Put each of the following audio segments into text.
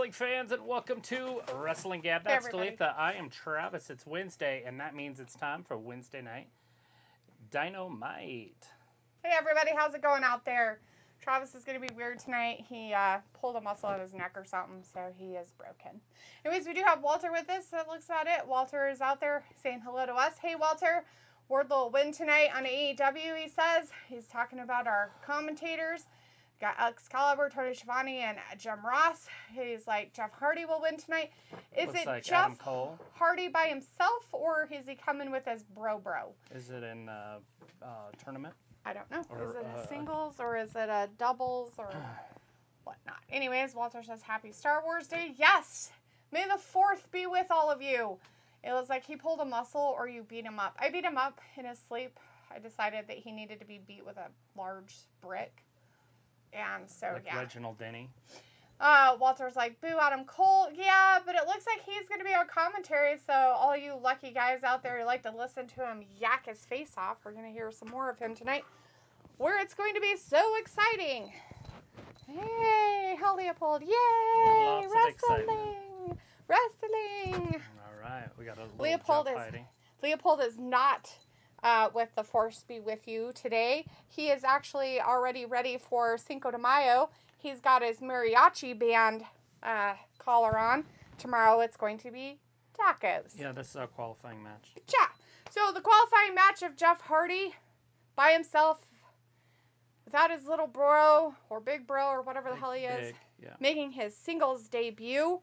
wrestling fans, and welcome to Wrestling Gab. That's Talitha. I am Travis. It's Wednesday, and that means it's time for Wednesday night Dynamite. Hey everybody, how's it going out there? Travis is going to be weird tonight. He pulled a muscle in his neck or something, so he is broken. Anyways, we do have Walter with us. That looks about it. Walter is out there saying hello to us. Hey Walter, Wardlow will win tonight on AEW, he says. He's talking about our commentators. Got Excalibur, Tony Schiavone, and Jim Ross. He's like, Jeff Hardy will win tonight. Is Looks it like Jeff Cole. Hardy by himself, or is he coming with his bro? Is it in tournament? I don't know. Or, is it a singles, or is it a doubles, or whatnot? Anyways, Walter says, Happy Star Wars Day. Yes! May the 4th be with all of you. It was like he pulled a muscle, or you beat him up. I beat him up in his sleep. I decided that he needed to be beat with a large brick. And so, like yeah. Reginald Denny. Walter's like, boo Adam Colt. Yeah, but it looks like he's going to be on commentary. So all you lucky guys out there who like to listen to him yak his face off, we're going to hear some more of him tonight, where it's going to be so exciting. Hey, hell Leopold. Yay! Wrestling! Wrestling! All right. We got a little Leopold is not... with the Force be with you today. He is actually already ready for Cinco de Mayo. He's got his mariachi band collar on. Tomorrow it's going to be tacos. Yeah, this is our qualifying match. Yeah. So the qualifying match of Jeff Hardy by himself, without his little bro or big bro or whatever the hell he is, making his singles debut.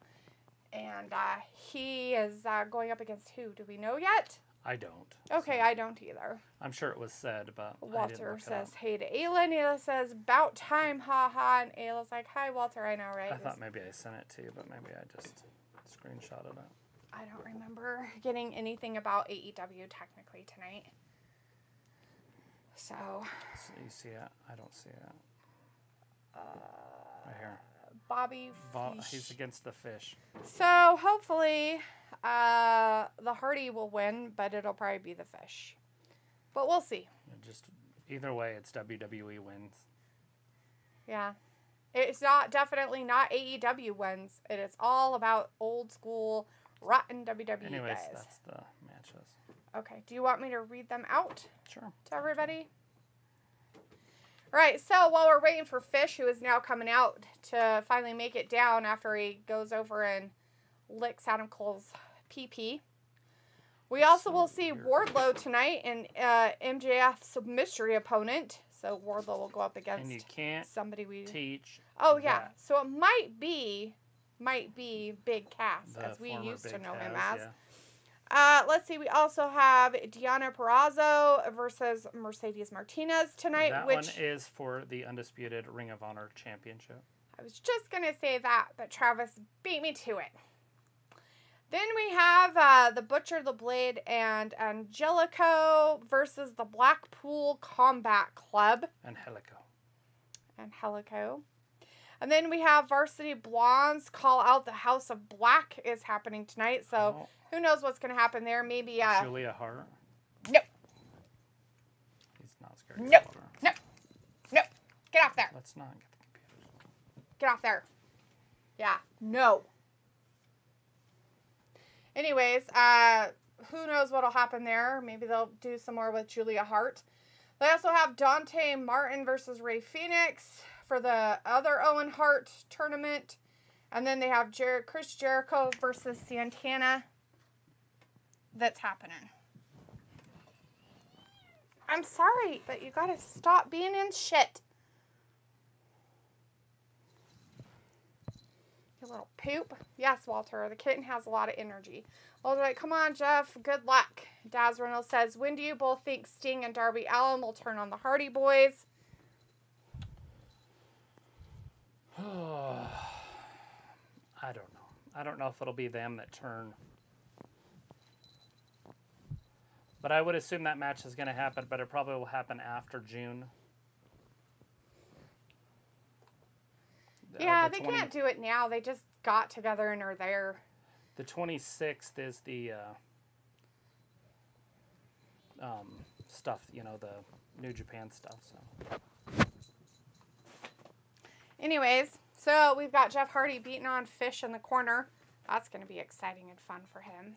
And he is going up against who? Do we know yet? I don't. Okay, so. I don't either. I'm sure it was said, but Walter says, hey to Allin. Ayla says, about time, haha. And Ayla's like, hi, Walter. I know, right? I thought maybe I sent it to you, but maybe I just screenshotted it. I don't remember getting anything about AEW technically tonight. So you see it? I don't see it. Right here. Bobby he's against the Fish. So hopefully the Hardy will win, but it'll probably be the Fish. But we'll see. Just either way, it's WWE wins. Yeah. It's definitely not AEW wins. It is all about old school, rotten WWE Anyways, guys. that's the matches. Okay. Do you want me to read them out? Sure. To everybody? All right, so while we're waiting for Fish, who is now coming out to finally make it down after he goes over and licks Adam Cole's PP, we also will see Wardlow tonight in MJF's mystery opponent. So Wardlow will go up against and you can't somebody we teach. Oh yeah, so it might be Big Cass, as we used to know him as. Yeah. Let's see. We also have Deonna Purrazzo versus Mercedes Martinez tonight. That one is for the Undisputed Ring of Honor Championship. I was just going to say that, but Travis beat me to it. Then we have the Butcher, the Blade, and Angelico versus the Blackpool Combat Club. Angelico. And then we have Varsity Blondes Call Out the House of Black is happening tonight. So who knows what's going to happen there? Maybe Julia Hart. No. He's not scared. No. No. No. Get off there. Let's not get the computers. Get off there. Yeah. No. Anyways, who knows what'll happen there? Maybe they'll do some more with Julia Hart. They also have Dante Martin versus Rey Fenix for the other Owen Hart tournament. And then they have Chris Jericho versus Santana. That's happening. I'm sorry, but you gotta stop being in shit. You little poop. Yes, Walter, the kitten has a lot of energy. Walter's like, come on, Jeff, good luck. Daz Reynolds says, when do you both think Sting and Darby Allin will turn on the Hardy Boys? I don't know. I don't know if it'll be them that turn. But I would assume that match is going to happen, but it probably will happen after June. Yeah, they can't do it now. They just got together and are there. The 26th is the stuff, you know, the New Japan stuff. So. Anyways, So we've got Jeff Hardy beating on Fish in the corner. That's going to be exciting and fun for him.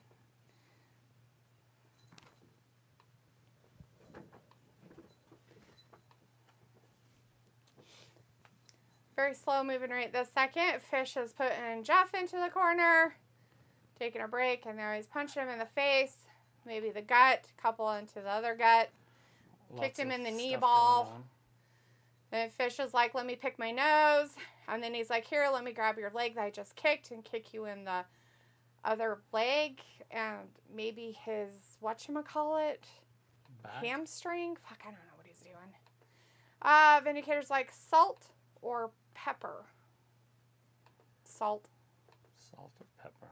Very slow moving right this second. Fish is putting Jeff into the corner. Taking a break, and now he's punching him in the face. Maybe the gut. Couple into the other gut. Kicked him in the knee ball. Then Fish is like, let me pick my nose. And then he's like, here, let me grab your leg that I just kicked and kick you in the other leg. And maybe his, whatchamacallit, hamstring? Fuck, I don't know what he's doing. Vindicator's like, salt or pepper? Salt. Salt or pepper?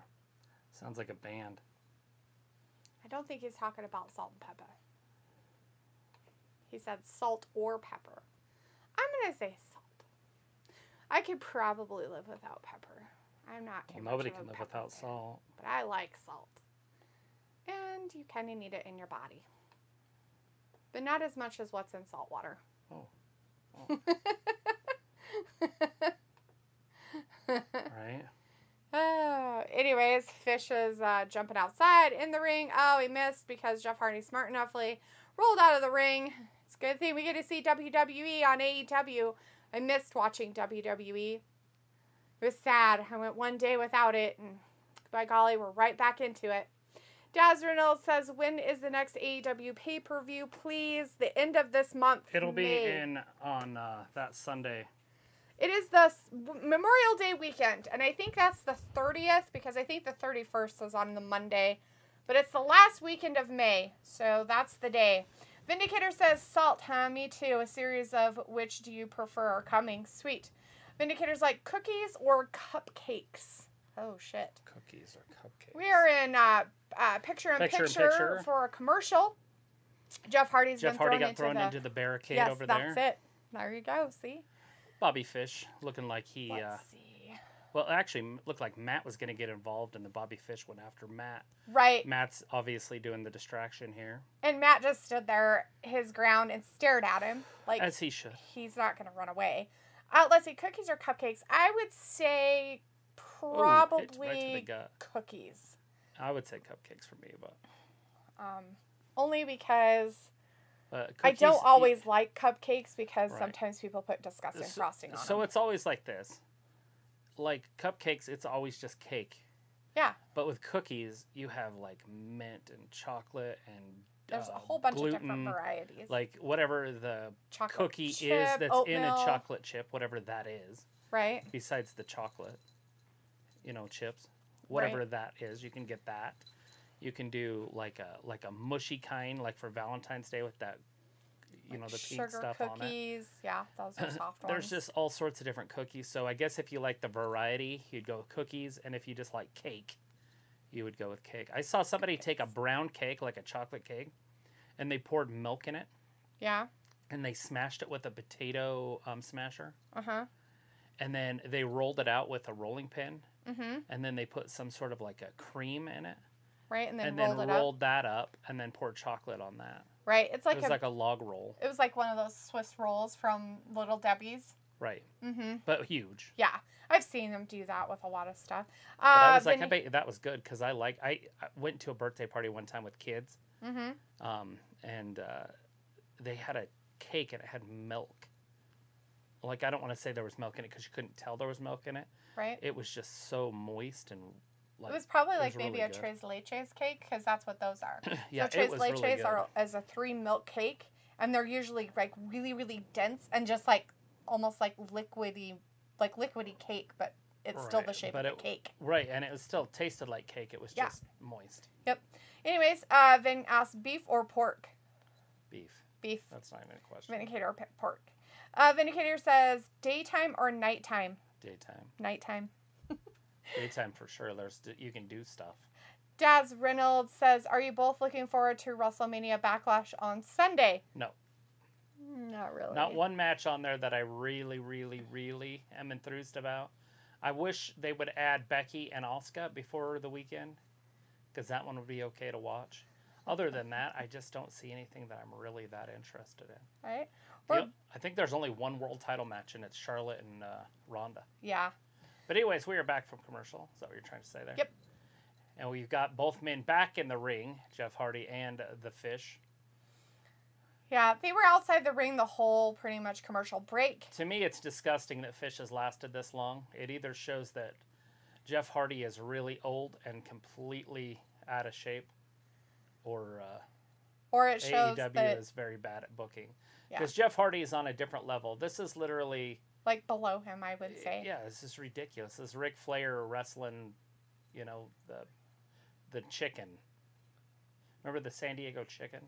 Sounds like a band. I don't think he's talking about salt and pepper. He said salt or pepper. I'm going to say salt. I could probably live without pepper. I'm not too much nobody of a can live pepper without fan, salt. But I like salt. And you kind of need it in your body. But not as much as what's in salt water. Oh. Right. Anyways, Fish is jumping outside in the ring. Oh, he missed because Jeff Hardy smart enoughly rolled out of the ring. It's a good thing we get to see WWE on AEW. I missed watching WWE. It was sad. I went one day without it, and by golly, we're right back into it. Daz Reynolds says, when is the next AEW pay-per-view, please? The end of this month. It'll be on that Sunday. It is the Memorial Day weekend, and I think that's the 30th, because I think the 31st is on the Monday. But it's the last weekend of May, so that's the day. Vindicator says, salt, huh? Me too. A series of which do you prefer are coming. Sweet. Vindicator's like, cookies or cupcakes? Oh, shit. Cookies or cupcakes. We are in picture for a commercial. Jeff Hardy got thrown into the barricade over there. there. Yes, that's it. There you go, see? Bobby Fish looking like he... Let's see. Well, it actually looked like Matt was going to get involved, and the Bobby Fish went after Matt. Right. Matt's obviously doing the distraction here. And Matt just stood there, his ground, and stared at him. Like, as he should. He's not going to run away. Let's see, cookies or cupcakes? I would say probably cookies. I would say cupcakes for me, but... only because... I don't always like cupcakes because sometimes people put disgusting frosting on them. So it's always like this. Like cupcakes, it's always just cake. Yeah. But with cookies, you have like mint and chocolate and there's a whole bunch gluten, of different varieties. Like whatever the chocolate cookie chip, is that's oatmeal. in a chocolate chip, whatever that is. Right. Besides the chocolate, chips. Whatever that is, you can get that. You can do like a mushy kind, like for Valentine's Day with that, the pink stuff cookies. on it. Yeah, those are soft ones. There's just all sorts of different cookies. So I guess if you like the variety, you'd go with cookies. And if you just like cake, you would go with cake. I saw somebody take a brown cake, like a chocolate cake, and they poured milk in it. Yeah. And they smashed it with a potato smasher. Uh-huh. And then they rolled it out with a rolling pin. Mm-hmm. And then they put some sort of like a cream in it. Right, and then rolled that up, and then poured chocolate on that. Right, it was like a log roll. It was like one of those Swiss rolls from Little Debbie's. Right. Mm-hmm. But huge. Yeah, I've seen them do that with a lot of stuff. But I was like, I bet that was good because I went to a birthday party one time with kids. Mm-hmm. And they had a cake and it had milk. Like I don't want to say there was milk in it because you couldn't tell there was milk in it. Right. It was just so moist and. It was probably like maybe a Tres Leches cake because that's what those are. Yeah, so Tres Leches really are as a 3 milk cake, and they're usually like really really dense and just like almost like liquidy cake, but it's still the shape of a cake. Right, and it still tasted like cake. It was just moist. Yep. Anyways, Vin asked beef or pork. Beef. Beef. That's not even a question. Vindicator or pork. Vindicator says daytime or nighttime. Daytime. Nighttime. Daytime for sure. You can do stuff. Daz Reynolds says, are you both looking forward to WrestleMania Backlash on Sunday? No. Not really. Not one match on there that I really, really, really am enthused about. I wish they would add Becky and Asuka before the weekend because that one would be okay to watch. Other than that, I just don't see anything that I'm really that interested in. Right. I think there's only one world title match, and it's Charlotte and Ronda. Yeah. But anyways, we are back from commercial. Is that what you're trying to say there? Yep. And we've got both men back in the ring, Jeff Hardy and the Fish. Yeah, they were outside the ring the whole pretty much commercial break. To me, it's disgusting that Fish has lasted this long. It either shows that Jeff Hardy is really old and completely out of shape, or it shows AEW that is very bad at booking. Yeah. Because Jeff Hardy is on a different level. This is literally... like below him, I would say. Yeah, this is ridiculous. This is Ric Flair wrestling, you know, the chicken. Remember the San Diego chicken?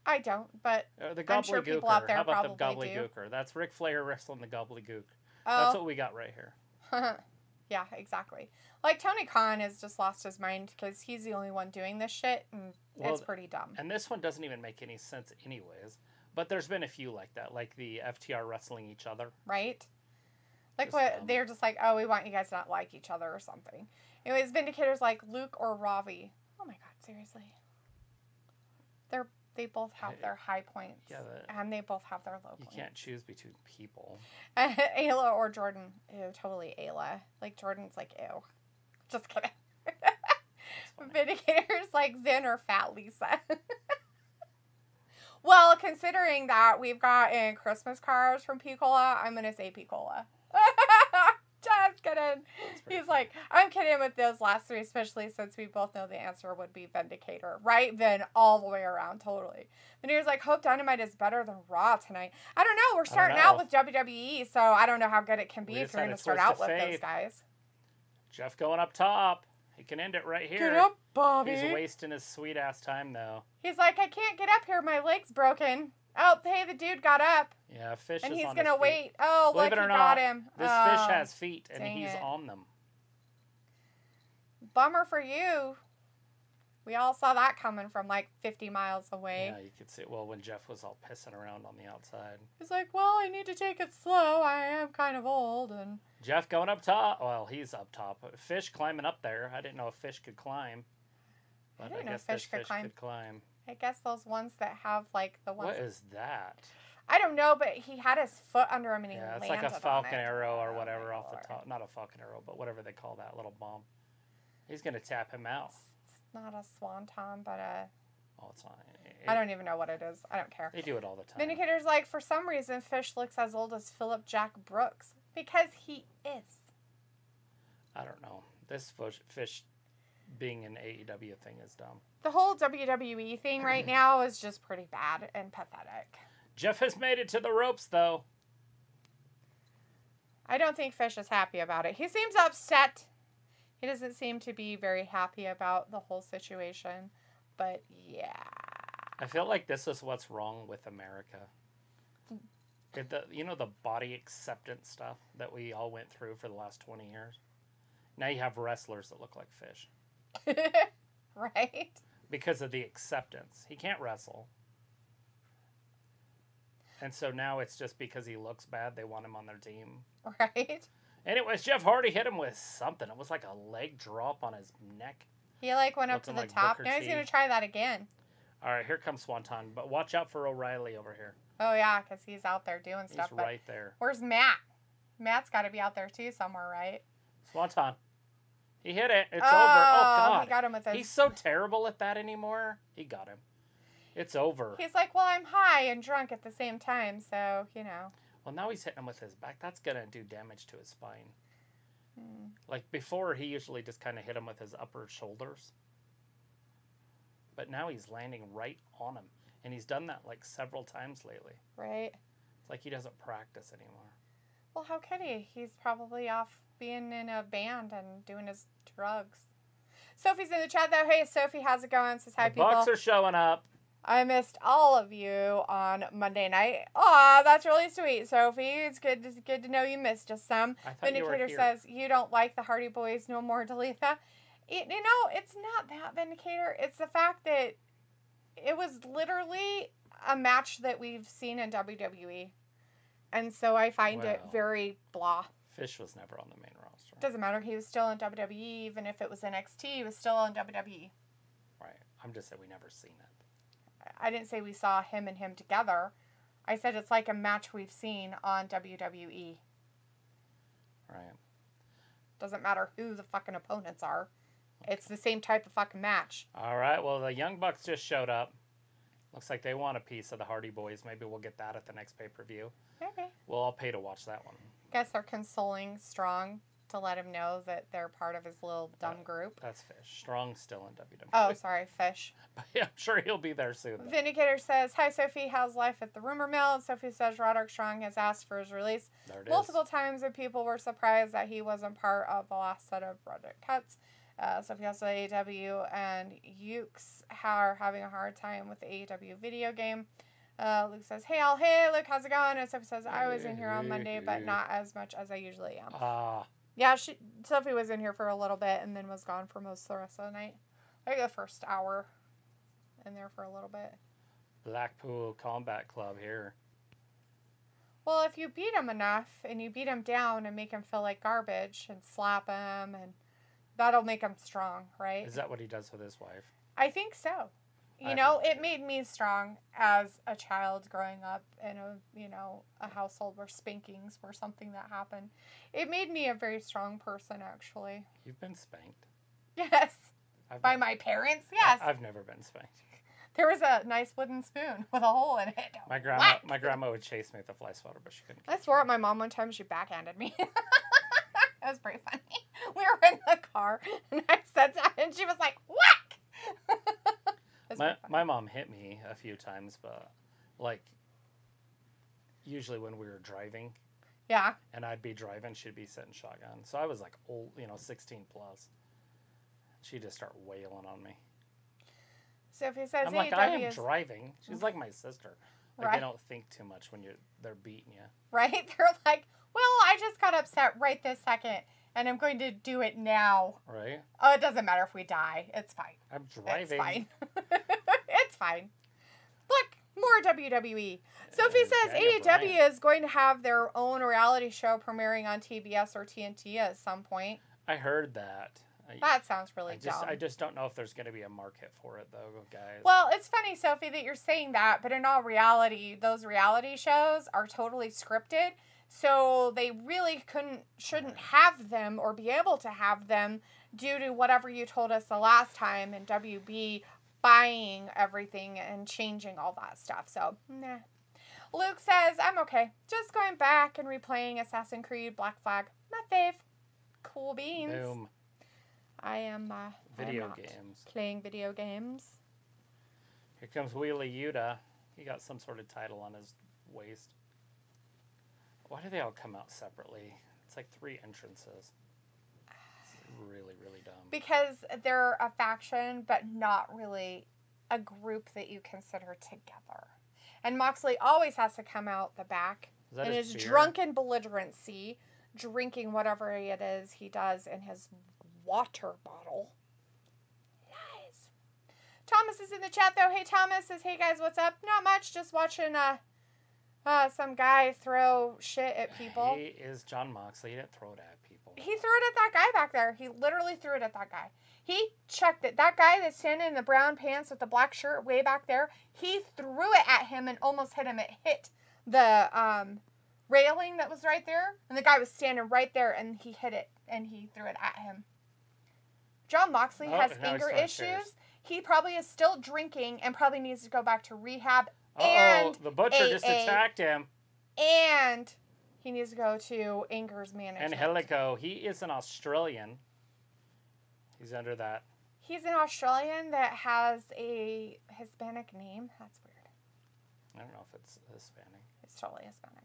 I don't, but The I'm sure people out there How about the probably do. gobbledygooker? That's Ric Flair wrestling the gobbledygook. Oh. That's what we got right here. Yeah, exactly. Like, Tony Khan has just lost his mind because he's the only one doing this shit, and it's pretty dumb. And this one doesn't even make any sense anyways. But there's been a few like that, like the FTR wrestling each other. Right? Like, Just what, dumb. they're just like, oh, we want you guys to not like each other or something. Anyways, Vindicator's like Luke or Ravi. Oh my god, seriously. They both have their high points. Yeah, and they both have their low points. You can't choose between people. Ayla or Jordan. Ew, totally Ayla. Like, Jordan's like, ew. Just kidding. Vindicator's like Vin or Fat Lisa. Well, considering that we've gotten Christmas cards from Piccola, I'm going to say Piccola. Just kidding. He's like, I'm kidding with those last three, especially since we both know the answer would be Vindicator. Right, Vin? All the way around, totally. Vindicator's like, hope Dynamite is better than Raw tonight. I don't know. We're starting out with WWE, so I don't know how good it can be if you're going to start out with those guys. Jeff going up top. He can end it right here. Get up, Bobby. He's wasting his sweet-ass time, though. He's like, I can't get up here. My leg's broken. Oh, hey, the dude got up. Yeah, Fish and is he's on gonna his feet. wait. Oh, Believe look, it or he not, got him. This Fish has feet, and dang he's it. on them. Bummer for you. We all saw that coming from like 50 miles away. Yeah, you could see. Well, when Jeff was all pissing around on the outside. He's like, well, I need to take it slow. I am kind of old. And Jeff going up top. Well, he's up top. Fish climbing up there. I didn't know if Fish could climb. But I guess Fish could climb. I guess those ones that have like the ones. What is that? I don't know, but he had his foot under him and he landed on it. Yeah, it's like a falcon arrow or whatever off the top. Not a falcon arrow, but whatever they call that little bomb. He's going to tap him out. It's not a swanton, but a... Oh, it's not. I don't even know what it is. I don't care. They do it all the time. Vindicator's like, for some reason, Fish looks as old as Philip Jack Brooks. Because he is. I don't know. This Fish being an AEW thing is dumb. The whole WWE thing right now is just pretty bad and pathetic. Jeff has made it to the ropes, though. I don't think Fish is happy about it. He seems upset. He doesn't seem to be very happy about the whole situation. But, yeah. I feel like this is what's wrong with America. You know the body acceptance stuff that we all went through for the last 20 years? Now you have wrestlers that look like Fish. Right? Because of the acceptance. He can't wrestle. And so now it's just because he looks bad, they want him on their team. Right? Anyways, Jeff Hardy hit him with something. It was like a leg drop on his neck. He like went up to the top. Booker Now he's T. going to try that again. All right, here comes Swanton. But watch out for O'Reilly over here. Oh, yeah, because he's out there doing stuff. He's right there. Where's Matt? Matt's got to be out there too somewhere, right? Swanton. He hit it. It's over. Oh, God. He got him with his... He's so terrible at that anymore. He got him. It's over. He's like, well, I'm high and drunk at the same time, so, you know. Well, now he's hitting him with his back. That's going to do damage to his spine. Like, before, he usually just kind of hit him with his upper shoulders. But now he's landing right on him. And he's done that, like, several times lately. Right. It's like he doesn't practice anymore. Well, how could he? He's probably off being in a band and doing his drugs. Sophie's in the chat, though. Hey, Sophie, how's it going? Says hi, the people. Bucks are showing up. I missed all of you on Monday night. Aw, that's really sweet, Sophie. It's good to know you missed us some. Vindicator says, you don't like the Hardy Boys no more, Dalitha. You know, it's not that, Vindicator. It's the fact that it was literally a match that we've seen in WWE. And so I find it very blah. Fish was never on the main roster. Doesn't matter. He was still in WWE. Even if it was NXT, he was still in WWE. Right. I'm just saying we never seen it. I didn't say we saw him and him together. I said it's like a match we've seen on WWE. Right. Doesn't matter who the fucking opponents are. It's the same type of fucking match. All right. Well, the Young Bucks just showed up. Looks like they want a piece of the Hardy Boys. Maybe we'll get that at the next pay-per-view. Okay. We'll all pay to watch that one. Guess they're consoling Strong to let him know that they're part of his little dumb group. That's Fish. Strong's still in WWE. Oh, sorry, Fish. But yeah, I'm sure he'll be there soon. Vindicator says, "Hi, Sophie. How's life at the rumor mill?" And Sophie says Roderick Strong has asked for his release multiple times, and people were surprised that he wasn't part of the last set of Roderick cuts. Sophie also AEW and Ukes are having a hard time with the AEW video game. Luke says, "Hey, all. Hey, Luke, how's it going?" And Sophie says, "I was in here on Monday, but not as much as I usually am." Yeah, Sophie was in here for a little bit and then was gone for most of the rest of the night. I think the first hour in there for a little bit. Blackpool Combat Club here. Well, if you beat him enough and you beat him down and make him feel like garbage and slap him, and that'll make him strong, right? Is that what he does with his wife? I think so. You know, it made me strong as a child growing up in a household where spankings were something that happened. It made me a very strong person, actually. You've been spanked? Yes. By my parents? Yes. I've never been spanked. There was a nice wooden spoon with a hole in it. My grandma would chase me with a fly swatter, but she couldn't. I swore at my mom one time she backhanded me. That was pretty funny. We were in the car, and I said that, and she was like, "Whack!" My mom hit me a few times, but like usually when we were driving. Yeah. And I'd be driving, she'd be sitting shotgun. So I was like old, 16 plus. She'd just start wailing on me. Sophie says I'm like, I am driving. She's like my sister. Like, right. They don't think too much when they're beating you. Right? They're like, well, I just got upset right this second, and I'm going to do it now. Right. Oh, it doesn't matter if we die. It's fine. I'm driving. It's fine. It's fine. Look, more WWE. Sophie says AEW is going to have their own reality show premiering on TBS or TNT at some point. I heard that. That sounds really dumb. I just don't know if there's going to be a market for it, though, guys. Well, it's funny, Sophie, that you're saying that, but in all reality, those reality shows are totally scripted, so they really shouldn't have them or be able to have them due to whatever you told us the last time and WB buying everything and changing all that stuff. So, nah. Luke says, "I'm okay. Just going back and replaying Assassin's Creed Black Flag. My fave. Cool beans." Boom. I am video games. Playing video games. Here comes Wheelie Yuta. He got some sort of title on his waist. Why do they all come out separately? It's like 3 entrances. It's really, really dumb. Because they're a faction, but not really a group that you consider together. And Moxley always has to come out the back in his drunken belligerency, drinking whatever it is he does in his water bottle. Nice. Thomas is in the chat, though. Hey, Thomas says, "Hey, guys, what's up?" Not much. Just watching some guy throw shit at people. He is John Moxley. He didn't throw it at people. He threw it at that guy back there. He literally threw it at that guy. He checked it. That guy that's standing in the brown pants with the black shirt way back there, he threw it at him and almost hit him. It hit the railing that was right there, and the guy was standing right there, and he hit it, and he threw it at him. John Moxley has anger issues. He probably is still drinking and probably needs to go back to rehab. And the Butcher just attacked him. And he needs to go to Anger's management. Angelico, he is an Australian. He's under that. He's an Australian that has a Hispanic name. That's weird. I don't know if it's Hispanic. It's totally Hispanic.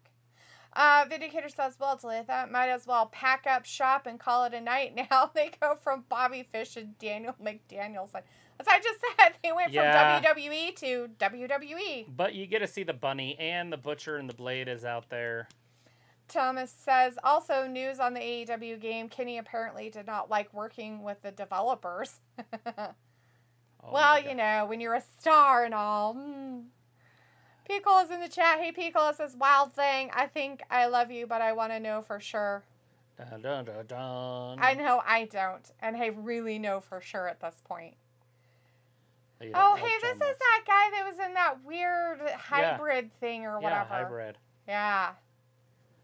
Vindicator says, "Well, Talitha, might as well pack up shop and call it a night now." They go from Bobby Fish and Daniel McDanielson. As I just said, they went from WWE to WWE. But you get to see the Bunny and the Butcher and the Blade is out there. Thomas says, also news on the AEW game. Kenny apparently did not like working with the developers. Well, you know, when you're a star and all. Pickle is in the chat. Hey, Pickle says, "Wild thing. I think I love you, but I want to know for sure." Dun, dun, dun, dun. I know I don't. And I really know for sure at this point. Oh, hey, this is that guy that was in that weird hybrid thing or whatever. Yeah, hybrid. Yeah.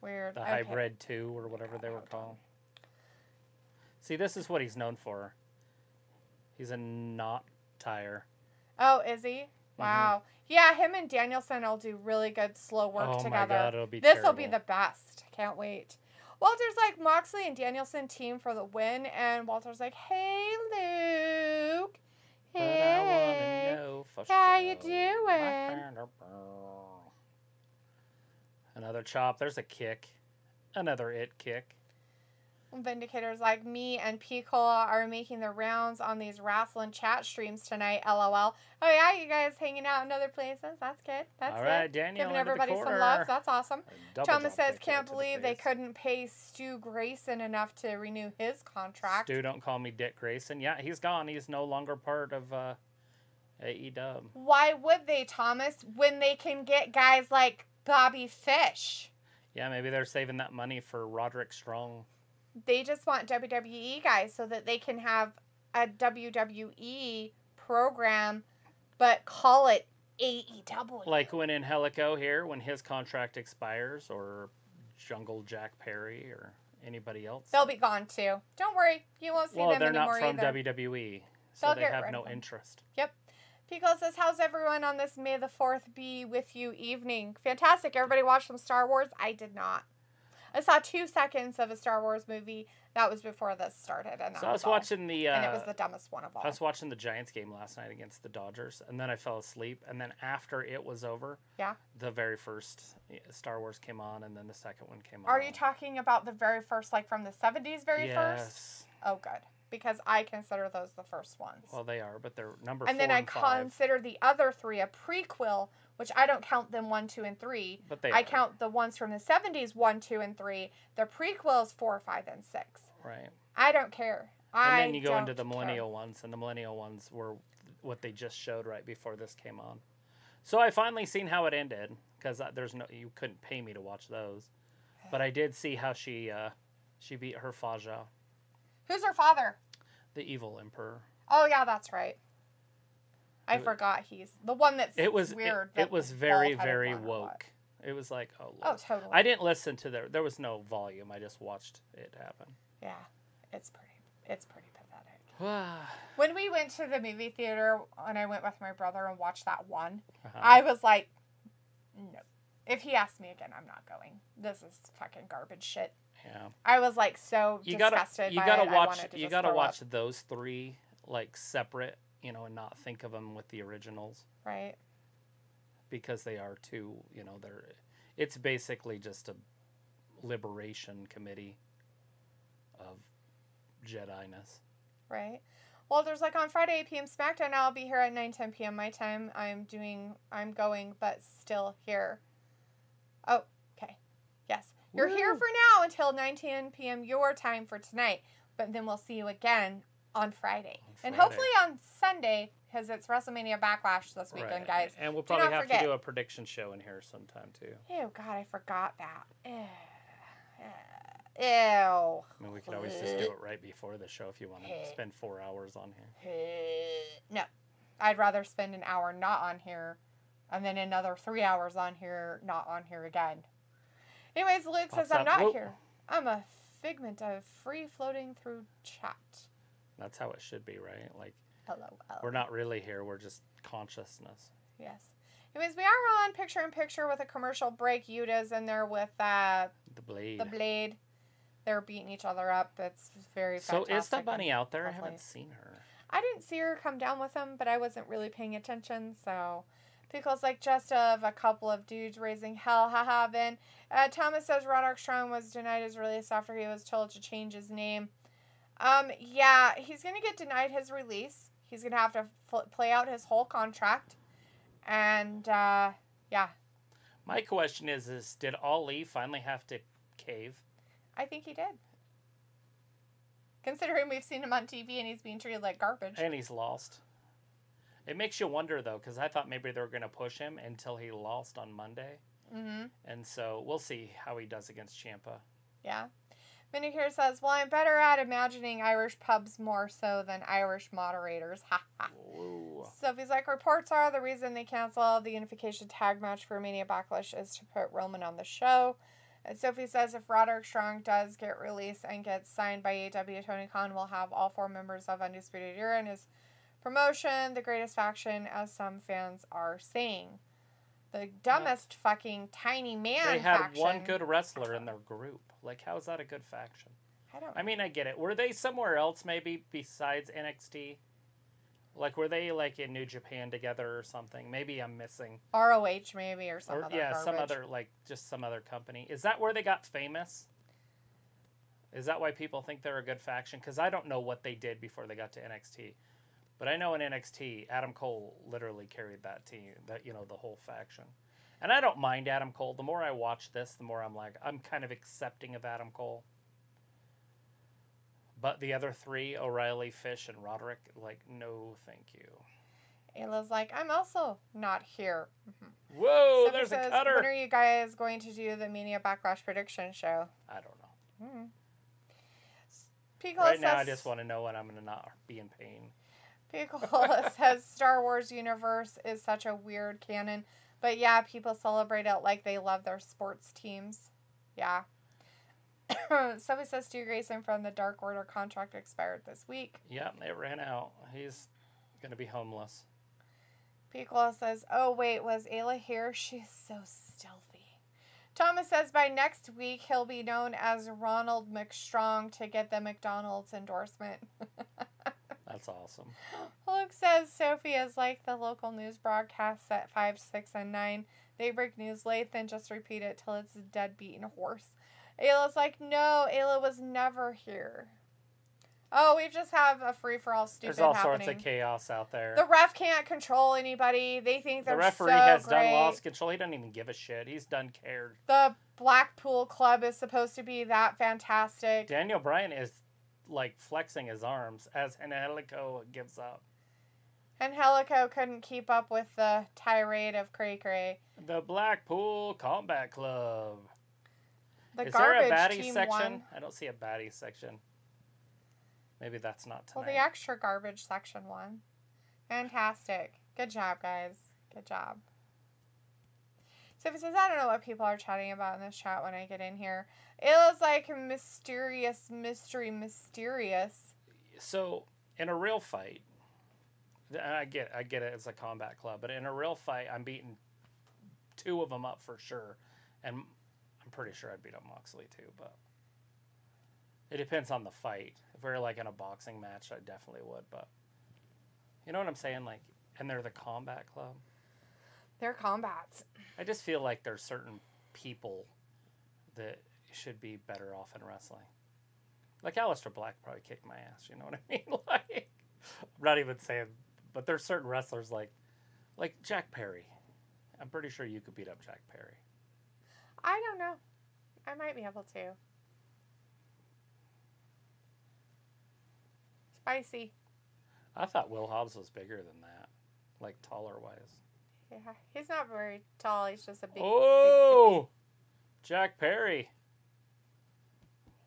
Weird. The hybrid 2 or whatever they were called. See, this is what he's known for. He's a knot tire. Oh, is he? Wow. Yeah, him and Danielson will do really good slow work together. Oh my God, it'll be This will be the best. Can't wait. Walter's like, Moxley and Danielson team for the win, and Walter's like, hey, Luke. Hey, how you doing? Another chop. There's a kick. Another it kick. Vindicators like me and Pico are making the rounds on these wrestling chat streams tonight. LOL. Oh yeah, you guys hanging out in other places. That's good. That's all good. Right, Daniel. Giving everybody some love. That's awesome. Thomas says, can't believe they couldn't pay Stu Grayson enough to renew his contract. Stu, don't call me Dick Grayson. Yeah, he's gone. He's no longer part of AEW. Why would they, Thomas, when they can get guys like Bobby Fish? Yeah, maybe they're saving that money for Roderick Strong. They just want WWE guys so that they can have a WWE program, but call it AEW. Like when Angelico here, when his contract expires, or Jungle Jack Perry, or anybody else. They'll be gone too. Don't worry, you won't see them anymore either. Well, they're not from WWE, so they have no interest. Yep. Pico says, how's everyone on this May the 4th be with you evening? Fantastic. Everybody watched some Star Wars? I did not. I saw 2 seconds of a Star Wars movie. That was before this started. And so I was watching the... and it was the dumbest one of all. I was watching the Giants game last night against the Dodgers, and then I fell asleep. And then after it was over, the very first Star Wars came on, and then the second one came on. Are you talking about the very first, like from the 70s first? Yes. Oh, good. Because I consider those the first ones. Well, they are, but they're number 4 and 5. And then I consider the other 3 a prequel, which I don't count them 1, 2, and 3. But they I count the ones from the 70s 1, 2, and 3. The prequels 4, 5, and 6. Right. I don't care. And then you go into the millennial ones, and the millennial ones were what they just showed right before this came on. So I finally seen how it ended, because you couldn't pay me to watch those. But I did see how she beat her Faja. Who's her father? The evil emperor. Oh yeah, that's right. I forgot he's the one that's weird. It was very, very woke. It was like, oh, Lord. Oh, totally. I didn't listen to there was no volume. I just watched it happen. Yeah, it's pretty pathetic. When we went to the movie theater, and I went with my brother and watched that one, I was like, no. If he asks me again, I'm not going. This is fucking garbage shit. Yeah. I was like so disgusted by it. You gotta watch those 3 like separate, and not think of them with the originals. Right. Because they are too, it's basically just a liberation committee of Jedi-ness. Right. Well, there's like on Friday 8 p.m. SmackDown. I'll be here at 9:10 p.m. my time. I'm going, but still here. Oh, okay. Yes. You're here for now until 9:10 p.m. your time for tonight. But then we'll see you again on Friday. And hopefully on Sunday, because it's WrestleMania Backlash this weekend, guys. And we'll probably have to do a prediction show in here sometime, too. Oh, God, I forgot that. Ew. I mean, we could always just do it right before the show if you want to spend 4 hours on here. No. I'd rather spend an hour not on here and then another 3 hours on here, not on here again. Anyways, Luke says I'm not here. I'm a figment of free floating through chat. That's how it should be, right? Like, LOL. We're not really here. We're just consciousness. Yes. Anyways, we are on picture-in-picture with a commercial break. Yuta's in there with the Blade. The Blade. They're beating each other up. It's very fantastic. So is the bunny out there? Lovely. I haven't seen her. I didn't see her come down with him, but I wasn't really paying attention, so... Pickles like just of a couple of dudes raising hell. Haha, Ben. Thomas says Roderick Strong was denied his release after he was told to change his name. Yeah, he's going to get denied his release. He's going to have to play out his whole contract. And, yeah. My question is did Ali finally have to cave? I think he did. Considering we've seen him on TV and he's being treated like garbage. And he's lost. It makes you wonder, though, because I thought maybe they were going to push him until he lost on Monday. Mm-hmm. And so we'll see how he does against Ciampa. Yeah. Minicure says, well, I'm better at imagining Irish pubs more so than Irish moderators. Ha ha. Sophie's like, reports are the reason they canceled the Unification Tag match for Mania Backlash is to put Roman on the show. And Sophie says if Roderick Strong does get released and gets signed by AEW, Tony Khan will have all 4 members of Undisputed Era in his promotion, the greatest faction, as some fans are saying. The dumbest fucking tiny man They had faction. one good wrestler in their group. Like, how is that a good faction? I mean, I get it. Were they somewhere else maybe besides NXT? Like, were they, like, in New Japan together or something? Maybe I'm missing. ROH maybe or some other yeah, garbage. some other, like, just some other company. Is that where they got famous? Is that why people think they're a good faction? Because I don't know what they did before they got to NXT. But I know in NXT, Adam Cole literally carried that team, the whole faction. And I don't mind Adam Cole. The more I watch this, the more I'm like, I'm kind of accepting of Adam Cole. But the other 3, O'Reilly, Fish, and Roderick, like, no, thank you. Ayla's like, I'm also not here. Mm-hmm. Whoa, Sophie there's says, a cutter. When are you guys going to do the Mania Backlash prediction show? I don't know. Mm-hmm. Piccolo Right says, now, I just want to know when I'm going to not be in pain. Piccolo says Star Wars universe is such a weird canon. But yeah, people celebrate it like they love their sports teams. Yeah. Sophie says Stu Grayson from the Dark Order contract expired this week. Yeah, it ran out. He's going to be homeless. Piccolo says, oh wait, was Ayla here? She's so stealthy. Thomas says by next week he'll be known as Ronald McStrong to get the McDonald's endorsement. That's awesome. Luke says Sophie is like the local news broadcasts at 5, 6, and 9. They break news late, then just repeat it till it's a dead beaten horse. Ayla's like, no, Ayla was never here. Oh, we just have a free-for-all stupid There's all happening. sorts of chaos out there. The ref can't control anybody. They think they're the referee so has great. done lost control. He doesn't even give a shit. He's done cared. The Blackpool Club is supposed to be that fantastic. Daniel Bryan is like flexing his arms as Angelico gives up. Angelico couldn't keep up with the tirade of Cray Cray. The Blackpool Combat Club. The Is there a garbage baddie team section? won. I don't see a baddie section. Maybe that's not tonight. Well, the extra garbage section won. Fantastic. Good job, guys. Good job. Sophie says, I don't know what people are chatting about in this chat when I get in here. It was like mysterious. So, in a real fight, I get it, it's a combat club, but in a real fight, I'm beating 2 of them up for sure. And I'm pretty sure I'd beat up Moxley too, but it depends on the fight. If we were like in a boxing match, I definitely would, but you know what I'm saying? Like, and they're the combat club. They're combats. I just feel like there's certain people that should be better off in wrestling. Like Aleister Black probably kicked my ass, you know what I mean? Like, I'm not even saying, but there's certain wrestlers like Jack Perry. I'm pretty sure you could beat up Jack Perry. I don't know. I might be able to. Spicy. I thought Will Hobbs was bigger than that, like taller wise. Yeah, he's not very tall. He's just a big. Oh, big. Jack Perry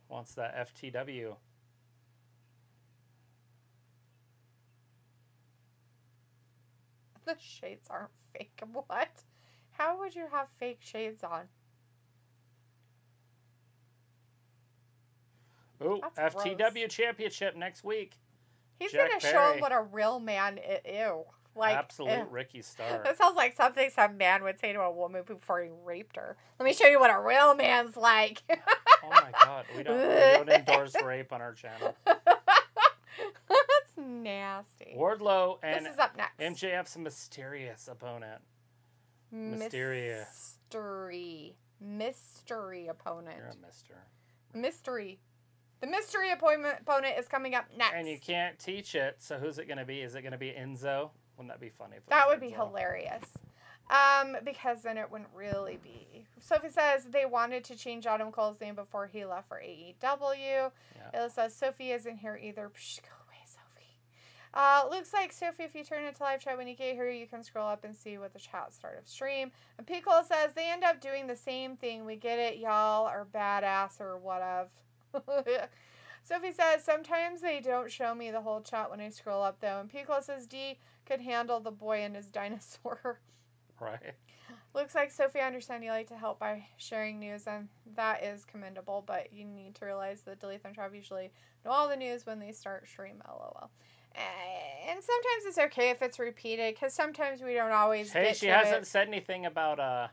wants that FTW. The shades aren't fake. What? How would you have fake shades on? Oh, FTW gross. Championship next week. He's going to show him what a real man is. Ew. Like, absolute Ricky Starr. That sounds like something some man would say to a woman before he raped her. Let me show you what a real man's like. Oh my God. We don't endorse rape on our channel. That's nasty. Wardlow and this is up next. MJF's mysterious opponent. Mystery opponent. You're a mister. Mystery. The mystery opponent is coming up next. And you can't teach it, so who's it going to be? Is it going to be Enzo? Wouldn't that be funny? If that would Enzo? Be hilarious. Because then it wouldn't really be. Sophie says they wanted to change Adam Cole's name before he left for AEW. Yeah. It says Sophie isn't here either. Psh, go away, Sophie. Looks like, Sophie, if you turn into live chat when you get here, you can scroll up and see what the chat start of stream. And Piccolo says they end up doing the same thing. We get it, y'all are badass or whatever. Sophie says, sometimes they don't show me the whole chat when I scroll up, though. And Piccolo says, D, could handle the boy and his dinosaur. Right. Looks like Sophie, I understand you like to help by sharing news, and that is commendable, but you need to realize that Delete and Trav usually know all the news when they start stream, lol. And sometimes it's okay if it's repeated, because sometimes we don't always get to it. Hey, she hasn't said anything about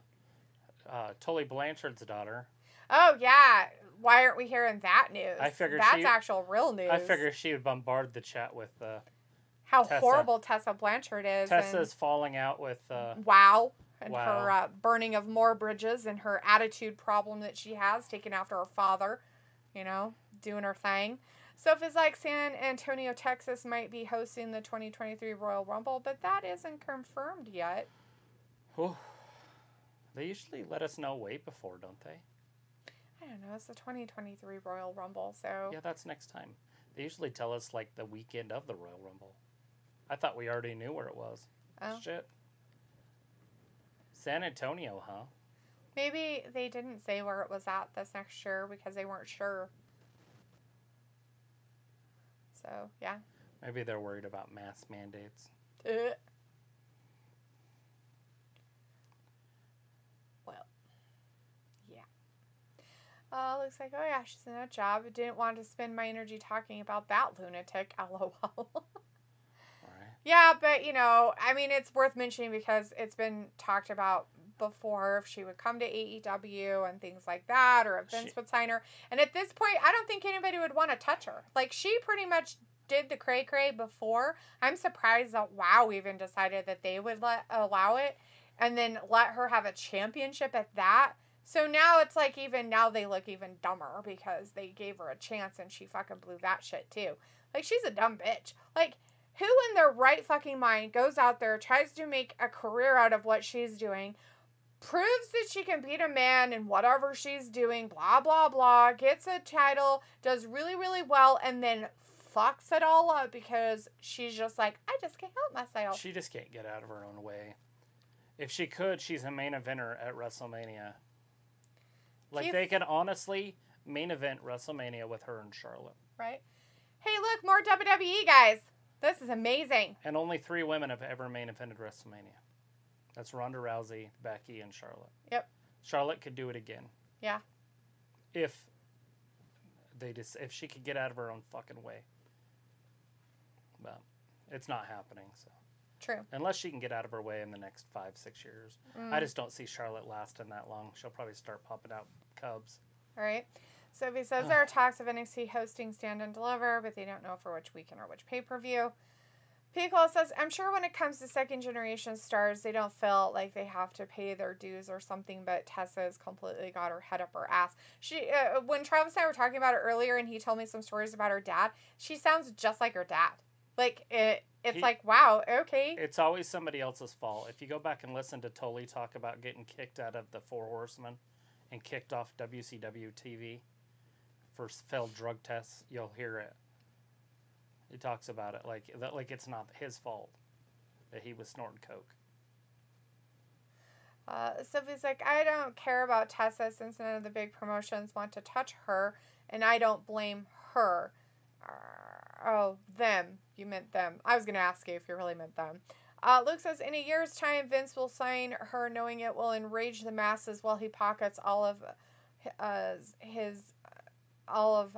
Tully Blanchard's daughter. Oh, yeah. Why aren't we hearing that news? I figured that's actual real news. I figured she would bombard the chat with how Tessa. Horrible Tessa Blanchard is. Tessa's falling out with... Wow. And Wow. her burning of more bridges and her attitude problem that she has, taking after her father, you know, doing her thing. Sophie's like San Antonio, Texas might be hosting the 2023 Royal Rumble, but that isn't confirmed yet. Whew. They usually let us know way before, don't they? I don't know. It's the 2023 Royal Rumble, so... Yeah, that's next time. They usually tell us, like, the weekend of the Royal Rumble. I thought we already knew where it was. Oh. Shit. San Antonio, huh? Maybe they didn't say where it was at this next year because they weren't sure. So, yeah. Maybe they're worried about mask mandates. Well, yeah. Looks like, oh yeah, she's in a job. I didn't want to spend my energy talking about that lunatic, lol. Yeah, but, you know, I mean, it's worth mentioning because it's been talked about before if she would come to AEW and things like that, or if Vince would sign her. And at this point, I don't think anybody would want to touch her. Like, she pretty much did the cray-cray before. I'm surprised that WoW even decided that they would allow it and then let her have a championship at that. So now it's like even now they look even dumber because they gave her a chance and she fucking blew that shit too. Like, she's a dumb bitch. Like, who in their right fucking mind goes out there, tries to make a career out of what she's doing, proves that she can beat a man in whatever she's doing, blah, blah, blah, gets a title, does really, really well, and then fucks it all up because she's just like, I just can't help myself. She just can't get out of her own way. If she could, she's a main eventer at WrestleMania. Like, they could honestly main event WrestleMania with her and Charlotte. Right? Hey, look, more WWE, guys. This is amazing. And only 3 women have ever main evented WrestleMania. That's Ronda Rousey, Becky, and Charlotte. Yep. Charlotte could do it again. Yeah. If she could get out of her own fucking way. But it's not happening, so. True. Unless she can get out of her way in the next 5-6 years. I just don't see Charlotte lasting that long. She'll probably start popping out cubs. All right. Sophie says there are talks of NXT hosting Stand and Deliver, but they don't know for which weekend or which pay-per-view. Pickle says, I'm sure when it comes to second-generation stars, they don't feel like they have to pay their dues or something, but Tessa's completely got her head up her ass. She, when Travis and I were talking about it earlier and he told me some stories about her dad, she sounds just like her dad. Like, it's like, wow, okay. It's always somebody else's fault. If you go back and listen to Tully talk about getting kicked out of the Four Horsemen and kicked off WCW TV for failed drug tests, you'll hear it. He talks about it like it's not his fault that he was snorting coke. Sophie's like, I don't care about Tessa since none of the big promotions want to touch her, and I don't blame her. Them. You meant them. I was going to ask you if you really meant them. Luke says, in a year's time, Vince will sign her knowing it will enrage the masses while he pockets all of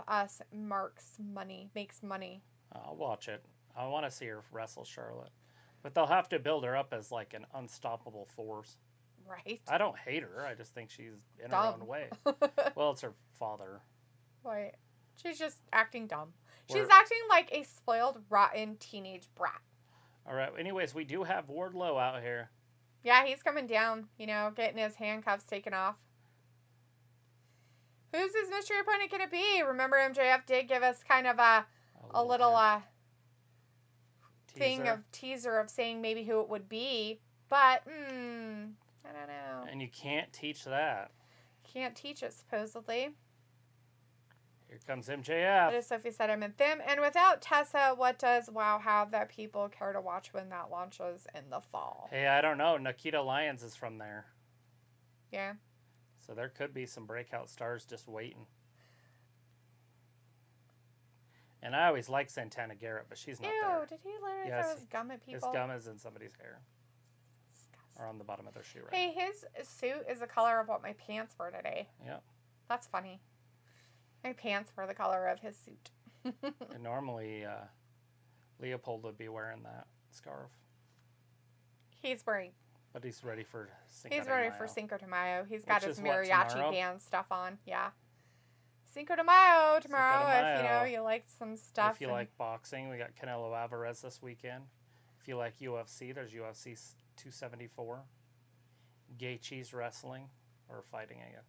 us Mark's money, makes money. I'll watch it. I want to see her wrestle Charlotte. But they'll have to build her up as like an unstoppable force. Right. I don't hate her. I just think she's in dumb. her own way. Well, it's her father. Right. She's just acting dumb. She's acting like a spoiled, rotten teenage brat. All right. Anyways, we do have Wardlow out here. Yeah, he's coming down, getting his handcuffs taken off. Who's his mystery opponent going to be? Remember, MJF did give us kind of a little teaser of saying maybe who it would be. But, I don't know. And you can't teach that. Can't teach it, supposedly. Here comes MJF. But as Sophie said, I meant them. And without Tessa, what does WoW have that people care to watch when that launches in the fall? Hey, I don't know. Nikita Lyons is from there. Yeah. So there could be some breakout stars just waiting. And I always like Santana Garrett, but she's not there. Ew, did he literally Yes, throw his gum at people? His gum is in somebody's hair. Or on the bottom of their shoe right Hey, his suit is the color of what my pants were today. Yeah. That's funny. My pants were the color of his suit. And normally, Leopold would be wearing that scarf. He's wearing. But he's ready for Cinco He's de ready Mayo. for Cinco de Mayo. He's got Which his is what, mariachi tomorrow? band stuff on. Yeah. Cinco de Mayo tomorrow. Cinco de If Mayo. you like some stuff. If you like boxing, we got Canelo Alvarez this weekend. If you like UFC, there's UFC 274. Gaethje's wrestling or fighting again.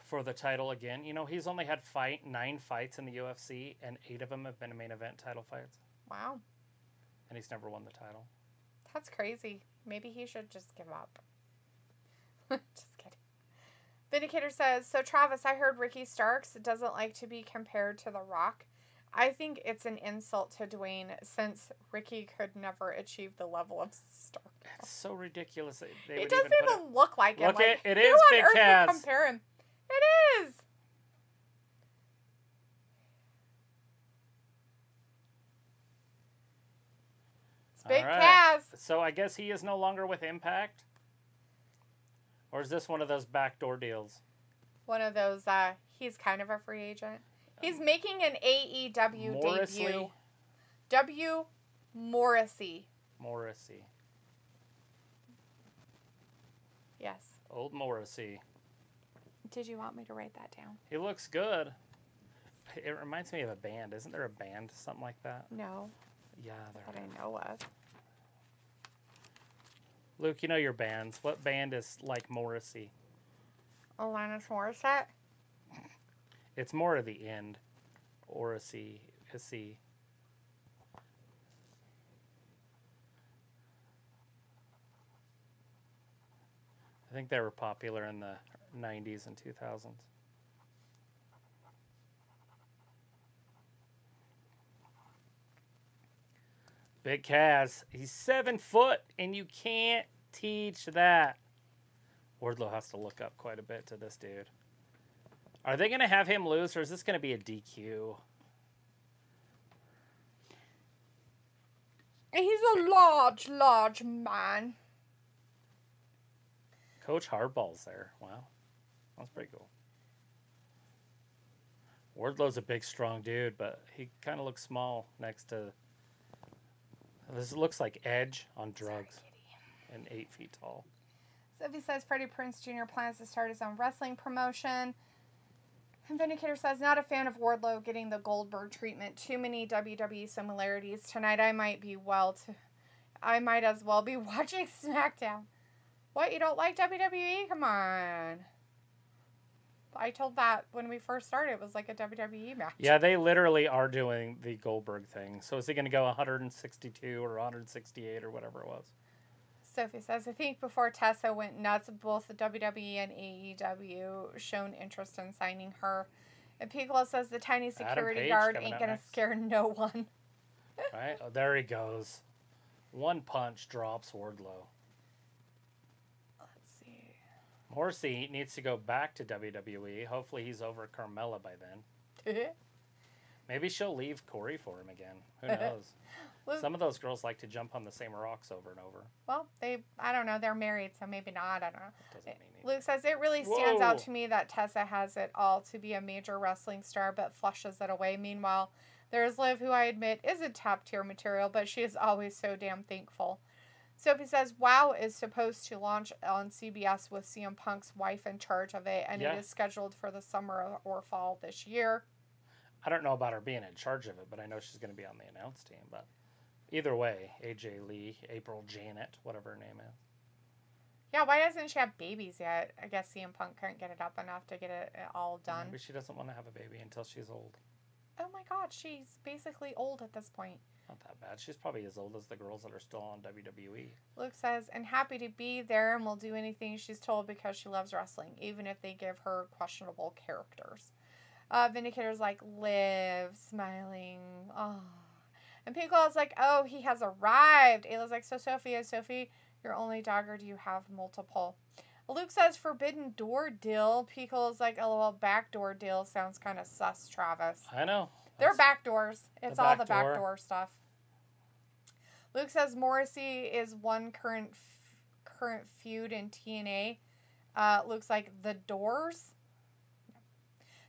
For the title again. You know, he's only had 9 fights in the UFC, and 8 of them have been main event title fights. Wow. And he's never won the title. That's crazy. Maybe he should just give up. Just kidding. Vindicator says, so Travis, I heard Ricky Starks doesn't like to be compared to The Rock. I think it's an insult to Dwayne since Ricky could never achieve the level of Stark. It's so ridiculous. They It would doesn't even even look like him. Look, Like, it who is on Big earth Cass. would compare him? It is. It's Big All right. Cass. So I guess he is no longer with Impact? Or is this one of those backdoor deals? One of those, he's kind of a free agent. He's making an AEW Morrissey? debut. W. Morrissey. Morrissey. Yes. Old Morrissey. Did you want me to write that down? He looks good. It reminds me of a band. Isn't there a band, something like that? No. Yeah, That there. I know of. Luke, you know your bands. What band is like Morrissey? Alanis Morissette. It's more of the end. Morrissey. Issy. I think they were popular in the 90s and 2000s. Big Cass. He's 7 foot, and you can't teach that. Wardlow has to look up quite a bit to this dude. Are they going to have him lose, or is this going to be a DQ? He's a large, large man. Coach Hardball's there. Wow. That's pretty cool. Wardlow's a big, strong dude, but he kind of looks small next to... This looks like Edge on drugs. And 8 feet tall. Sophie says Freddie Prinze Jr. plans to start his own wrestling promotion. And Vindicator says, not a fan of Wardlow getting the Goldberg treatment. Too many WWE similarities. Tonight I might as well be watching SmackDown. What, you don't like WWE? Come on. I told that when we first started. It was like a WWE match. Yeah, they literally are doing the Goldberg thing. So is he going to go 162 or 168 or whatever it was? Sophie says, I think before Tessa went nuts, both the WWE and AEW shown interest in signing her. And Piccolo says the tiny security Page guard coming ain't up going to next. scare no one. Right? Oh, there he goes. One punch drops Wardlow. Let's see. Morrissey needs to go back to WWE. Hopefully he's over Carmella by then. Maybe she'll leave Corey for him again. Who knows? Some of those girls like to jump on the same rocks over and over. Well, I don't know. They're married, so maybe not. I don't know. Doesn't mean anything. Luke says, it really stands out Whoa. to me that Tessa has it all to be a major wrestling star, but flushes it away. Meanwhile, there's Liv, who I admit isn't top-tier material, but she is always so damn thankful. Sophie says, WoW is supposed to launch on CBS with CM Punk's wife in charge of it, and Yeah. it is scheduled for the summer or fall this year. I don't know about her being in charge of it, but I know she's going to be on the announce team. But either way, AJ Lee, April Janet, whatever her name is. Yeah, why doesn't she have babies yet? I guess CM Punk couldn't get it up enough to get it all done. Maybe she doesn't want to have a baby until she's old. Oh my god, she's basically old at this point. Not that bad. She's probably as old as the girls that are still on WWE. Luke says, and happy to be there and will do anything she's told because she loves wrestling, even if they give her questionable characters. Vindicator's like, Liv, smiling. Oh. And Piccolo's like, oh, he has arrived. Ayla's like, so Sophie, is Sophie your only dog or do you have multiple? Luke says forbidden door deal. Pico's like a little backdoor deal. Sounds kind of sus, Travis. I know. They're back doors. It's all the back backdoor stuff. Luke says Morrissey is one current feud in TNA. Looks like the Doors.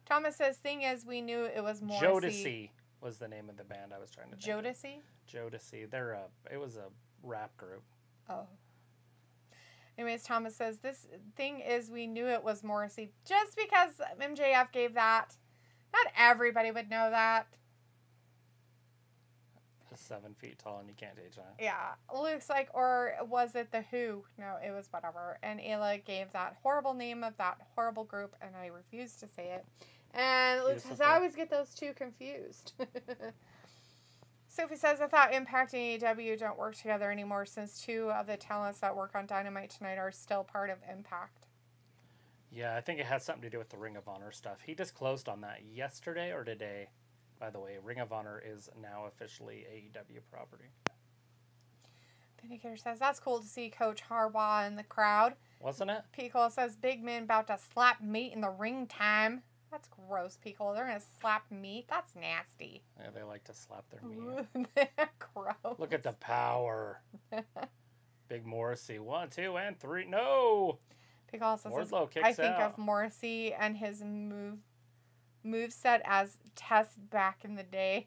Thomas says, thing is, we knew it was Morrissey. Jodeci was the name of the band I was trying to think Jodeci? Jodeci. It was a rap group. Oh. Anyways, Thomas says, this thing is, we knew it was Morrissey. Just because MJF gave that. Not everybody would know that. Just 7 feet tall and you can't age that. Yeah. Luke's like, or was it the Who? No, it was whatever. And Ayla gave that horrible name of that horrible group, and I refused to say it. And Luke says, I always get those two confused. Sophie says, I thought Impact and AEW don't work together anymore since 2 of the talents that work on Dynamite tonight are still part of Impact. Yeah, I think it has something to do with the Ring of Honor stuff. He disclosed on that yesterday or today. By the way, Ring of Honor is now officially AEW property. Vindicator says, that's cool to see Coach Harbaugh in the crowd. Wasn't it? Pico says, big man about to slap meat in the ring time. That's gross, Pico. They're going to slap meat? That's nasty. Yeah, they like to slap their meat. Gross. Look at the power. Big Morrissey. 1, 2, and 3. No! Pico says, Wardlow kicks I think out. of Morrissey and his moveset as Test back in the day.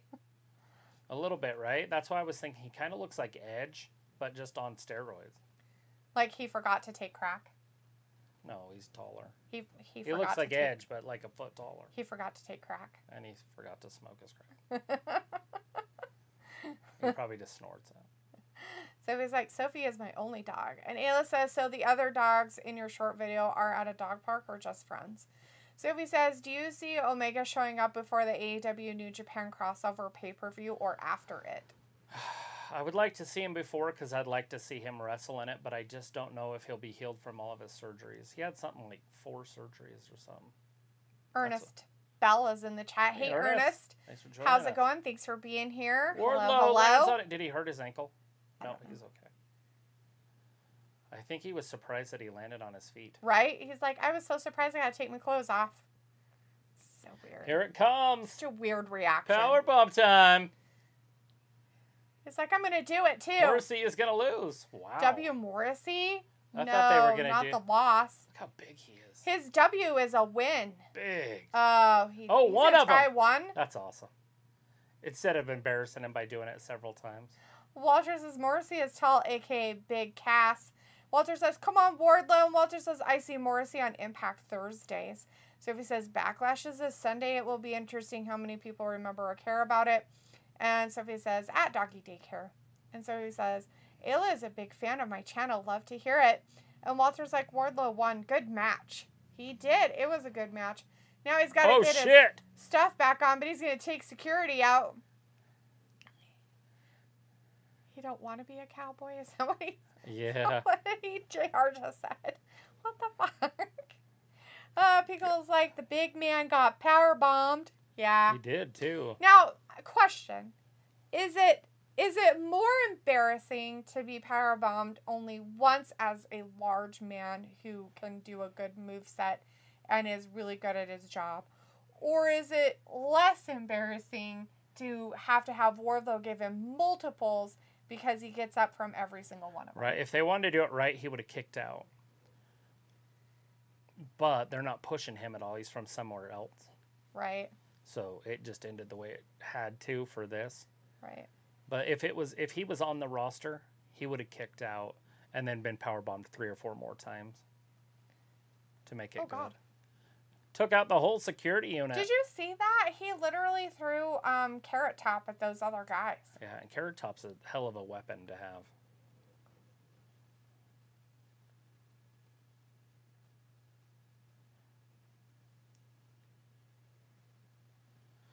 A little bit, right? That's why I was thinking he kind of looks like Edge, but just on steroids. Like he forgot to take crack. No, he's taller. He looks like Edge, but like a foot taller. He forgot to take crack. And he forgot to smoke his crack. He probably just snorts it. So he's like, Sophie is my only dog. And Ayla says, so the other dogs in your short video are at a dog park or just friends? Sophie says, do you see Omega showing up before the AEW New Japan crossover pay-per-view or after it? I would like to see him before because I'd like to see him wrestle in it, but I just don't know if he'll be healed from all of his surgeries. He had something like 4 surgeries or something. Ernest Bell is in the chat. Hey, Ernest. Thanks for joining How's us. it going? Thanks for being here. Wardlow lands on it. Did he hurt his ankle? No, he's okay. I think he was surprised that he landed on his feet. Right? He's like, I was so surprised I got to take my clothes off. So weird. Here it comes. Such a weird reaction. Powerbomb time. It's like, I'm going to do it too. Morrissey is going to lose. Wow. W. Morrissey? I thought they were going to do... not the loss. Look how big he is. His W is a win. Big. He's one of them. try one. That's awesome. Instead of embarrassing him by doing it several times. Walter says, Morrissey is tall, a.k.a. Big Cass. Walter says, come on, Wardlow. And Walter says, I see Morrissey on Impact Thursdays. Sophie says, Backlash is this Sunday. It will be interesting how many people remember or care about it. And Sophie says, at Doggy Daycare. And Sophie says, Ayla is a big fan of my channel. Love to hear it. And Walter's like, Wardlow won. Good match. He did. It was a good match. Now he's got to get his stuff back on, but he's going to take security out. You don't want to be a cowboy? Is that what he... Yeah. What did JR just said? What the fuck? Pickle's like, the big man got power bombed. Yeah. He did, too. Now, question. Is it more embarrassing to be power bombed only once as a large man who can do a good moveset and is really good at his job? Or is it less embarrassing to have Wardlow give him multiples because he gets up from every single one of them? Right. If they wanted to do it right, he would have kicked out. But they're not pushing him at all. He's from somewhere else. Right. So it just ended the way it had to for this. Right. But if he was on the roster, he would have kicked out and then been powerbombed 3 or 4 more times to make it good. God. Took out the whole security unit. Did you see that? He literally threw Carrot Top at those other guys. Yeah, and Carrot Top's a hell of a weapon to have.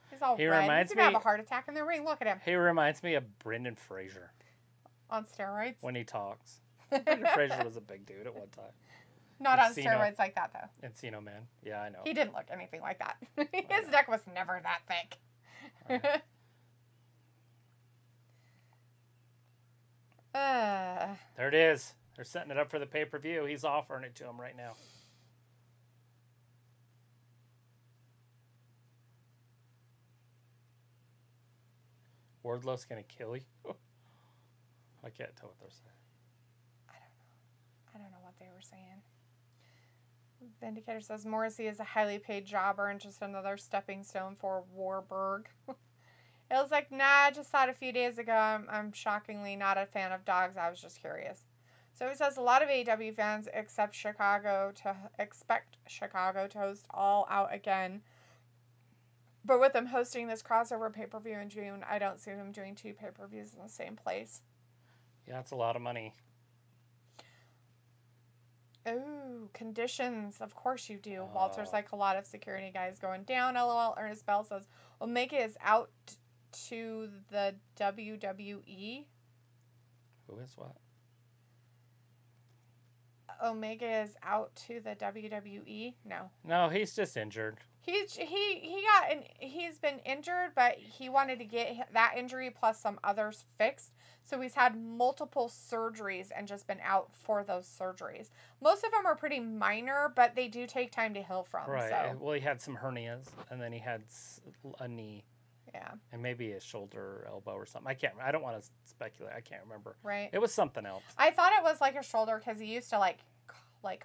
He's all red. He's going to have a heart attack in the ring. Look at him. He reminds me of Brendan Fraser. On steroids? When he talks. Brendan Fraser was a big dude at one time. Not on steroids like that, though. Encino Man. Yeah, I know. He didn't look anything like that. His neck was never that thick. Right. There it is. They're setting it up for the pay-per-view. He's offering it to him right now. Wardlow's going to kill you. I can't tell what they're saying. I don't know what they were saying. Vindicator says Morrissey is a highly paid jobber and just another stepping stone for Warburg. It was like, nah, I just thought a few days ago I'm shockingly not a fan of dogs. I was just curious. So he says a lot of AEW fans expect Chicago to host All Out again. But with them hosting this crossover pay-per-view in June, I don't see them doing 2 pay-per-views in the same place. Yeah, it's a lot of money. Ooh, conditions. Of course you do. Walter's like a lot of security guys going down. LOL. Ernest Bell says Omega is out to the WWE. Who is what? Omega is out to the WWE. No, he's just injured. He's been injured, but he wanted to get that injury plus some others fixed. So he's had multiple surgeries and just been out for those surgeries. Most of them are pretty minor, but they do take time to heal from. Right. So. Well, he had some hernias, and then he had a knee. Yeah. And maybe a shoulder or elbow or something. I don't want to speculate. I can't remember. Right. It was something else. I thought it was like a shoulder because he used to like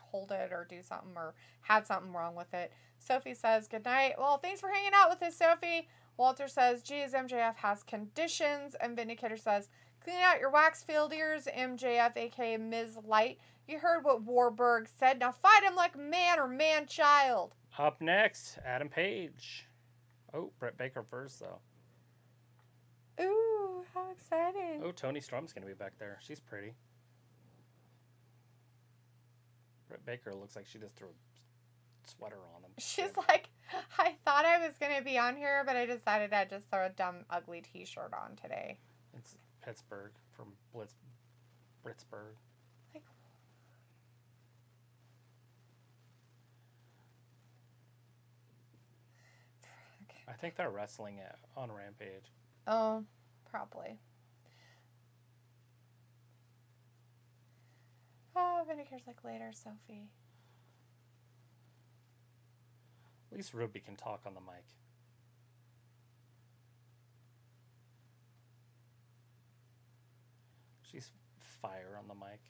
hold it or do something or had something wrong with it. Sophie says, good night. Well, thanks for hanging out with us, Sophie. Walter says, geez, MJF has conditions. And Vindicator says, clean out your wax-filled ears, MJF, a.k.a. Ms. Light. You heard what Warburg said. Now fight him like man or man-child. Up next, Adam Page. Oh, Britt Baker first, though. Ooh, how exciting. Oh, Toni Storm's going to be back there. She's pretty. Britt Baker looks like she just threw a sweater on them. She's like, I thought I was going to be on here, but I decided I'd just throw a dumb, ugly t-shirt on today. It's Pittsburgh from Britsburg. Like, okay. I think they're wrestling on Rampage. Oh, probably. Oh, Vindicator's like later, Sophie. At least Ruby can talk on the mic. She's fire on the mic.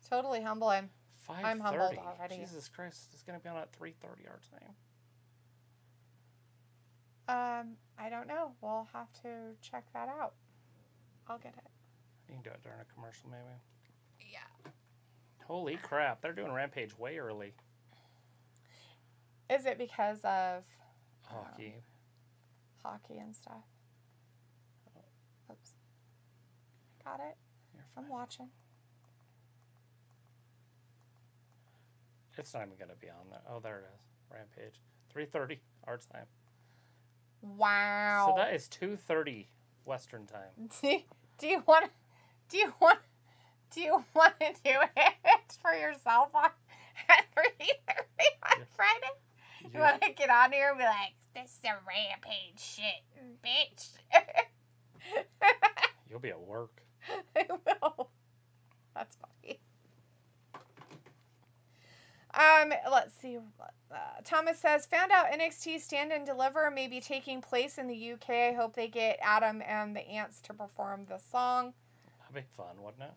Totally humbling. 5:30. I'm humbled already. Jesus Christ, it's going to be on at 3:30 our time. I don't know. We'll have to check that out. I'll get it. You can do it during a commercial, maybe. Yeah. Holy crap, they're doing Rampage way early. Is it because of Hockey. Hockey and stuff? Oops. Got it. I'm watching. It's not even going to be on there. Oh, there it is. Rampage. 3:30 our time. Wow. So that is 2:30 Western time. Do you want to do it for yourself at 3:30 on Friday? You want to get on here and be like, this is a Rampage shit, bitch. You'll be at work. I will. That's funny. Let's see. Thomas says, found out NXT Stand and Deliver may be taking place in the UK. I hope they get Adam and the Ants to perform the song. That'd be fun, wouldn't it?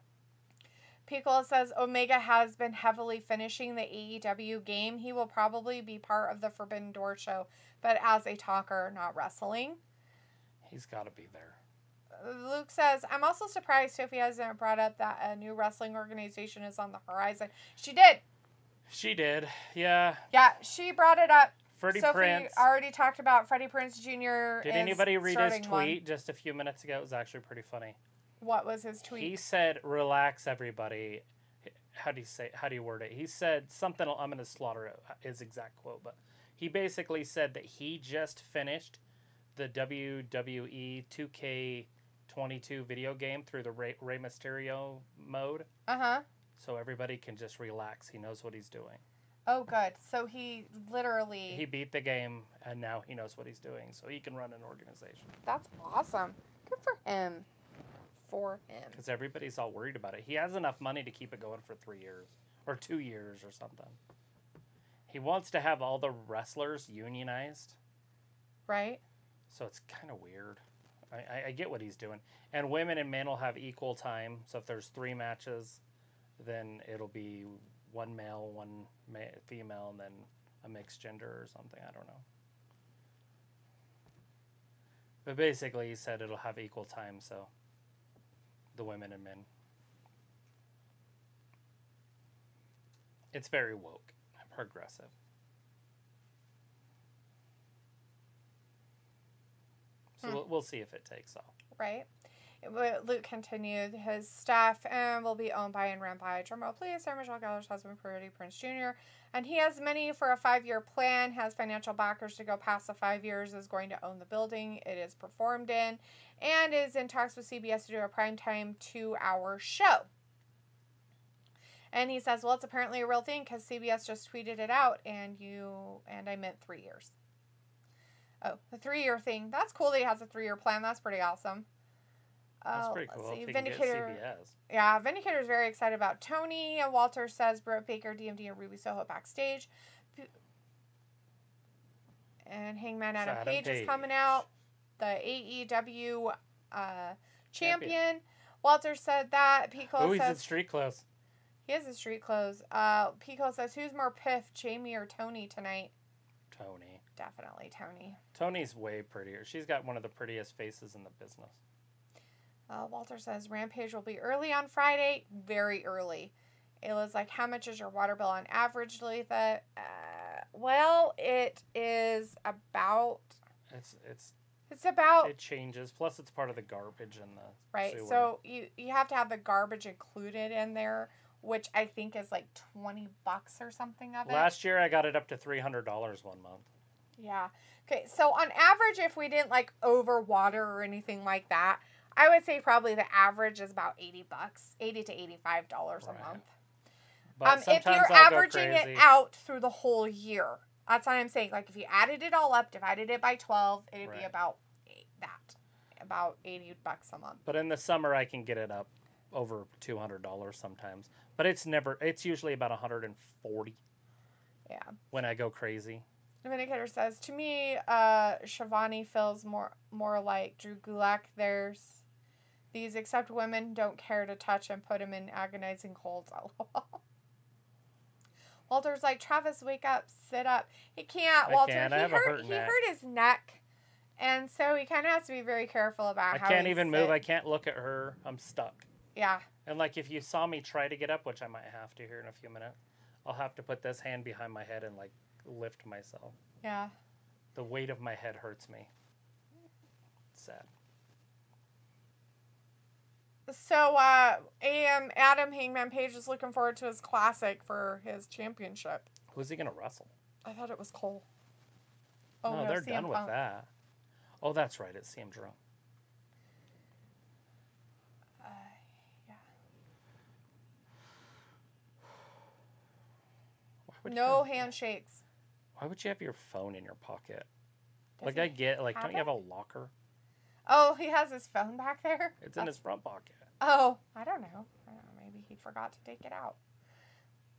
Piccolo says, Omega has been heavily finishing the AEW game. He will probably be part of the Forbidden Door show, but as a talker, not wrestling. He's got to be there. Luke says, I'm also surprised Sophie hasn't brought up that a new wrestling organization is on the horizon. She did. She did, yeah. Yeah, she brought it up. Freddie Sophie Prinze already talked about Freddie Prinze Jr. Did anybody read his tweet one. just a few minutes ago? It was actually pretty funny. What was his tweet? He said, relax, everybody. How do you word it? He said something, I'm going to slaughter his exact quote, but he basically said that he just finished the WWE 2K22 video game through the Rey Mysterio mode. Uh-huh. So everybody can just relax. He knows what he's doing. Oh, good. So he literally... He beat the game, and now he knows what he's doing, so he can run an organization. That's awesome. Good for him. Because everybody's all worried about it. He has enough money to keep it going for 3 years. Or 2 years or something. He wants to have all the wrestlers unionized. Right. So it's kind of weird. I get what he's doing. And women and men will have equal time. So if there's 3 matches, then it'll be 1 male, 1 female, and then a mixed gender or something. I don't know. But basically, he said it'll have equal time, so the women and men. It's very woke and progressive. So we'll see if it takes off. Right. Luke continued, his staff will be owned by and ran by drumroll please, Sarah Michelle Gellar's husband, Pretty Prince Jr. And he has money for a 5-year plan, has financial backers to go past the 5 years, is going to own the building it is performed in, and is in talks with CBS to do a primetime 2-hour show. And he says, well, it's apparently a real thing because CBS just tweeted it out, and I meant 3 years. Oh, the 3-year thing. That's cool that he has a 3-year plan. That's pretty awesome. That's pretty cool. If he Vindicator, can get CBS. Yeah, Vindicator's very excited about Tony. And Walter says Britt Baker, DMD, and Ruby Soho backstage. And Hangman Adam Page is coming out. The AEW champion. Walter said that. Pico says... he's in street clothes. He is in street clothes. Pico says, who's more piff, Jamie or Tony tonight? Tony. Definitely Tony. Tony's way prettier. She's got one of the prettiest faces in the business. Walter says Rampage will be early on Friday. Very early. Ayla's like, how much is your water bill on average, Letha? Well, it is about... It's about... It changes. Plus, it's part of the garbage in the Right. sewer. So you have to have the garbage included in there, which I think is like $20 or something of it. Last year, I got it up to $300 one month. Yeah. Okay, so on average, if we didn't like over water or anything like that, I would say probably the average is about $80, $80 to $85 a month. But if you're averaging it out through the whole year, that's what I'm saying. Like if you added it all up, divided it by 12, it'd be about about $80 a month. But in the summer, I can get it up over $200 sometimes. But it's usually about $140. Yeah. When I go crazy. The Vindicator says, to me, Shivani feels more like Drew Gulak. These except women don't care to touch and put him in agonizing holds. Walter's like, Travis, wake up, sit up. He can't, Walter. He hurt his neck. And so he kind of has to be very careful about how I can't even move. I can't look at her. I'm stuck. Yeah. And like if you saw me try to get up, which I might have to here in a few minutes, I'll have to put this hand behind my head and like lift myself. Yeah. The weight of my head hurts me. It's sad. So, Adam Hangman Page is looking forward to his classic for his championship. Who's he going to wrestle? I thought it was Cole. Oh, no, they're done with that. Oh, that's right. It's CM Drunk. Yeah. No handshakes. Why would you have your phone in your pocket? Don't you have a locker? Oh, he has his phone back there? It's in his front pocket. Oh, I don't know. Maybe he forgot to take it out.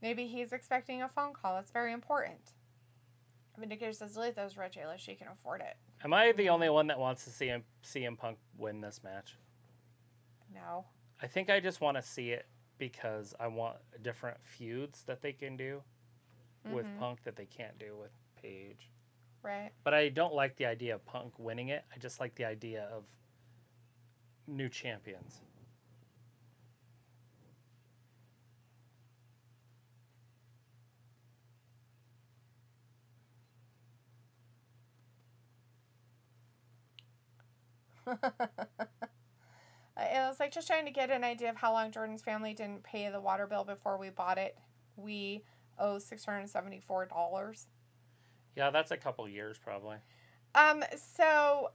Maybe he's expecting a phone call. It's very important. Vindicator says, delete those red jailers. She can afford it. Am I the only one that wants to see CM Punk win this match? No. I think I just want to see it because I want different feuds that they can do with Punk that they can't do with Page. Right. But I don't like the idea of Punk winning it. I just like the idea of new champions. It was like just trying to get an idea of how long Jordan's family didn't pay the water bill before we bought it. We owe $674. Yeah, that's a couple years probably. So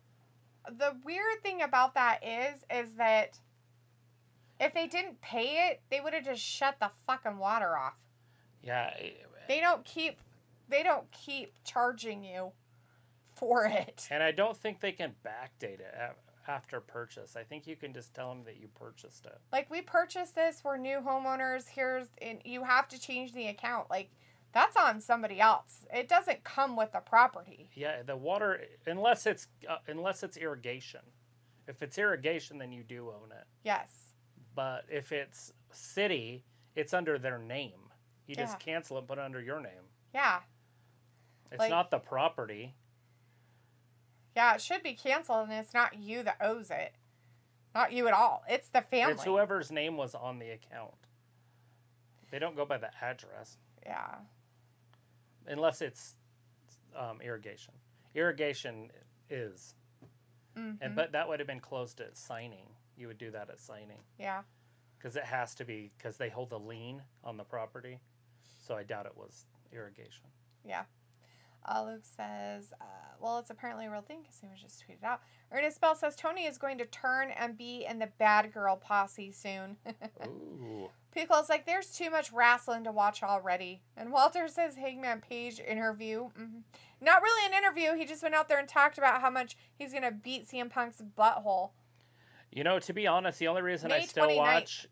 the weird thing about that is that if they didn't pay it, they would have just shut the fucking water off. Yeah, They don't keep charging you for it. And I don't think they can backdate it after purchase. I think you can just tell them that you purchased it. Like, we purchased this, we're new homeowners, and you have to change the account. Like, that's on somebody else. It doesn't come with the property. Yeah, the water, unless it's irrigation. If it's irrigation, then you do own it. Yes. But if it's city, it's under their name. You just cancel it and put it under your name. Yeah. It's not the property. Yeah, it should be canceled, and it's not you that owes it. Not you at all. It's the family. It's whoever's name was on the account. They don't go by the address. Yeah. Unless it's irrigation. Irrigation is. Mm-hmm. But that would have been closed at signing. You would do that at signing. Yeah. Because it has to be, because they hold a lien on the property. So I doubt it was irrigation. Yeah. Luke says, well, it's apparently a real thing because he was just tweeted out. Ernest Bell says, Tony is going to turn and be in the bad girl posse soon. Ooh. Pickle's like, there's too much wrestling to watch already. And Walter says, Hangman Page interview. Mm-hmm. Not really an interview. He just went out there and talked about how much he's going to beat CM Punk's butthole. You know, to be honest, the only reason I still watch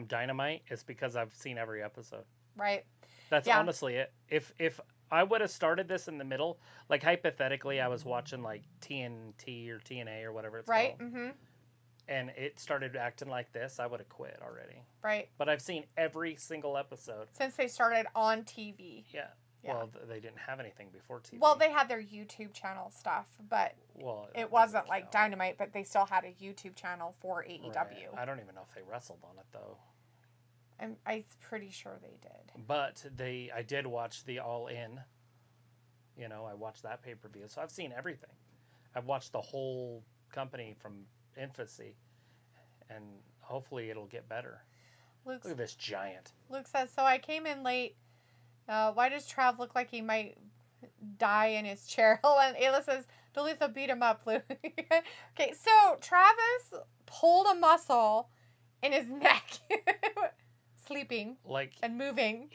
Dynamite is because I've seen every episode. Right. That's honestly it. If I would have started this in the middle, like hypothetically, I was watching like TNT or TNA or whatever it's right. called. Mm-hmm. And it started acting like this, I would have quit already. Right. But I've seen every single episode. Since they started on TV. Yeah. Well, they didn't have anything before TV. Well, they had their YouTube channel stuff, but it wasn't like Dynamite, but they still had a YouTube channel for AEW. Right. I don't even know if they wrestled on it, though. I'm pretty sure they did. But I did watch the Allin. You know, I watched that pay-per-view. So I've seen everything. I've watched the whole company from infancy. And hopefully it'll get better. Look at this giant. Luke says, so I came in late. Why does Trav look like he might die in his chair? And Ayla says, Dolitha beat him up, Luke. Okay, so Travis pulled a muscle in his neck. Sleeping. And moving.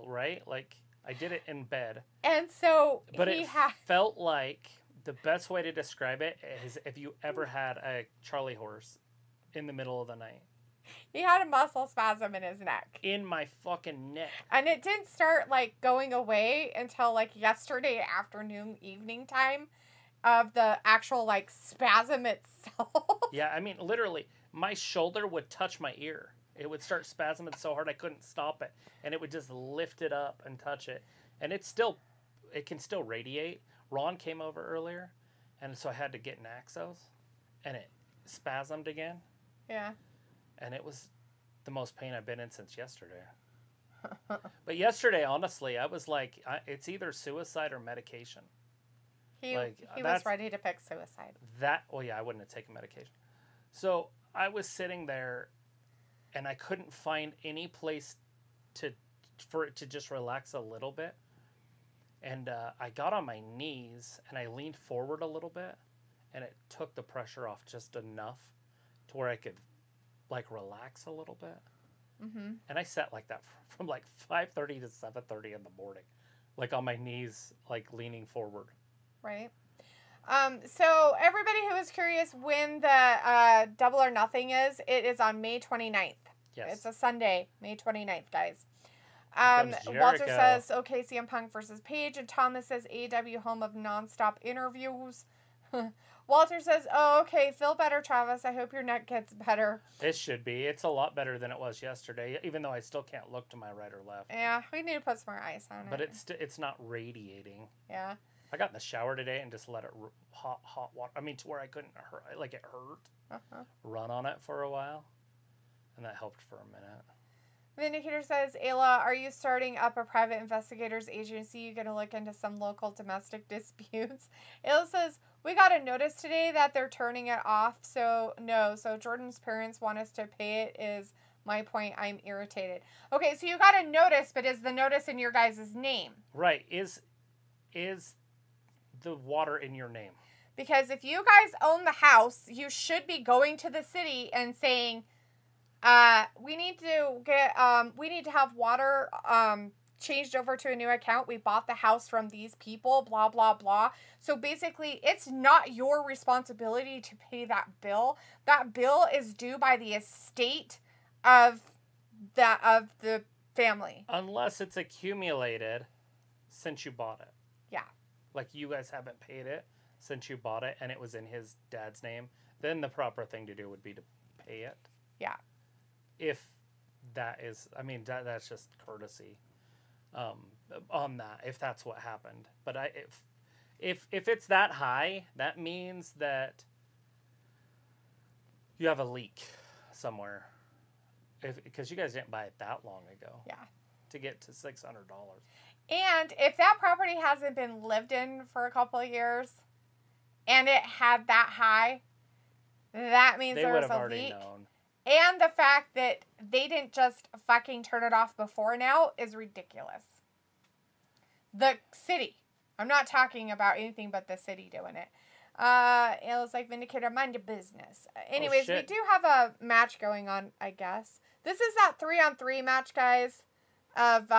Right? Like, I did it in bed. And so but it felt like the best way to describe it is if you ever had a Charlie horse in the middle of the night. He had a muscle spasm in his neck. In my fucking neck. And it didn't start, like, going away until, like, yesterday afternoon, evening time of the actual, like, spasm itself. Yeah, I mean, literally, my shoulder would touch my ear. It would start spasming so hard I couldn't stop it. And it would just lift it up and touch it. And it can still radiate. Ron came over earlier, and so I had to get Naxos. And it spasmed again. Yeah. And it was the most pain I've been in since yesterday. But yesterday, honestly, I was like, it's either suicide or medication. He was ready to pick suicide. I wouldn't have taken medication. So I was sitting there, and I couldn't find any place for it to just relax a little bit. And I got on my knees, and I leaned forward a little bit, and it took the pressure off just enough to where I could like relax a little bit. Mm-hmm. And I sat like that from like 5:30 to 7:30 in the morning, like on my knees, like leaning forward. Right. So everybody who is curious when the Double or Nothing is, it is on May 29th. Yes. It's a Sunday, May 29th, guys. Walter says, okay, CM Punk versus Page, and Thomas says AEW home of nonstop interviews. Walter says, oh, okay, feel better, Travis. I hope your neck gets better. It should be. It's a lot better than it was yesterday, even though I still can't look to my right or left. Yeah, we need to put some more ice on it. But it's not radiating. Yeah. I got in the shower today and just let it hot water. I mean, to where I couldn't hurt. Like, it hurt. Run on it for a while. And that helped for a minute. Vindicator says, Ayla, are you starting up a private investigators agency? You're going to look into some local domestic disputes? Ayla says, we got a notice today that they're turning it off. So, no. So, Jordan's parents want us to pay it is my point. I'm irritated. Okay, so you got a notice, but is the notice in your guys' name? Right. Is the water in your name? Because if you guys own the house, you should be going to the city and saying, we need to have water changed over to a new account. We bought the house from these people, blah, blah, blah. So basically, it's not your responsibility to pay that bill. That bill is due by the estate of the family. Unless it's accumulated since you bought it. Yeah. Like you guys haven't paid it since you bought it and it was in his dad's name, then the proper thing to do would be to pay it. Yeah. If that is, I mean, that's just courtesy on that, if that's what happened. But if it's that high, that means that you have a leak somewhere. Because you guys didn't buy it that long ago. Yeah. To get to $600. And if that property hasn't been lived in for a couple of years and it had that high, that means They there would was have a already leak. known. And the fact that they didn't just fucking turn it off before now is ridiculous. The city. I'm not talking about anything but the city doing it. It was like Vindicator, mind your business. Anyways, we do have a match going on, I guess. This is that 3-on-3 match, guys, of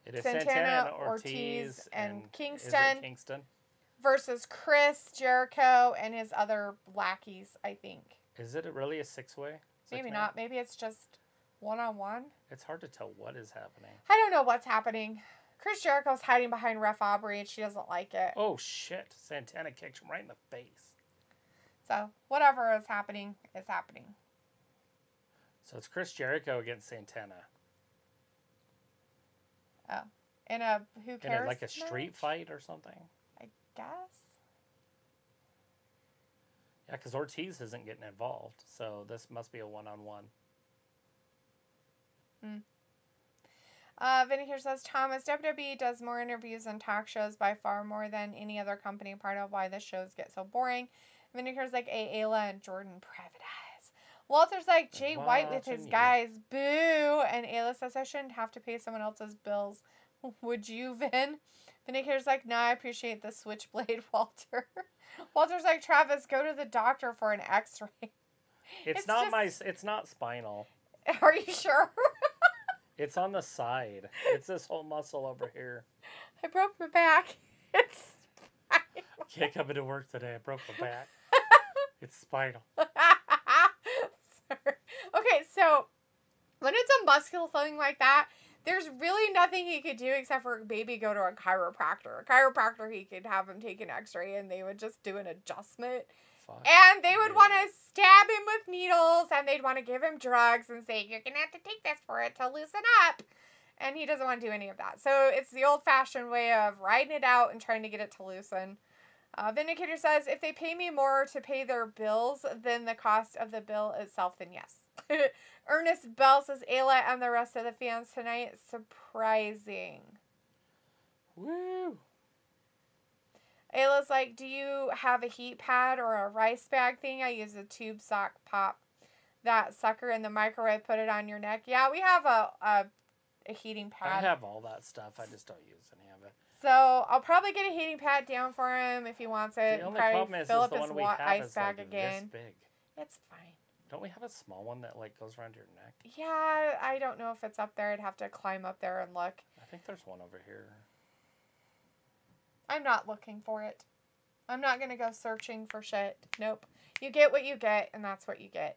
It is Santana, Ortiz, and Kingston. Kingston versus Chris, Jericho, and his other lackeys, I think. Is it really a six-way? Maybe not. Maybe it's just one-on-one. It's hard to tell what is happening. I don't know what's happening. Chris Jericho's hiding behind Ref Aubrey, and she doesn't like it. Oh, shit. Santana kicked him right in the face. So, whatever is happening is happening. So, it's Chris Jericho against Santana. Oh. In a who cares? In like a street fight or something? I guess. Yeah, because Ortiz isn't getting involved. So, this must be a one-on-one. Vinegar says, Thomas, WWE does more interviews and talk shows by far more than any other company, part of why the shows get so boring. Vinegar's like Ayla and Jordan Private Eyes. Walter's like Jay White with his guys, boo. And Ayla says, I shouldn't have to pay someone else's bills. Would you, Vin? Vinegar's like, nah, I appreciate the switchblade, Walter. Walter's like, Travis, go to the doctor for an x-ray. It's not spinal. Are you sure? It's on the side. It's this whole muscle over here. I broke my back. It's spinal. Can't come into work today. I broke my back. It's spinal. Okay, so when it's a muscular thing like that, there's really nothing he could do except for maybe go to a chiropractor. A chiropractor, he could have him take an x-ray and they would just do an adjustment. And they would want to stab him with needles, and they'd want to give him drugs and say, you're going to have to take this for it to loosen up. And he doesn't want to do any of that. So it's the old-fashioned way of riding it out and trying to get it to loosen. Vindicator says, if they pay me more to pay their bills than the cost of the bill itself, then yes. Ernest Bell says, Ayla and the rest of the fans tonight, surprising. Woo! Ayla's like, do you have a heat pad or a rice bag thing? I use a tube sock, pop that sucker in the microwave, put it on your neck. Yeah, we have a heating pad. I have all that stuff. I just don't use any of it. So I'll probably get a heating pad down for him if he wants it. The only probably problem is fill up the his one we have ice is bag like again. this big. It's fine. Don't we have a small one that like goes around your neck? Yeah, I don't know if it's up there. I'd have to climb up there and look. I think there's one over here. I'm not looking for it. I'm not going to go searching for shit. Nope. You get what you get, and that's what you get.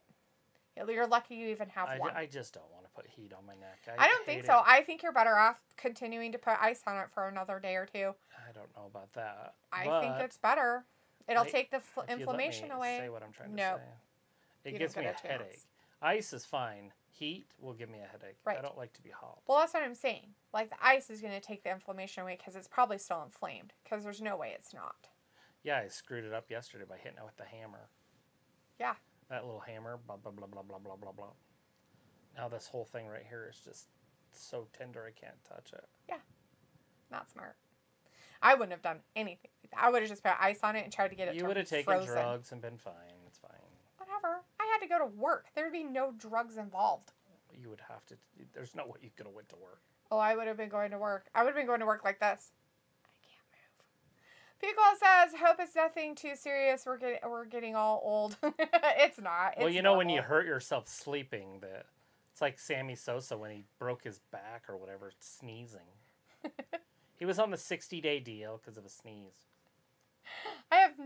You're lucky you even have one. I just don't want to put heat on my neck. I don't think so. I think you're better off continuing to put ice on it for another day or two. I don't know about that. I think it's better. It'll take the inflammation away. Say what I'm trying to say. It gives me a headache. Ice is fine. Heat will give me a headache. Right. I don't like to be hot. Well, that's what I'm saying. Like, the ice is going to take the inflammation away because it's probably still inflamed. Because there's no way it's not. Yeah, I screwed it up yesterday by hitting it with the hammer. Yeah. That little hammer, blah, blah, blah, blah, blah, blah, blah, blah. Now this whole thing right here is just so tender I can't touch it. Yeah. Not smart. I wouldn't have done anything. I would have just put ice on it and tried to get it You would have taken drugs and been fine. It's fine. Whatever. I had to go to work. There would be no drugs involved. You would have to. There's no way you could have went to work. Oh, I would have been going to work. I would have been going to work like this. Pico says, hope it's nothing too serious. We're getting all old. It's not. It's well, you know, when you hurt yourself sleeping, that It's like Sammy Sosa when he broke his back or whatever, sneezing. He was on the 60-day deal because of a sneeze. I've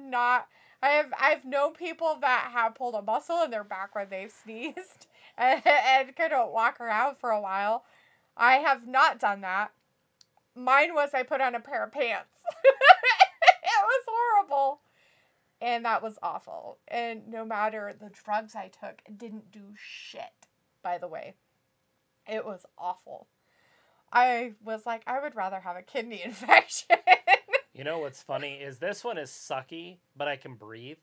known people that have pulled a muscle in their back when they've sneezed and couldn't walk around for a while. I have not done that. Mine was I put on a pair of pants. It was horrible. And that was awful. And no matter the drugs I took, it didn't do shit, by the way. It was awful. I was like, I would rather have a kidney infection. You know what's funny is this one is sucky, but I can breathe.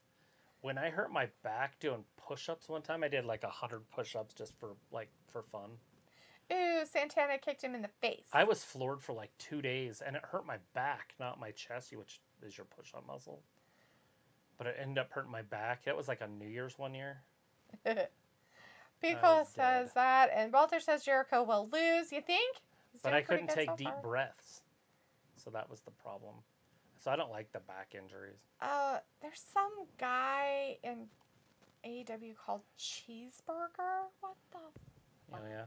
When I hurt my back doing push-ups one time, I did like 100 push-ups just for fun. Ooh, Santana kicked him in the face. I was floored for like 2 days, and it hurt my back, not my chest, which is your push-up muscle. But it ended up hurting my back. That was like on New Year's one year. Pico says that, and Walter says Jericho will lose. You think? But I couldn't take deep breaths, so that was the problem. So I don't like the back injuries. There's some guy in AEW called Cheeseburger. What the? Oh yeah.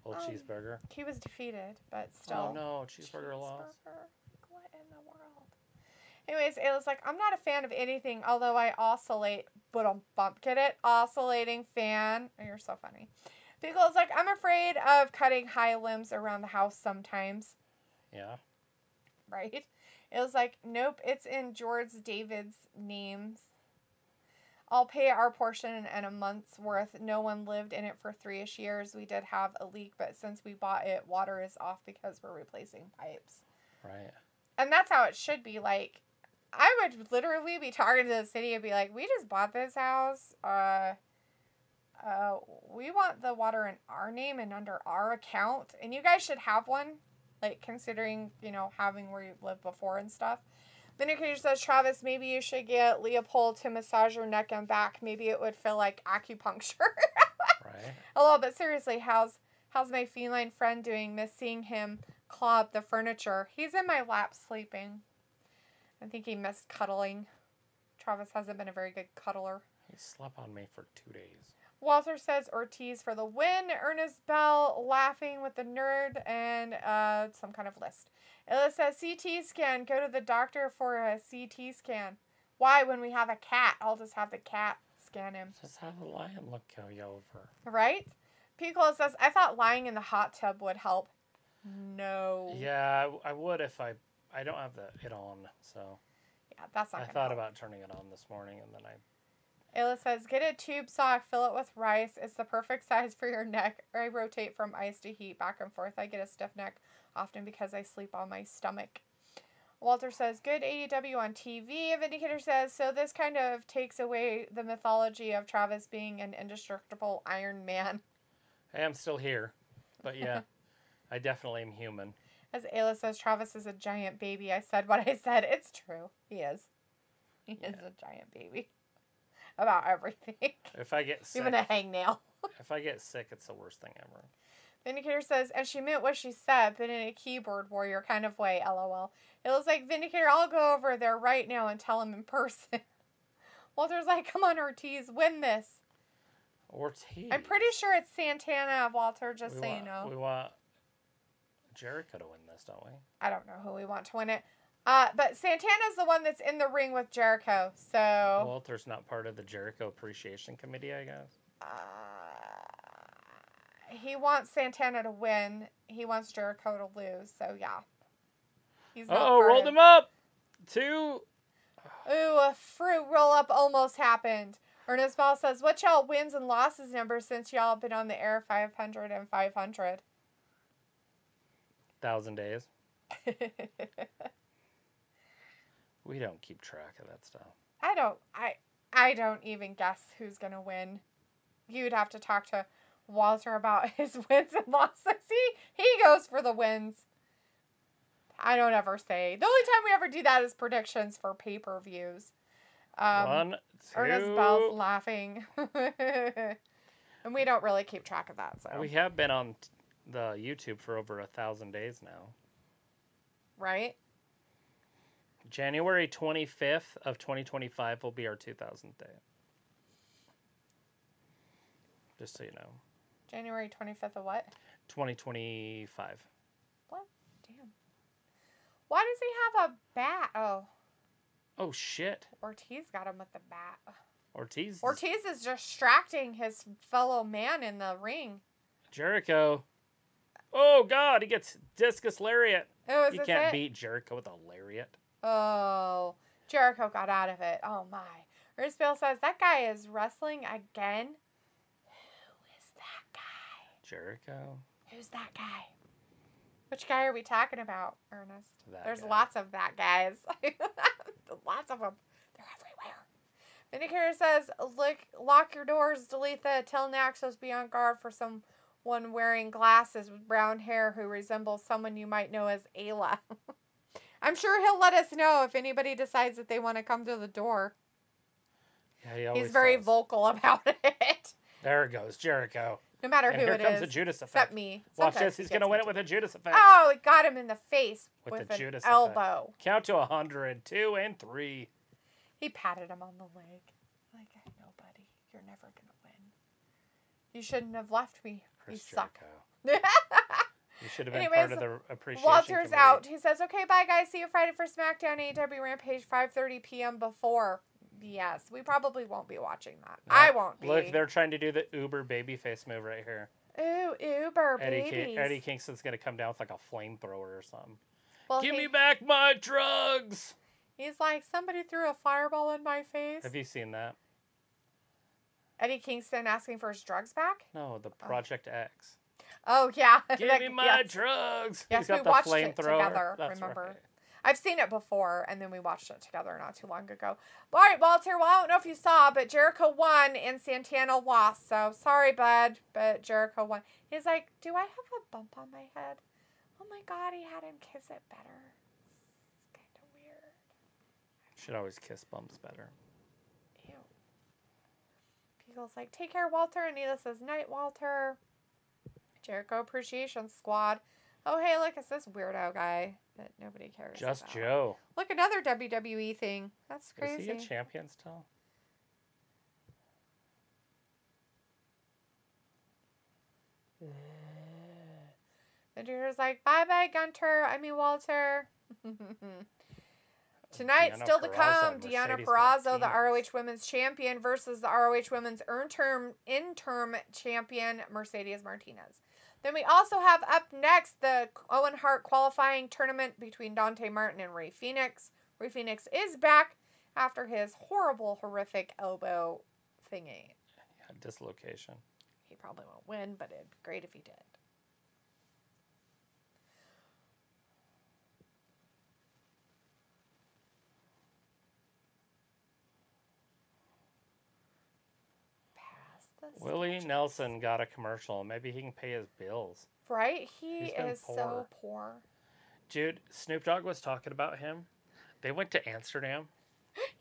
Old Cheeseburger. He was defeated, but still. Oh no, Cheeseburger lost. What in the world? Anyways, it was like, I'm not a fan of anything, although I oscillate. Bump, get it? Oscillating fan. Oh, you're so funny. Because like, I'm afraid of cutting high limbs around the house sometimes. Yeah. Right? It was like, nope, it's in George David's names. I'll pay our portion and a month's worth. No one lived in it for 3-ish years. We did have a leak, but since we bought it, water is off because we're replacing pipes. Right. And that's how it should be. Like, I would literally be talking to the city and be like, we just bought this house. We want the water in our name and under our account. And you guys should have one. Like, considering, having where you lived before and stuff. Vindicator says, Travis, maybe you should get Leopold to massage your neck and back. Maybe it would feel like acupuncture. Right. Hello, but seriously, how's my feline friend doing? Miss seeing him claw up the furniture. He's in my lap sleeping. I think he missed cuddling. Travis hasn't been a very good cuddler. He slept on me for 2 days. Walter says Ortiz for the win. Ernest Bell laughing with the nerd and some kind of list. Ella says CT scan. Go to the doctor for a CT scan. Why? When we have a cat, I'll just have the cat scan him. Just have the lion look you over. Right? Piccolo says, I thought lying in the hot tub would help. No. Yeah, I would if I don't have it on, so. Yeah, that's not I gonna thought help. about turning it on this morning, and then Ayla says, get a tube sock, fill it with rice. It's the perfect size for your neck. I rotate from ice to heat back and forth. I get a stiff neck often because I sleep on my stomach. Walter says, good AEW on TV. Vindicator says, so this kind of takes away the mythology of Travis being an indestructible Iron Man. Hey, I'm still here. But yeah, I definitely am human. As Ayla says, Travis is a giant baby. I said what I said. It's true. He is. He is a giant baby. About everything. If I get sick. Even a hangnail. If I get sick, it's the worst thing ever. Vindicator says, and she meant what she said, but in a keyboard warrior kind of way, LOL. It was like, Vindicator, I'll go over there right now and tell him in person. Walter's like, come on, Ortiz, win this. Ortiz? I'm pretty sure it's Santana, Walter, just so you know. We want Jericho to win this, don't we? I don't know who we want to win it. But Santana's the one that's in the ring with Jericho, so... Walter's not part of the Jericho Appreciation Committee, I guess? He wants Santana to win. He wants Jericho to lose, so yeah. He's not rolled him up! 2. Ooh, a fruit roll-up almost happened. Ernest Ball says, what y'all wins and losses numbers since y'all been on the air 500 and 500? 1,000 days. We don't keep track of that stuff. I don't even guess who's going to win. You'd have to talk to Walter about his wins and losses. He goes for the wins. I don't ever say. The only time we ever do that is predictions for pay-per-views. 1, 2. Ernest Bell's laughing. And we don't really keep track of that. So we have been on the YouTube for over 1,000 days now. Right? January 25th of 2025 will be our 2,000th day. Just so you know. January 25th of what? 2025. What? Damn. Why does he have a bat? Oh. Oh, shit. Ortiz got him with the bat. Ortiz is distracting his fellow man in the ring. Jericho. Oh, God. He gets discus lariat. Oh, you can't beat Jericho with a lariat. Oh. Jericho got out of it. Oh, my. Bruce Bill says, that guy is wrestling again. Who is that guy? Jericho. Who's that guy? Which guy are we talking about, Ernest? There's guy. lots of that guys. Lots of them. They're everywhere. Vindicator says, lock your doors, delete the, tell Naxos be on guard for someone wearing glasses with brown hair who resembles someone you might know as Ayla. I'm sure he'll let us know if anybody decides that they want to come to the door. Yeah, he's very vocal about it. There it goes, Jericho. No matter who it is. Here comes the Judas effect. Except me. Watch this. He's going to win it with a Judas effect. Oh, it got him in the face with the an Judas elbow. Effect. Count to 100. 2 and 3. He patted him on the leg. Like, no, buddy. You're never going to win. You shouldn't have left me. You suck. You should have been part of the appreciation Walter's committee. out. He says, okay, bye, guys. See you Friday for SmackDown AEW Rampage, 5:30 p.m. before. Yes, we probably won't be watching that. No. I won't be. Look, they're trying to do the Uber babyface move right here. Ooh, Uber babies. Eddie Kingston's going to come down with like a flamethrower or something. Well, Give me back my drugs! He's like, somebody threw a fireball in my face. Have you seen that? Eddie Kingston asking for his drugs back? No, the Project X. Oh, yeah. Give me my drugs! Yes, we watched it together, remember? Right. I've seen it before, and then we watched it together not too long ago. All right, Walter, well, I don't know if you saw, but Jericho won and Santana lost. So, sorry, bud, but Jericho won. He's like, do I have a bump on my head? Oh, my God, he had him kiss it better. It's kind of weird. Should always kiss bumps better. Ew. People's like, take care, Walter. Anita says, night, Walter. Jericho Appreciation Squad. Oh, hey, look, it's this weirdo guy that nobody cares Just about. Joe. Look, another WWE thing. That's crazy. Is he a champion still? The dude's like, bye-bye, Gunter. Walter. Tonight, still to come, Deonna Purrazzo, the ROH Women's Champion, versus the ROH Women's interim champion, Mercedes Martinez. Then we also have up next the Owen Hart qualifying tournament between Dante Martin and Rey Fenix. Rey Fenix is back after his horrific elbow thingy. Yeah, dislocation. He probably won't win, but it'd be great if he did. Willie Nelson got a commercial. Maybe he can pay his bills. Right? He is so poor. Dude, Snoop Dogg was talking about him. They went to Amsterdam.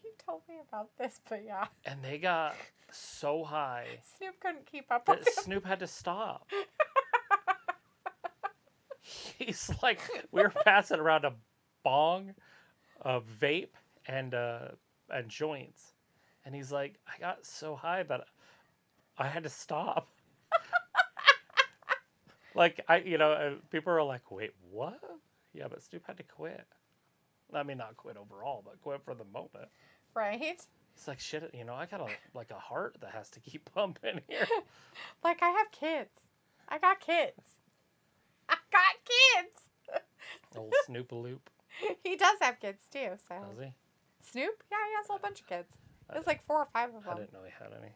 You told me about this, but yeah. And they got so high. Snoop couldn't keep up with him. Snoop had to stop. He's like, we were passing around a bong, a vape, and joints. And he's like, I got so high that I had to stop. People are like, wait, what? Yeah, but Snoop had to quit. I mean, not quit overall, but quit for the moment. Right. It's like, shit, I got a heart that has to keep pumping here. Like, I have kids. I got kids. Old Snoop-a-loop. He does have kids, too. So. Does he? Snoop? Yeah, he has a whole bunch of kids. There's like 4 or 5 of them. I didn't know he had any.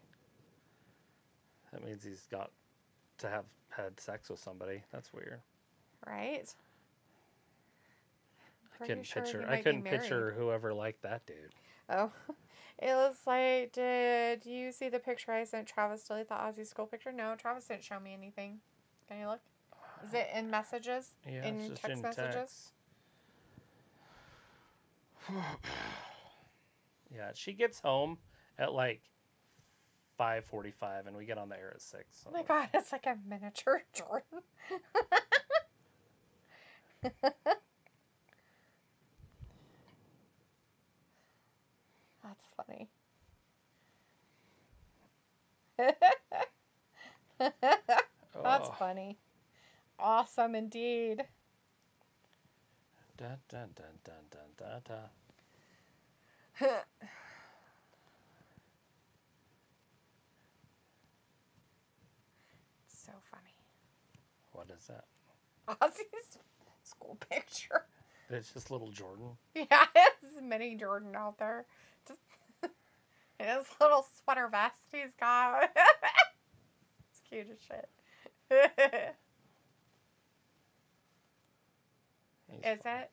That means he's got to have had sex with somebody. That's weird. Right? I couldn't picture whoever liked that dude. Oh. It was like, did you see the picture I sent Travis to delete the Aussie school picture? No, Travis didn't show me anything. Can you look? Is it in messages? Yeah, in it's just text in messages? Yeah, she gets home at like 5:45, and we get on the air at 6. So. Oh my God, it's like a miniature Jordan. That's funny. funny. Awesome indeed. Dun, dun, dun, dun, dun, dun, dun. So funny. What is that? Ozzy's school picture. It's just little Jordan. Yeah, it's mini Jordan out there. Just in his little sweater vest he's got. It's cute as shit. Is it?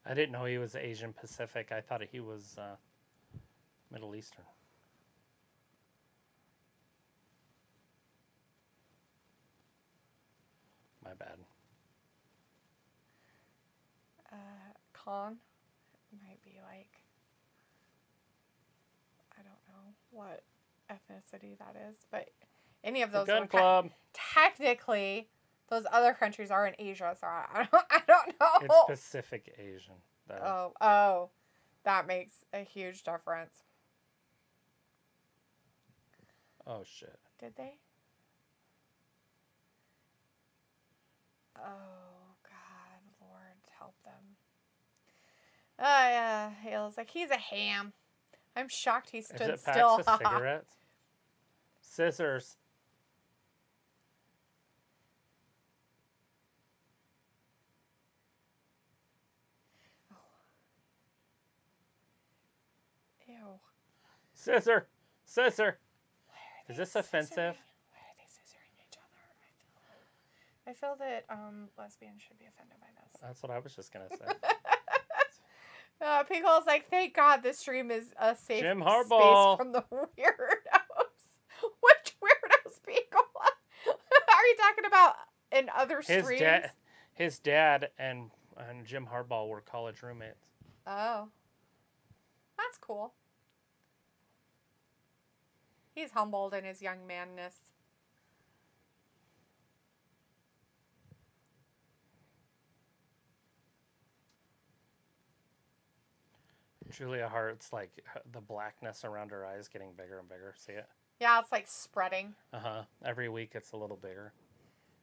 I didn't know he was Asian Pacific. I thought he was Middle Eastern. My bad. Khan might be like, I don't know what ethnicity that is, but any of those. The Gun Club. Technically, those other countries are in Asia, so I don't know. It's Pacific Asian. Oh, that makes a huge difference. Oh shit. Did they? Oh God, Lord, help them. Yeah, he was like, he's a ham. I'm shocked he stood Is it still. packs of cigarettes? Scissors. Ew. Scissor. Scissor. Is this offensive? Why are they scissoring each other? I feel that lesbians should be offended by this. That's what I was just gonna say. Pickle's like, thank God this stream is a safe Jim space Harbaugh. from the weirdos. Which weirdos, Pickle? Are you talking about in other streams? His dad and Jim Harbaugh were college roommates. Oh. That's cool. He's humbled in his young manness. Julia Hart's like the blackness around her eyes getting bigger and bigger. See it? Yeah, it's like spreading. Every week it's a little bigger.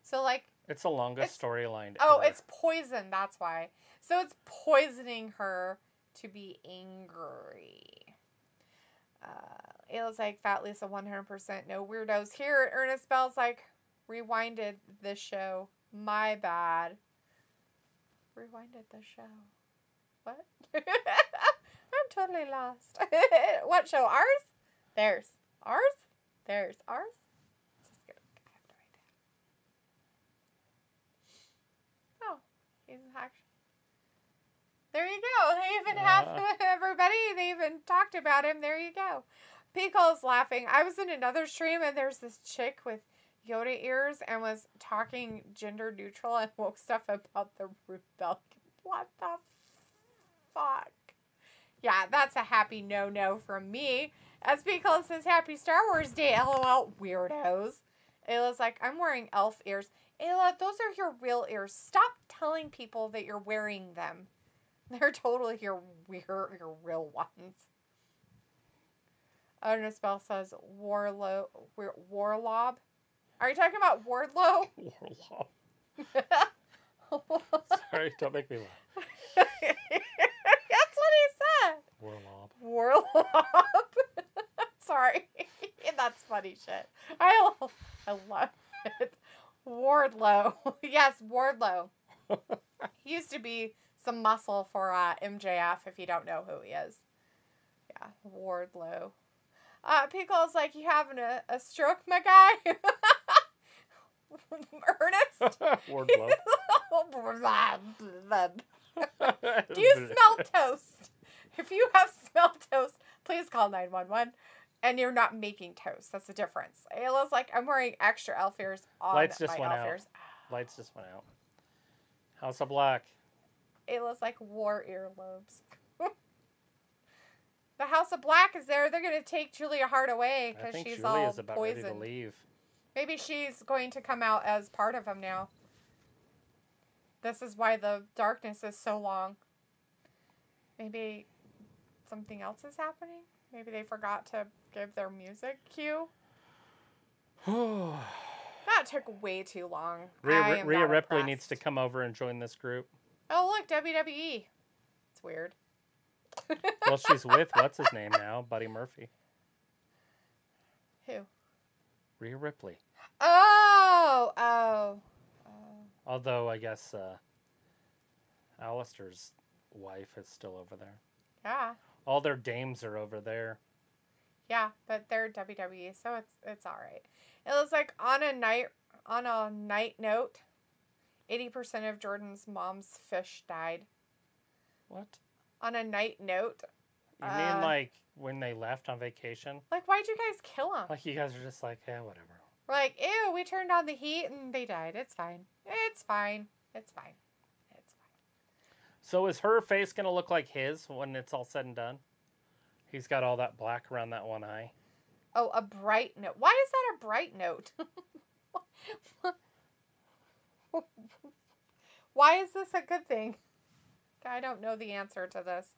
So like it's the longest storyline. Oh, ever. it's poison. That's why. So it's poisoning her to be angry. It was like Fat Lisa 100% no weirdos. Here, Ernest Bell's like, rewinded the show. My bad. Rewinded the show. What? I'm totally lost. What show? Ours? Theirs. Ours? Theirs. Ours? Just gonna have to write that. Oh, he's actually. There you go. They even have everybody. They even talked about him. There you go. Pico's laughing. I was in another stream and there's this chick with Yoda ears and was talking gender neutral and woke stuff about the rebellion. What the fuck? Yeah, that's a happy no from me. As Pico says, happy Star Wars Day, LOL, weirdos. Ayla's like, I'm wearing elf ears. Ayla, those are your real ears. Stop telling people that you're wearing them. They're totally your real ones. Ernest Bell says Warlob. Are you talking about Wardlow? Warlob. Sorry, don't make me laugh. That's what he said. Warlob. Sorry. That's funny shit. I love it. Wardlow. Yes, Wardlow. He used to be some muscle for MJF, if you don't know who he is. Yeah, Wardlow. Pickle's like, you having a stroke, my guy? Ernest? Wardlow. Do you smell toast? If you have smelled toast, please call 911. And you're not making toast. That's the difference. Ayla's like, I'm wearing extra elf ears on Lights just my went elf out. ears. Lights just went out. House of Black. Ayla's like, war earlobes. The House of Black is there. They're going to take Julia Hart away because she's Julia's all about poisoned. ready to leave. Maybe she's going to come out as part of him now. This is why the darkness is so long. Maybe something else is happening? Maybe they forgot to give their music cue? That took way too long. Rhea Ripley needs to come over and join this group. Oh, look, WWE. It's weird. Well, she's with, what's his name now? Buddy Murphy. Who? Rhea Ripley. Oh. Although, I guess Alistair's wife is still over there. Yeah. All their dames are over there. Yeah, but they're WWE, so it's all right. It looks like on a night note, 80% of Jordan's mom's fish died. What? On a night note. You mean like when they left on vacation? Like, why'd you guys kill them? Like you guys are just like, yeah, whatever. We're like, ew, we turned on the heat and they died. It's fine. It's fine. It's fine. It's fine. So is her face going to look like his when it's all said and done? He's got all that black around that one eye. Oh, a bright note. Why is that a bright note? Why is this a good thing? I don't know the answer to this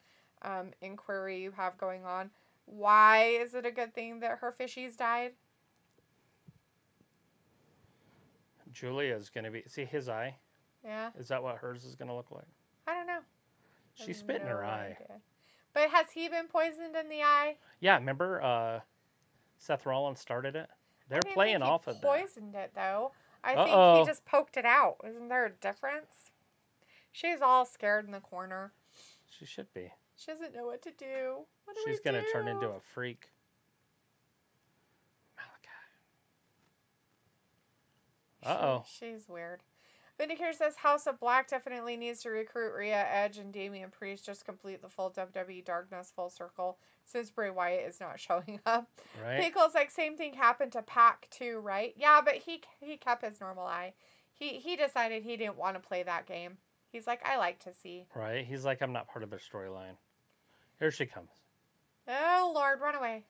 inquiry you have going on. Why is it a good thing that her fishies died? Julia's going to be... See his eye? Yeah. Is that what hers is going to look like? I don't know. She spit in her eye. Idea. But has he been poisoned in the eye? Yeah, remember Seth Rollins started it? They're playing off of that. He poisoned it, though. I think he just poked it out. Isn't there a difference? She's all scared in the corner. She should be. She doesn't know what to do. She's going to turn into a freak. Uh-oh. She's weird. Vindicator says House of Black definitely needs to recruit Rhea, Edge, and Damian Priest just complete the full WWE Darkness full circle since Bray Wyatt is not showing up. Right. Pickle's like, same thing happened to Pac too, right? Yeah, but he kept his normal eye. He decided he didn't want to play that game. He's like, I like to see. Right. He's like, I'm not part of their storyline. Here she comes. Oh, Lord, run away.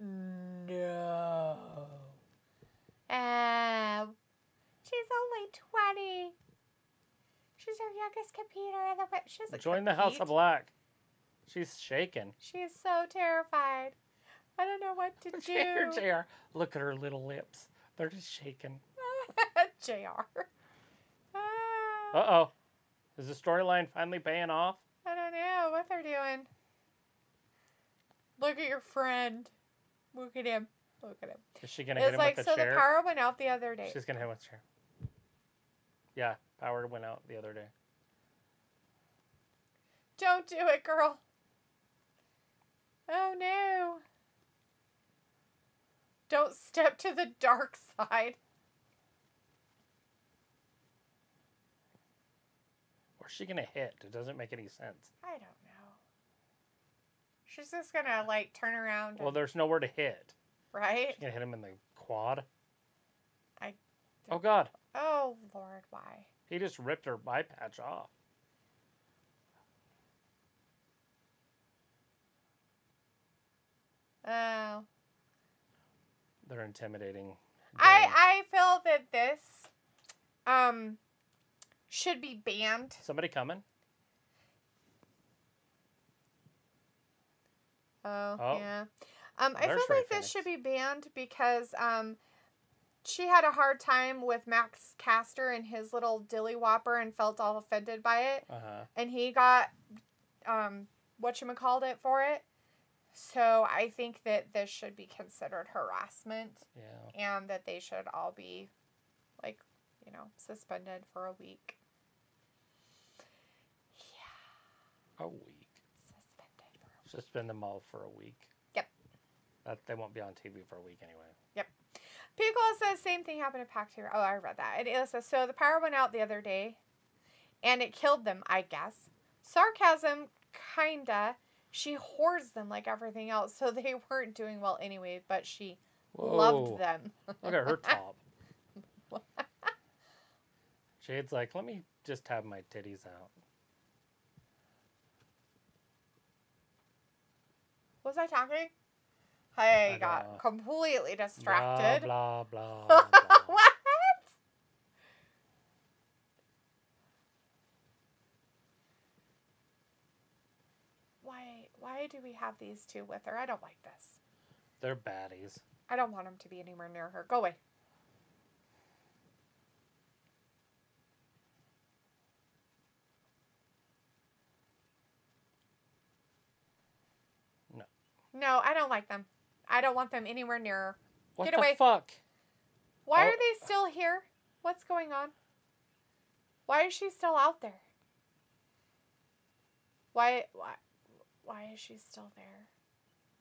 No. She's only 20. She's our youngest competer. She's Join the House of Black. She's shaking. She's so terrified. I don't know what to do. JR, look at her little lips. They're just shaking. JR. Uh-oh. Is the storyline finally paying off? I don't know what they're doing. Look at your friend. Look at him. Look at him. Is she going to hit him with the chair? So the power went out the other day. She's going to hit him with the chair. Yeah, power went out the other day. Don't do it, girl. Oh, no. Don't step to the dark side. Where's she going to hit? It doesn't make any sense. I don't know. She's just going to, like, turn around. Well, there's nowhere to hit. Right? She's going to hit him in the quad. Oh, God. Oh, Lord, why? He just ripped her eye patch off. Oh. They're intimidating. I feel that this should be banned. Somebody coming? Oh. Yeah. I feel There's like this should be banned because she had a hard time with Max Caster and his little dilly whopper and felt all offended by it. Uh-huh. And he got whatchamacallit for it. So I think that this should be considered harassment. Yeah. And that they should all be, like, you know, suspended for a week. Yeah. A week. Suspend them all for a week. Yep. They won't be on TV for a week anyway. Yep. Pickle says same thing happened to Pac too. Oh, I read that. It says, so the power went out the other day, and it killed them, I guess. Sarcasm, kinda. She whores them like everything else, so they weren't doing well anyway, but she loved them. Look at her top. Jade's like, let me just have my titties out. Was I talking? I got completely distracted. Blah, blah, blah, blah. What? do we have these two with her? I don't like this. They're baddies. I don't want them to be anywhere near her. Go away. No. No, I don't like them. I don't want them anywhere near her. What Get the away. fuck? Why are they still here? What's going on? Why is she still out there? Why is she still there?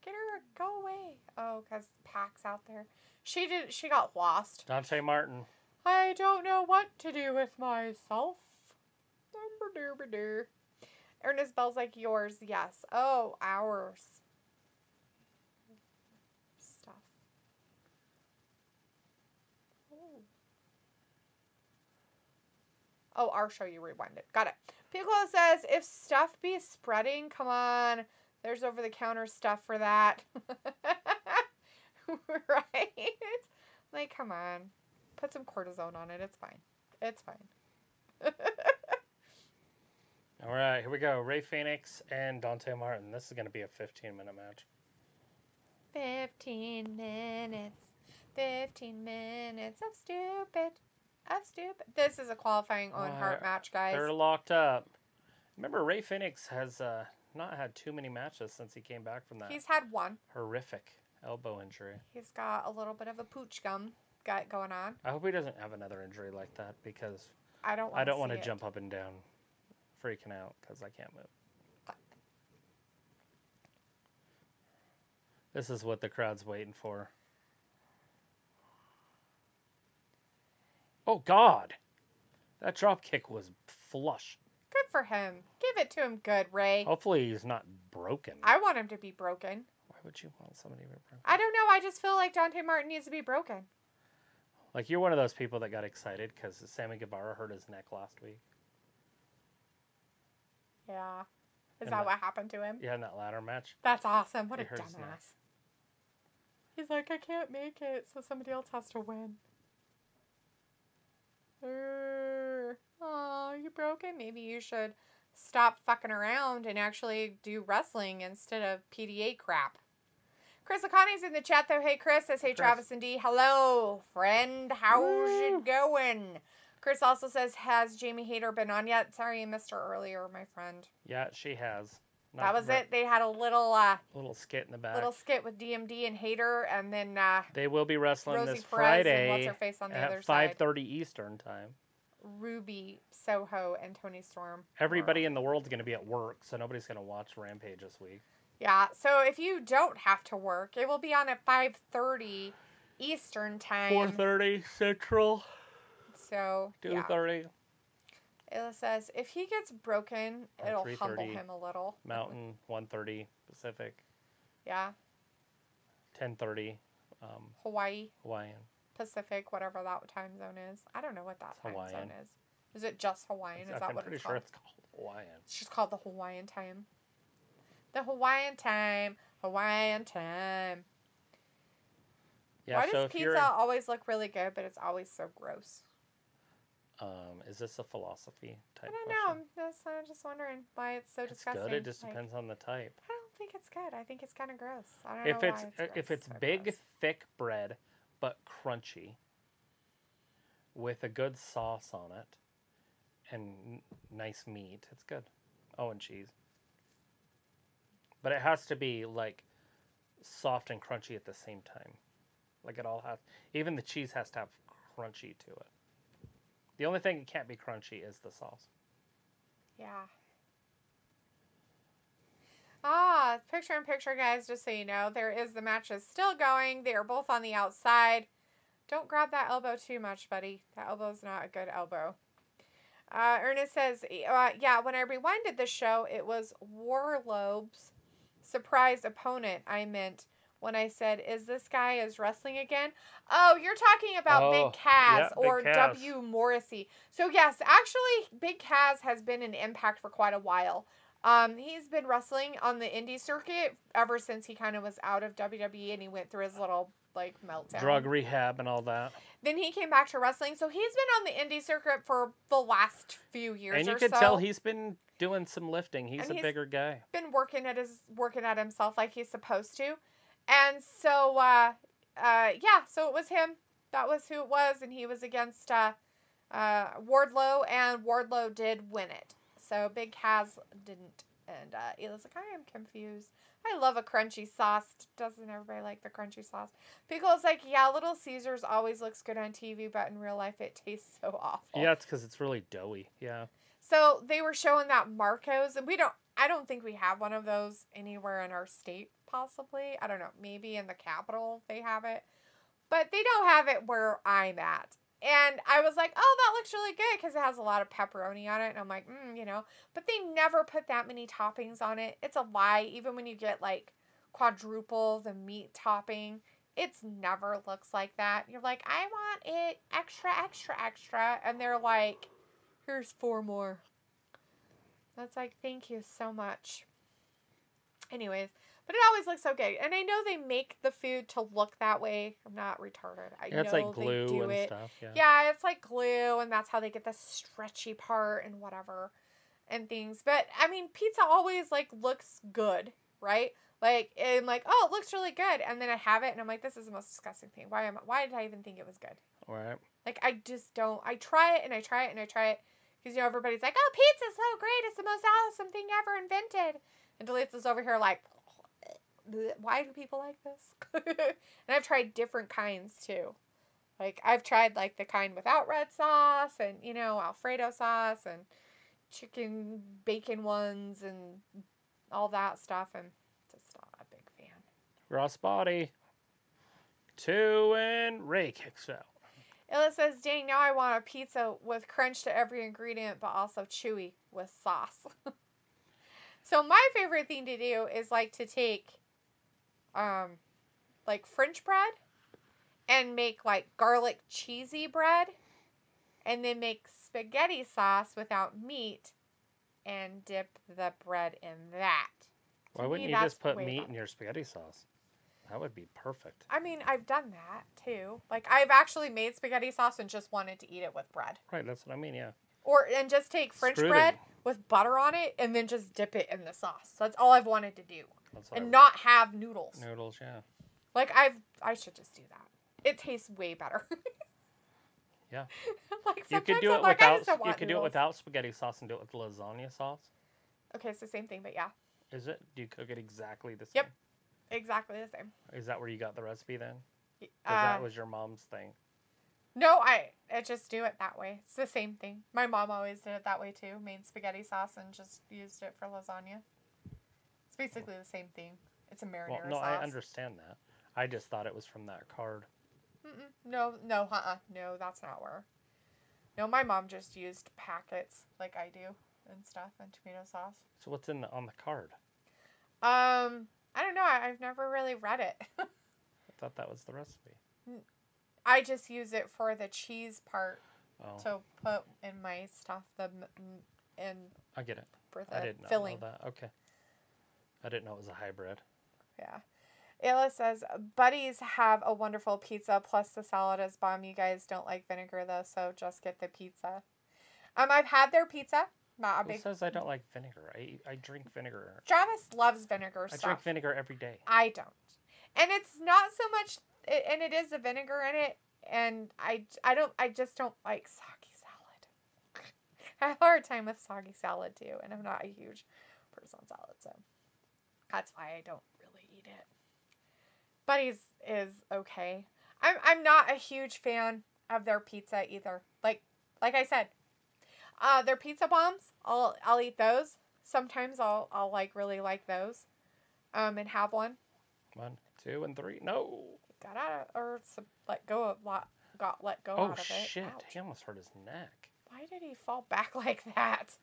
Get her, go away. Oh, because Pac's out there. She got lost. Dante Martin. I don't know what to do with myself. Ernest Bell's like, yours, yes. Oh, ours. Stuff. Oh, our show you rewinded. Got it. Piccolo says, if stuff be spreading, come on. There's over-the-counter stuff for that. Right? Like, come on. Put some cortisone on it. It's fine. It's fine. All right, here we go. Rey Fénix and Dante Martin. This is going to be a 15-minute match. 15 minutes. 15 minutes of stupid. This is a qualifying Owen Hart match, guys. They're locked up. Remember, Rey Fénix has not had too many matches since he came back from that. He's had one. Horrific elbow injury. He's got a little bit of a pooch gum going on. I hope he doesn't have another injury like that because I don't want to jump up and down freaking out because I can't move. This is what the crowd's waiting for. Oh, God. That drop kick was flush. Good for him. Give it to him good, Ray. Hopefully he's not broken. I want him to be broken. Why would you want somebody to be broken? I don't know. I just feel like Dante Martin needs to be broken. Like, you're one of those people that got excited because Sammy Guevara hurt his neck last week. Yeah. Is that what happened to him? Yeah, in that ladder match. That's awesome. What a dumbass. He's like, I can't make it, so somebody else has to win. Oh, you broken? Maybe you should stop fucking around and actually do wrestling instead of PDA crap. Chris Akani's in the chat, though. Hey, Chris. Says, hey, Travis and D. Hello, friend. How's it going? Chris also says, has Jamie Hayter been on yet? Sorry, you missed her earlier, my friend. Yeah, she has. That was it. They had a little skit in the back. Little skit with DMD and Hayter, and then they will be wrestling Rosie this Perez Friday and what's her face on the at other side. 5:30 Eastern time. Ruby Soho and Tony Storm. Everybody in the world's going to be at work, so nobody's going to watch Rampage this week. Yeah, so if you don't have to work, it will be on at 5:30 Eastern time. 4:30 Central. So 2:30. It says if he gets broken, it'll humble him a little. Mountain, 1:30 Pacific. Yeah. 10:30. Hawaiian. Pacific, whatever that time zone is. I don't know what that time zone is. Is it just Hawaiian? Is that what it's called? I'm pretty sure it's called Hawaiian. It's just called the Hawaiian time. The Hawaiian time. Hawaiian time. Yeah, why does pizza always look really good, but it's always so gross? Is this a philosophy type? I don't know. I'm just wondering why it's so disgusting. It's good. It just depends on the type. I don't think it's good. I think it's kind of gross. I don't know why it's gross. If it's big, thick bread, but crunchy, with a good sauce on it, and nice meat, it's good. Oh, and cheese. But it has to be like soft and crunchy at the same time. Like it all has. Even the cheese has to have crunchy to it. The only thing it can't be crunchy is the sauce. Yeah. Picture in picture, guys, just so you know. The match is still going. They are both on the outside. Don't grab that elbow too much, buddy. That elbow's not a good elbow. Ernest says, yeah, when I rewinded the show, it was Warlob's surprise opponent I meant when I said, is this guy is wrestling again? Oh, you're talking about Big Kaz or Big Kaz. W. Morrissey. So, yes, actually, Big Kaz has been in Impact for quite a while. He's been wrestling on the indie circuit ever since he kind of was out of WWE and he went through his little, meltdown. Drug rehab and all that. Then he came back to wrestling. So, he's been on the indie circuit for the last few years and you or can so. tell he's been doing some lifting. He's a bigger guy. Been working at himself like he's supposed to. And so, so it was him. That was who it was. And he was against Wardlow, and Wardlow did win it. So Big Kaz didn't. And Ela's like, I am confused. I love a crunchy sauce. Doesn't everybody like the crunchy sauce? Pickle's like, yeah, Little Caesars always looks good on TV, but in real life it tastes so awful. Yeah, it's because it's really doughy. Yeah. So they were showing that Marko's, and I don't think we have one of those anywhere in our state, possibly. I don't know. Maybe in the capital they have it. But they don't have it where I'm at. And I was like, oh, that looks really good because it has a lot of pepperoni on it. And I'm like, But they never put that many toppings on it. It's a lie. Even when you get like quadruple the meat topping, it's never looks like that. You're like, I want it extra, extra, extra. And they're like, here's 4 more. That's like, thank you so much. Anyways. But it always looks so good. And I know they make the food to look that way. I'm not retarded. I know it's like glue they do and it. stuff. Yeah, it's like glue, and that's how they get the stretchy part and whatever and things. But, I mean, pizza always, like, looks good, right? Like, I'm like, oh, it looks really good. And then I have it, and I'm like, this is the most disgusting thing. Why did I even think it was good? All right. Like, I just don't. I try it, and I try it, and I try it. Because, everybody's like, oh, pizza's so great. It's the most awesome thing ever invented. And Delita's over here like, why do people like this? And I've tried different kinds too. Like I've tried like the kind without red sauce and Alfredo sauce and chicken bacon ones and all that stuff, and just not a big fan. Ross Body 2 and Ray kicks out. Ella says, dang, now I want a pizza with crunch to every ingredient but also chewy with sauce. So my favorite thing to do is like to take like French bread and make like garlic cheesy bread and then make spaghetti sauce without meat and dip the bread in that. Why wouldn't you just put meat in your spaghetti sauce? That would be perfect. I mean, I've done that too. Like I've actually made spaghetti sauce and just wanted to eat it with bread. Right, that's what I mean, yeah. And just take French bread with butter on it and then just dip it in the sauce. That's all I've wanted to do. And not have noodles. Noodles, yeah. Like I should just do that. It tastes way better. Yeah. Like you could do it without spaghetti sauce and do it with lasagna sauce. Okay, it's the same thing, but yeah. Is it? Do you cook it exactly the same? Yep. Exactly the same. Is that where you got the recipe then? Because that was your mom's thing. No, I just do it that way. It's the same thing. My mom always did it that way too. Made spaghetti sauce and just used it for lasagna. It's basically the same thing. It's a marinara sauce. No, I understand that. I just thought it was from that card. No, no, that's not where. No, my mom just used packets like I do and stuff and tomato sauce. So what's on the card? I don't know. I've never really read it. I thought that was the recipe. I just use it for the cheese part to put in my stuff. I get it. For the I didn't filling. know that. Okay. I didn't know it was a hybrid. Yeah. Ayla says, buddies have a wonderful pizza, plus the salad is bomb. You guys don't like vinegar, though, so just get the pizza. I've had their pizza. Not a big... Who says I don't like vinegar? I drink vinegar. Travis loves vinegar stuff. I drink vinegar every day. I don't. And it's not so much... And it is the vinegar in it, and I just don't like soggy salad. I have a hard time with soggy salad, too, and I'm not a huge person on salad, so that's why I don't really eat it. Buddy's is okay. I'm not a huge fan of their pizza either. Like I said, their pizza bombs, I'll eat those. Sometimes I'll like really like those, and have one. 1, 2, and 3. No. Got out of, or let go of got let go out of it. Oh shit! Ouch. He almost hurt his neck. Why did he fall back like that?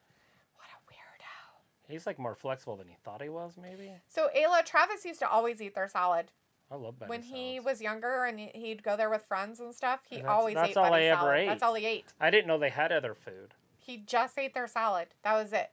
What a weirdo. He's like more flexible than he thought he was, maybe. So Ayla, Travis used to always eat their salad. I love Buddy when salads. He was younger and he'd go there with friends and stuff. He always ate That's all Buddy I ever salad. ate. That's all he ate. I didn't know they had other food. He just ate their salad. That was it.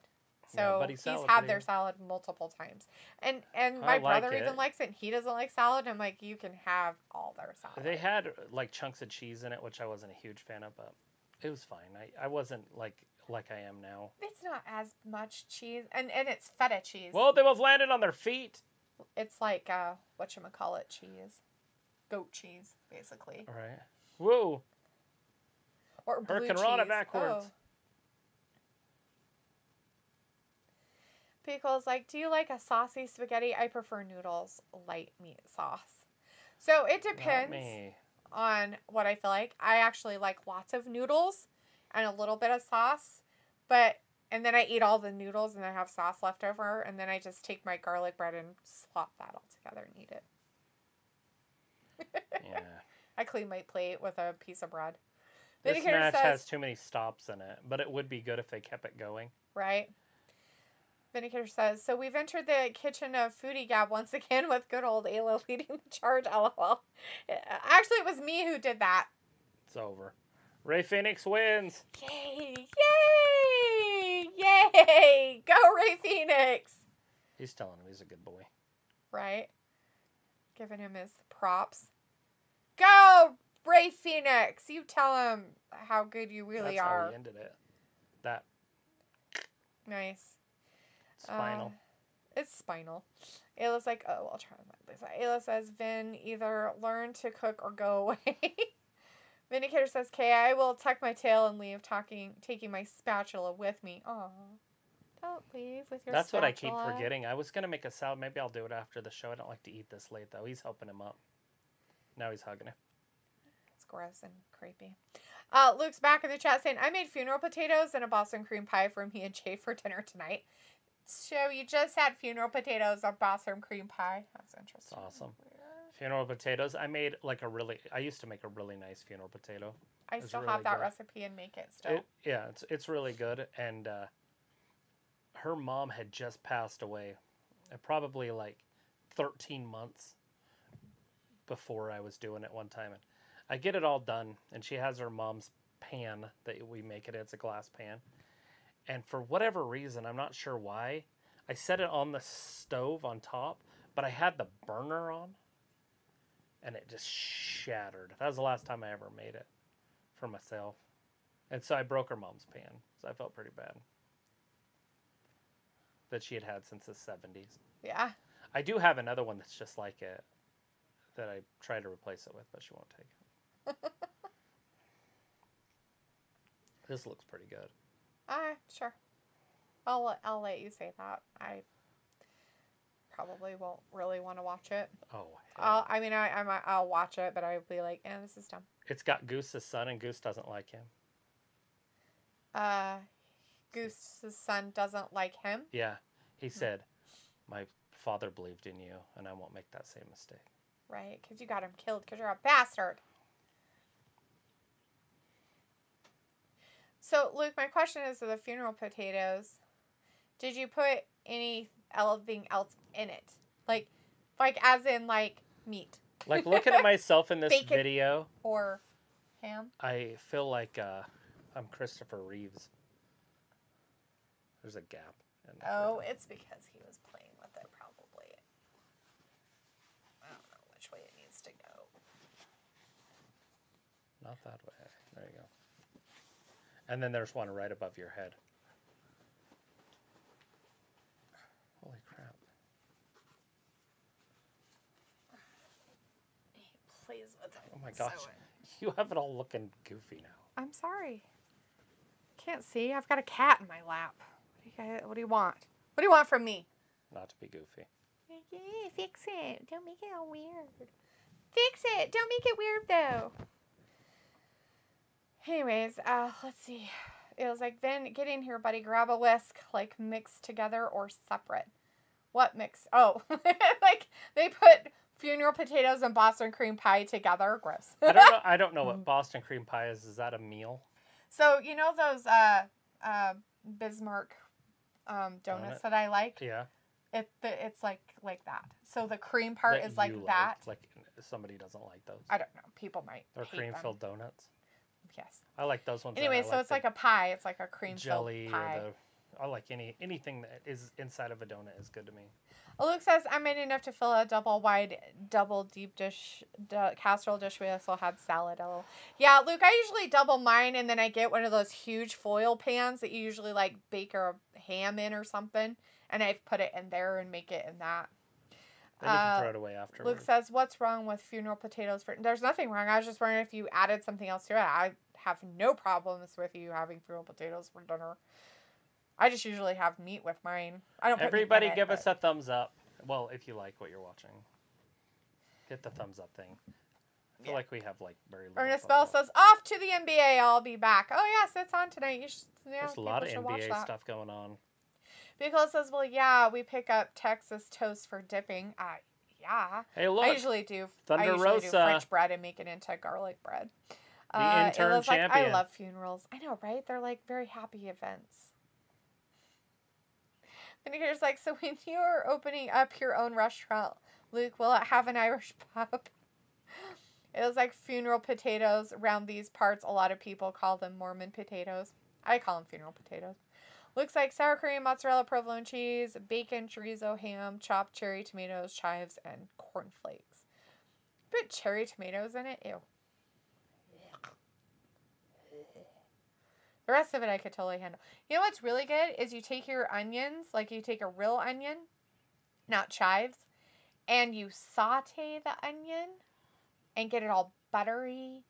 So he's had their salad multiple times. And my brother even likes it. And he doesn't like salad. I'm like, you can have all their salad. They had like chunks of cheese in it, which I wasn't a huge fan of, but it was fine. I wasn't like like I am now. It's not as much cheese, and it's feta cheese. Well, they both landed on their feet. It's like whatchamacallit cheese, goat cheese, basically. All right. Whoa. Or blue cheese. Hurricanrana backwards. Oh. Pickle's like, do you like a saucy spaghetti? I prefer noodles, light meat sauce. So it depends on what I feel like. I actually like lots of noodles and a little bit of sauce, and then I eat all the noodles and I have sauce left over, and then I just take my garlic bread and slop that all together and eat it. Yeah. I clean my plate with a piece of bread. This match has too many stops in it, but it would be good if they kept it going. Right. Vindicator says, so we've entered the kitchen of Foodie Gab once again with good old Ayla leading the charge, lol. Actually, it was me who did that. It's over. Ray Phoenix wins. Yay! Yay! Yay! Go Ray Phoenix! He's telling him he's a good boy. Right? Giving him his props. Go Ray Phoenix! You tell him how good you really are. That's how he ended it. That. Nice. Spinal. It's spinal. Ayla's like, oh, I'll try my best. Ayla says, Vin, either learn to cook or go away. Vindicator says, okay, I will tuck my tail and leave, taking my spatula with me. Aw. Don't leave with your That's spatula. what I keep forgetting. I was going to make a salad. Maybe I'll do it after the show. I don't like to eat this late, though. He's helping him up. Now he's hugging him. It's gross and creepy. Luke's back in the chat saying, I made funeral potatoes and a Boston cream pie for me and Jay for dinner tonight. So you just had funeral potatoes or Boston cream pie. That's interesting. That's awesome. Funeral potatoes. I used to make a really nice funeral potato. I still have that recipe and make it still. It's really good. And her mom had just passed away. Probably like 13 months before I was doing it one time. And I get it all done. And she has her mom's pan that we make it. It's a glass pan. And for whatever reason, I'm not sure why, I set it on the stove on top, but I had the burner on, and it just shattered. That was the last time I ever made it for myself. And so I broke her mom's pan, so I felt pretty bad. That she had since the 70s. Yeah. I do have another one that's just like it, that I tried to replace it with, but she won't take it. This looks pretty good. Sure. I'll let you say that. I probably won't really want to watch it. Oh. I'll watch it, but I'll be like, this is dumb. It's got Goose's son, and Goose doesn't like him. Goose's son doesn't like him? Yeah. He said, my father believed in you, and I won't make that same mistake. Right, because you got him killed because you're a bastard. So, Luke, my question is to the funeral potatoes, did you put anything else in it? Like as in, meat? Like, looking at myself in this Bacon video. Or ham? I feel like I'm Christopher Reeves. There's a gap. It's because he was playing with it, probably. I don't know which way it needs to go. Not that way. There you go. And then there's one right above your head. Holy crap. He plays with it. Oh my gosh. You have it all looking goofy now. I'm sorry. Can't see. I've got a cat in my lap. What do you want? What do you want from me? Not to be goofy. Yeah, fix it. Don't make it all weird. Fix it. Don't make it weird, though. Anyways, let's see. It was like, Vin, get in here, buddy. Grab a whisk. Like, mixed together or separate. What mix? Oh, like, they put funeral potatoes and Boston cream pie together. Gross. I don't know what Boston cream pie is. Is that a meal? So, you know those Bismarck donuts that I like? Yeah. It's like that. So the cream part is like that. Like somebody doesn't like those. I don't know. People might They're cream-filled donuts. Yes. I like those ones. Anyway, so it's like a pie. It's like a cream-filled jelly pie. I like anything that is inside of a donut is good to me. Luke says, I made enough to fill a double deep dish casserole dish. We also had salad. Yeah, Luke, I usually double mine, and then I get one of those huge foil pans that you usually like bake a ham in or something, and I put it in there and make it in that. Then you can throw it away afterwards. Luke says, what's wrong with funeral potatoes? There's nothing wrong. I was just wondering if you added something else to it. I have no problems with you having funeral potatoes for dinner. I just usually have meat with mine. I don't. Everybody give us a thumbs up. Well, if you like what you're watching, hit the thumbs up thing. I feel like we have like very little. Ernest Bell says, off to the NBA. I'll be back. Oh yes, it's on tonight. You should. Yeah, there's a lot of NBA stuff going on. Because says, well, yeah, we pick up Texas toast for dipping. Yeah. Hey, look. I usually do. Thunder I usually Rosa. do French bread and make it into garlic bread. The intern champion. Like, I love funerals. I know, right? They're like very happy events. And here's like, so when you're opening up your own restaurant, Luke, will it have an Irish pub? It was like funeral potatoes around these parts. A lot of people call them Mormon potatoes. I call them funeral potatoes. Looks like sour cream, mozzarella, provolone cheese, bacon, chorizo, ham, chopped cherry tomatoes, chives, and cornflakes. Put cherry tomatoes in it? Ew. The rest of it I could totally handle. You know what's really good is you take your onions, like you take a real onion, not chives, and you saute the onion and get it all buttery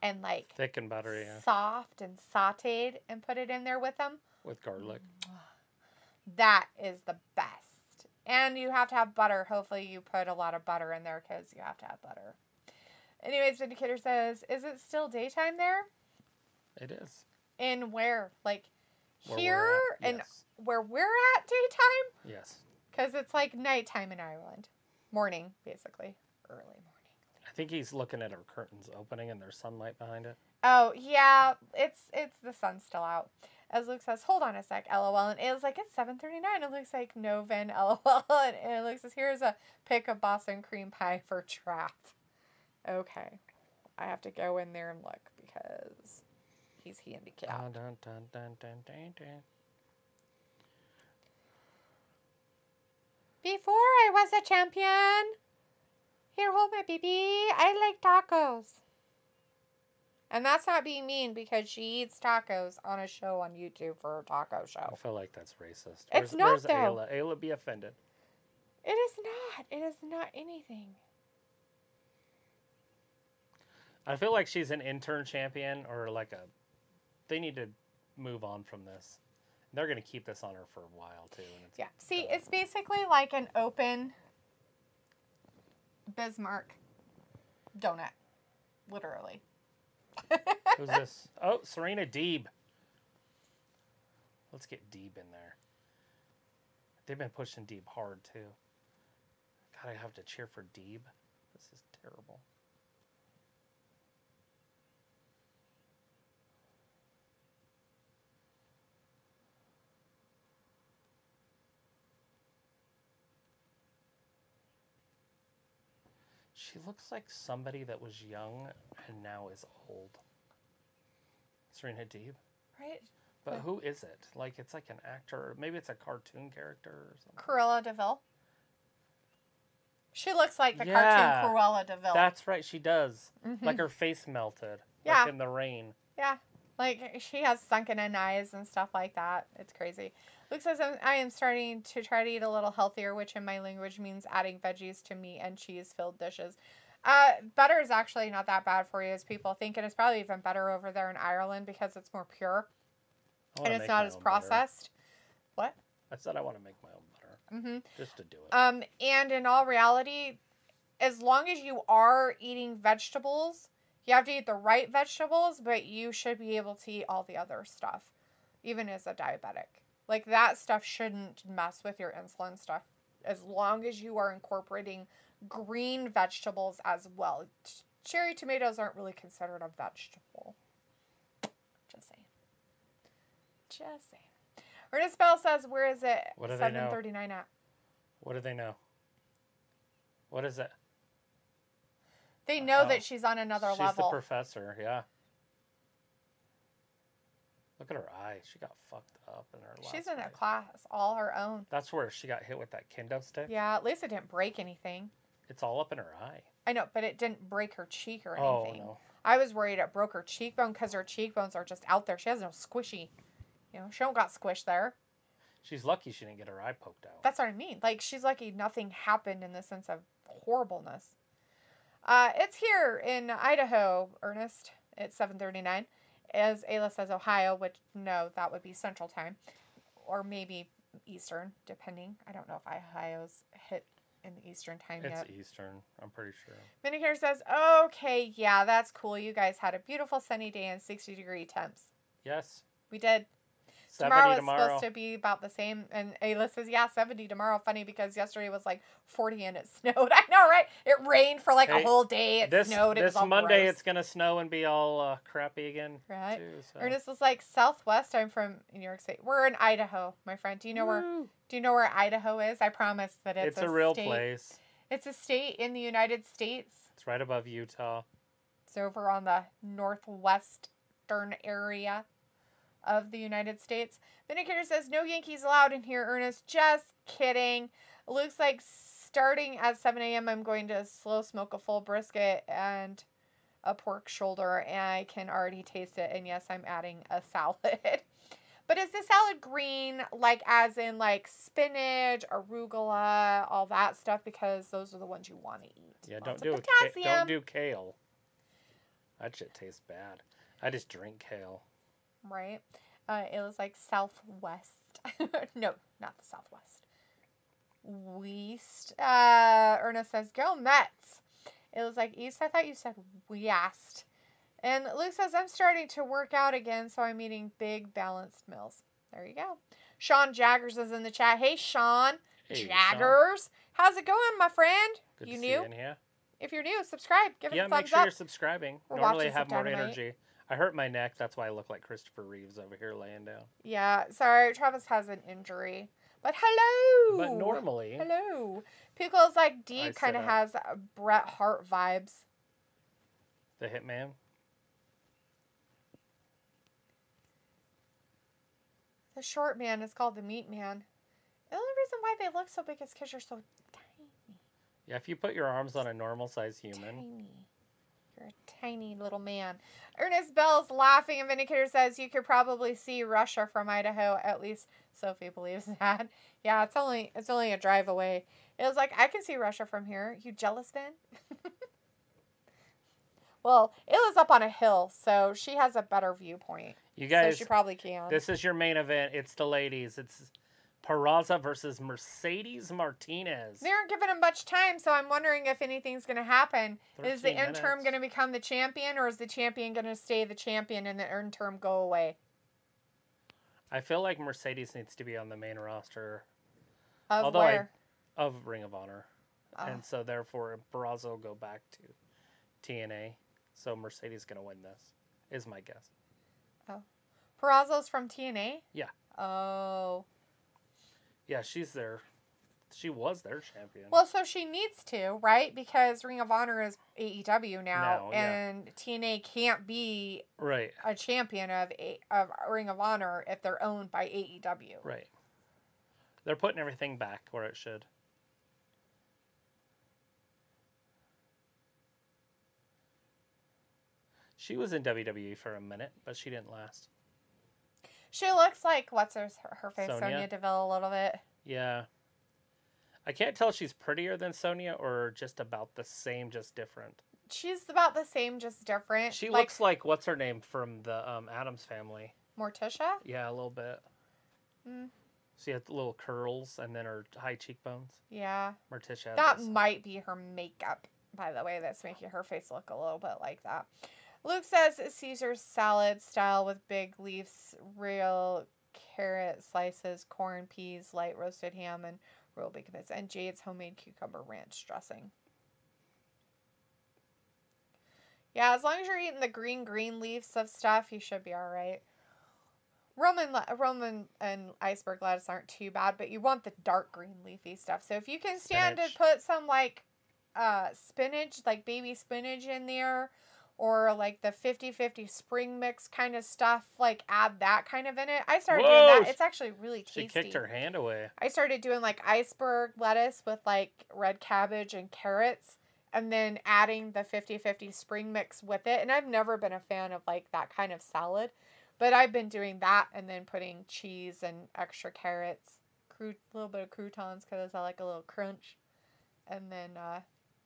and like thick and buttery, yeah. Soft and sauteed and put it in there with them. With garlic. That is the best. And you have to have butter. Hopefully you put a lot of butter in there because you have to have butter. Anyways, Vindicator says, is it still daytime there? It is. In where? Like where here? And yes. Where we're at daytime? Yes. Because it's like nighttime in Ireland. Morning, basically. Early morning. I think he's looking at our curtains opening and there's sunlight behind it. Oh, yeah. It's the sun's still out. As Luke says, hold on a sec, LOL. And it was like, it's 7:39. It looks like no Vin, LOL. And Luke says, here's a pick of Boston cream pie for Trav. Okay. I have to go in there and look because he's handicapped. Dun, dun, dun, dun, dun, dun. Before I was a champion. Here, hold my baby. I like tacos. And that's not being mean because she eats tacos on a show on YouTube for a taco show. I feel like that's racist. It's not, where's though. Ayla? Ayla be offended. It is not. It is not anything. I feel like she's an intern champion or like a... They need to move on from this. They're going to keep this on her for a while, too. And Yeah. See, it's basically like an open Bismarck donut. Literally. Who's this? Oh, Serena Deeb. Let's get Deeb in there. They've been pushing Deeb hard, too. God, I have to cheer for Deeb. This is terrible. She looks like somebody that was young and now is old. Serena Deeb. Right? But who is it? Like, it's like an actor. Maybe it's a cartoon character or something. Cruella DeVille. She looks like the cartoon Cruella DeVille. That's right, she does. Mm-hmm. Like her face melted. Yeah. Like in the rain. Yeah. Like, she has sunken in eyes and stuff like that. It's crazy. Luke says, I am starting to try to eat a little healthier, which in my language means adding veggies to meat and cheese-filled dishes. Butter is actually not that bad for you as people think, and it's probably even better over there in Ireland because it's more pure. And it's not as processed. Butter. What? I said I want to make my own butter. Mm-hmm. Just to do it. And in all reality, as long as you are eating vegetables, you have to eat the right vegetables, but you should be able to eat all the other stuff, even as a diabetic. Like, that stuff shouldn't mess with your insulin stuff, as long as you are incorporating green vegetables as well. Cherry tomatoes aren't really considered a vegetable. Just saying. Just saying. Ernest Bell says, where is it? What do they know? 7:39 at? What do they know? What is it? They know that she's on another level. She's the professor, yeah. Look at her eye. She got fucked up in her last She's in a fight. class all her own. That's where she got hit with that kendo stick. Yeah, at least it didn't break anything. It's all up in her eye. I know, but it didn't break her cheek or Oh, anything. no. I was worried it broke her cheekbone because her cheekbones are just out there. She has no squishy. You know, she don't got squished there. She's lucky she didn't get her eye poked out. That's what I mean. Like, she's lucky nothing happened in the sense of horribleness. It's here in Idaho, Ernest. It's 7:39. As Ayla says Ohio, which, no, that would be Central Time. Or maybe Eastern, depending. I don't know if Ohio's hit in the Eastern Time yet. It's Eastern, I'm pretty sure. Minicare says, okay, yeah, that's cool. You guys had a beautiful sunny day and 60-degree temps. Yes. We did. 70 Tomorrow is supposed to be about the same. And Ayla says, yeah, 70 tomorrow. Funny because yesterday was like 40 and it snowed. I know, right? It rained for like a whole day. It snowed. It was all this Monday gross. it's going to snow and be all crappy again. Right. Too, so. Ernest was like, Southwest. I'm from New York State. We're in Idaho, my friend. Do you know where Idaho is? I promise that it's a real state. place. It's a state in the United States. It's right above Utah. It's over on the northwestern area of the United States. Vindicator says, no Yankees allowed in here, Ernest. Just kidding. It looks like starting at 7 a.m. I'm going to slow smoke a full brisket and a pork shoulder, and I can already taste it. And yes, I'm adding a salad. But is the salad green, like as in like spinach, arugula, all that stuff? Because those are the ones you want to eat. Yeah, Lots don't do kale. That shit tastes bad. I just drink kale. Right. It was like Southwest. No, not the Southwest. West. Ernest says, go Mets. It was like East. I thought you said West. And Luke says, I'm starting to work out again, so I'm eating big balanced meals. There you go. Sean Jaggers is in the chat. Hey, Sean. Hey, Jaggers. Sean. How's it going, my friend? Good you to new? See you in here. If you're new, subscribe. Give it a thumbs up. Yeah, make sure you're subscribing. We're Normally I watching have some more Dynamite. energy. I hurt my neck. That's why I look like Christopher Reeves over here laying down. Yeah, sorry. Travis has an injury. But hello! But normally... Hello. Pickles like D I kind of sit has Bret Hart vibes. The Hitman? The short man is called the meat man. The only reason why they look so big is because you're so tiny. Yeah, if you put your arms on a normal-sized human... Tiny. You're a tiny little man. Ernest Bell's laughing, and Vindicator says you could probably see Russia from Idaho. At least Sophie believes that. Yeah, it's only a drive away. It was like, I can see Russia from here. You jealous, Ben? Well, it was up on a hill, so she has a better viewpoint. You guys, so she probably can. This is your main event. It's the ladies. It's Peraza versus Mercedes Martinez. They aren't giving him much time, so I'm wondering if anything's going to happen. Is the 13 interim minutes. going to become the champion, or is the champion going to stay the champion and the interim go away? I feel like Mercedes needs to be on the main roster. Of Although where? Of Ring of Honor. Oh. And so therefore Peraza will go back to TNA. So Mercedes is going to win this, is my guess. Oh. Peraza's from TNA? Yeah. Oh. Yeah, she's there. She was their champion. Well, so she needs to, right? Because Ring of Honor is AEW now, yeah. and TNA can't be Right. a champion of Ring of Honor if they're owned by AEW. Right. They're putting everything back where it should. She was in WWE for a minute, but she didn't last. She looks like, what's her face? Sonya? Sonya Deville a little bit. Yeah. I can't tell if she's prettier than Sonya or just about the same, just different. She's about the same, just different. She looks like, what's her name from the Addams Family? Morticia? Yeah, a little bit. Mm. She had little curls and then her high cheekbones. Yeah. Morticia. That might be her makeup, by the way, that's making her face look a little bit like that. Luke says Caesar salad style with big leaves, real carrot slices, corn, peas, light roasted ham, and real big bits, and Jade's homemade cucumber ranch dressing. Yeah, as long as you're eating the green leaves of stuff, you should be all right. Roman and iceberg lettuce aren't too bad, but you want the dark green leafy stuff. So if you can stand Spinach. to put some like spinach, like baby spinach in there, or like the 50-50 spring mix kind of stuff, like add that kind of in it. I started doing that. It's actually really tasty. She kicked her hand away. I started doing like iceberg lettuce with like red cabbage and carrots, and then adding the 50-50 spring mix with it. And I've never been a fan of like that kind of salad, but I've been doing that and then putting cheese and extra carrots, a little bit of croutons because I like a little crunch, and then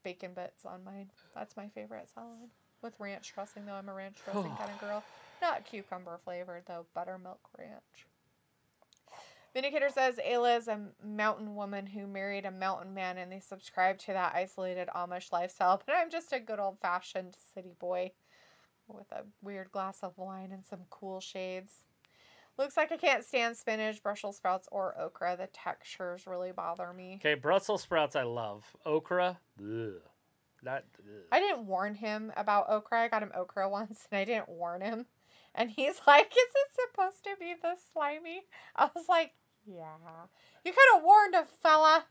bacon bits on mine. That's my favorite salad. With ranch dressing, though. I'm a ranch dressing kind of girl. Not cucumber flavored, though. Buttermilk ranch. Vindicator says Ayla is a mountain woman who married a mountain man, and they subscribe to that isolated Amish lifestyle. But I'm just a good old-fashioned city boy with a weird glass of wine and some cool shades. Looks like I can't stand spinach, Brussels sprouts, or okra. The textures really bother me. Okay, Brussels sprouts I love. Okra, ugh. I didn't warn him about okra. I got him okra once, and I didn't warn him. And he's like, is it supposed to be this slimy? I was like, yeah. You could have warned a fella.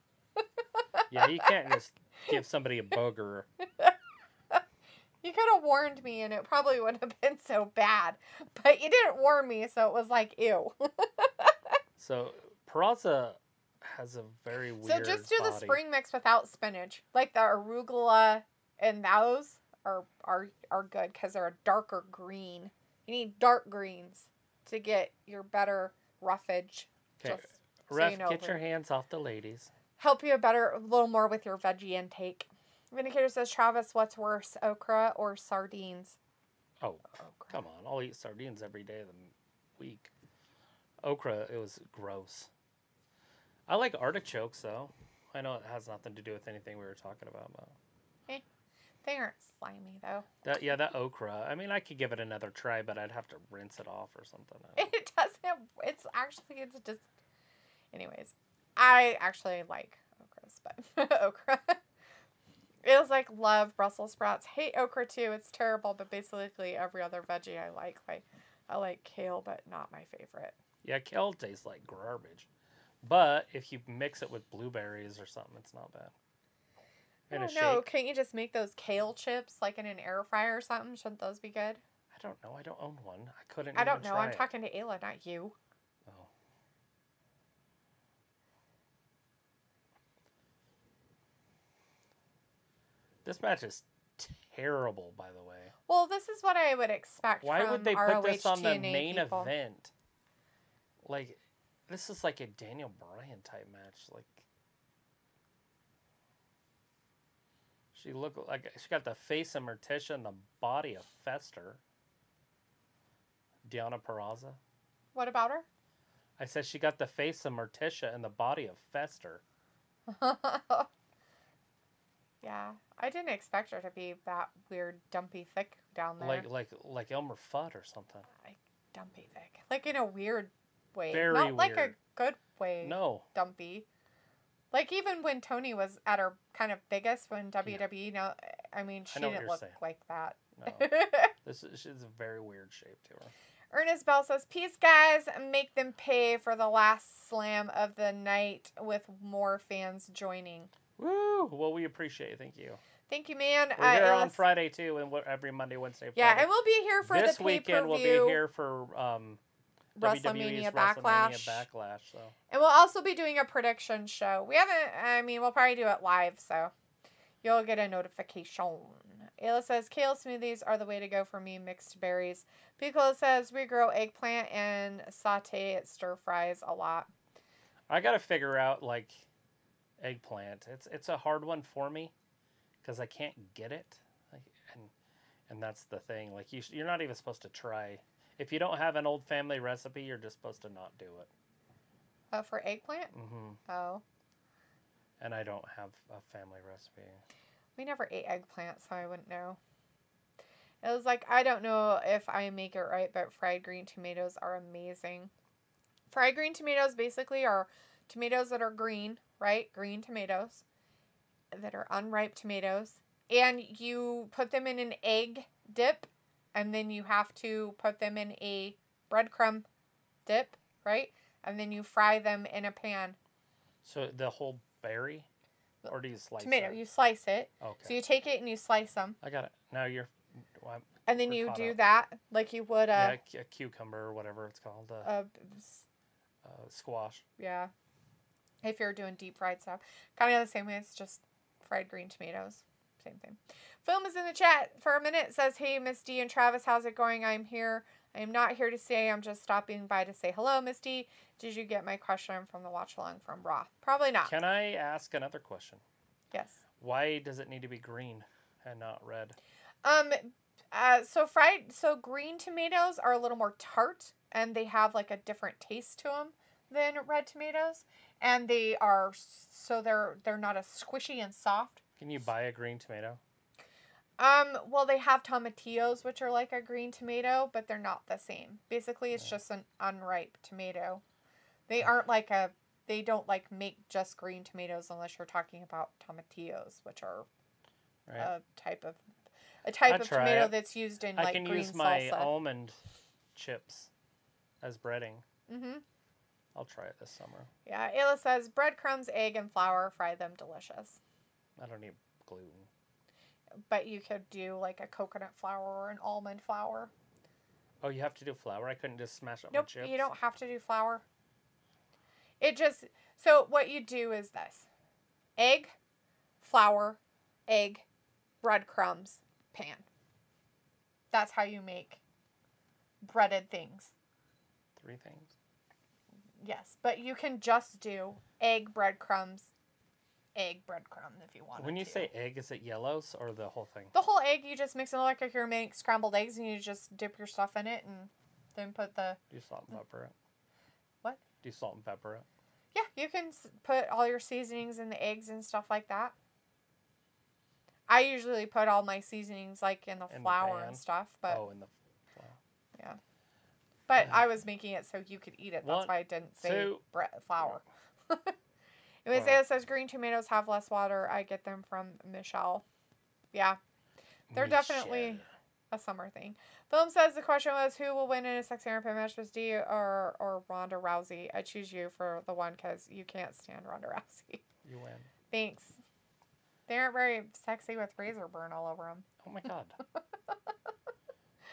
Yeah, you can't just give somebody a booger. You could have warned me, and it probably wouldn't have been so bad. But you didn't warn me, so it was like, ew. So, Peraza has a very weird So just do body. the spring mix without spinach. Like the arugula and those are good because they're a darker green. You need dark greens to get your better roughage. Okay, so Ref, you know, get your hands off the ladies. Help you a little more with your veggie intake. Vindicator says, Travis, what's worse, okra or sardines? Oh, come on. I'll eat sardines every day of the week. Okra, it was gross. I like artichokes, though. I know it has nothing to do with anything we were talking about. But... They aren't slimy, though. That okra. I mean, I could give it another try, but I'd have to rinse it off or something. It doesn't. It's just... Anyways, I actually like okras, but okra. It was like, love Brussels sprouts. Hate okra, too. It's terrible, but basically every other veggie I like. I like kale, but not my favorite. Yeah, kale tastes like garbage. But if you mix it with blueberries or something, it's not bad. I don't know. Can't you just make those kale chips like in an air fryer or something? Shouldn't those be good? I don't know. I don't own one. I couldn't. I don't know. I'm talking to Ayla, not you. Oh. This match is terrible, by the way. Well, this is what I would expect. Why from would they ROH put this on the TNA main people. event? Like, this is like a Daniel Bryan type match. Like, she looked like she got the face of Morticia and the body of Fester. Deonna Purrazzo. What about her? I said she got the face of Morticia and the body of Fester. Yeah, I didn't expect her to be that weird, dumpy thick down there. Like Elmer Fudd or something. Like dumpy thick, like in a weird way, Very not weird. like a good way. No. Dumpy. Like even when Tony was at her kind of biggest when WWE. No, I mean she didn't look like that. No. She's a very weird shape to her. Ernest Bell says, peace, guys. Make them pay for the last slam of the night with more fans joining. Woo! Well, we appreciate it. Thank you. Thank you, man. We're here on Friday, too, and every Monday, Wednesday, Friday. Yeah, and we'll be here for this the pay-per-view. This weekend, we'll be here for WrestleMania Backlash. So. And we'll also be doing a prediction show. We'll probably do it live, so you'll get a notification. Ayla says, kale smoothies are the way to go for me, mixed berries. Piccolo says, we grow eggplant and saute it, stir fries a lot. I got to figure out, like, eggplant. It's a hard one for me because I can't get it. And that's the thing. Like, you're not even supposed to try. If you don't have an old family recipe, you're just supposed to not do it. For eggplant? Mm-hmm. Oh. And I don't have a family recipe. We never ate eggplant, so I wouldn't know. It was like, I don't know if I make it right, but fried green tomatoes are amazing. Fried green tomatoes basically are tomatoes that are green, right? Green tomatoes that are unripe tomatoes. And you put them in an egg dip, and then you have to put them in a breadcrumb dip, right? And then you fry them in a pan. So the whole berry? Or do you slice tomato, it? you slice it. Okay. So you take it and you slice them. I got it. Now And then you do that like you would a cucumber or whatever it's called. Squash. Yeah. If you're doing deep fried stuff. Kind of the same way. It's just fried green tomatoes. Same thing. Film is in the chat for a minute. Says, hey, Miss D and Travis, how's it going? I'm here. I am not here to stay. I'm just stopping by to say hello, Miss D. Did you get my question from the watch along from Raw? Probably not. Can I ask another question? Yes. Why does it need to be green and not red? So green tomatoes are a little more tart, and they have like a different taste to them than red tomatoes, and they're not as squishy and soft. Can you buy a green tomato? Well, they have tomatillos, which are like a green tomato, but they're not the same. Basically, it's just an unripe tomato. They don't like make just green tomatoes unless you're talking about tomatillos, which are a type of tomato that's used in like green salsa. I can use my almond chips as breading. Mm-hmm. I'll try it this summer. Yeah, Ayla says, breadcrumbs, egg, and flour, fry them delicious. I don't need gluten. But you could do like a coconut flour or an almond flour. Oh, you have to do flour? I couldn't just smash up my chips? Nope, you don't have to do flour. So what you do is this. Egg, flour, egg, breadcrumbs, pan. That's how you make breaded things. 3 things? Yes, but you can just do egg, breadcrumbs, egg, breadcrumb if you want. When you say egg, is it yellows or the whole thing? The whole egg, you just mix it like you're making scrambled eggs, and you just dip your stuff in it, and then put the... Do you salt and pepper it? What? Do you salt and pepper it? Yeah, you can put all your seasonings in the eggs and stuff like that. I usually put all my seasonings like in the flour and stuff, but... Oh, in the flour. Yeah. But I was making it so you could eat it. That's why I didn't say flour. Anyways, it says green tomatoes have less water. I get them from Michelle. Yeah. They're definitely a summer thing. Film says the question was, who will win in a sexy iron match, was D or Ronda Rousey? I choose you for the one because you can't stand Ronda Rousey. You win. Thanks. They aren't very sexy with razor burn all over them. Oh my god.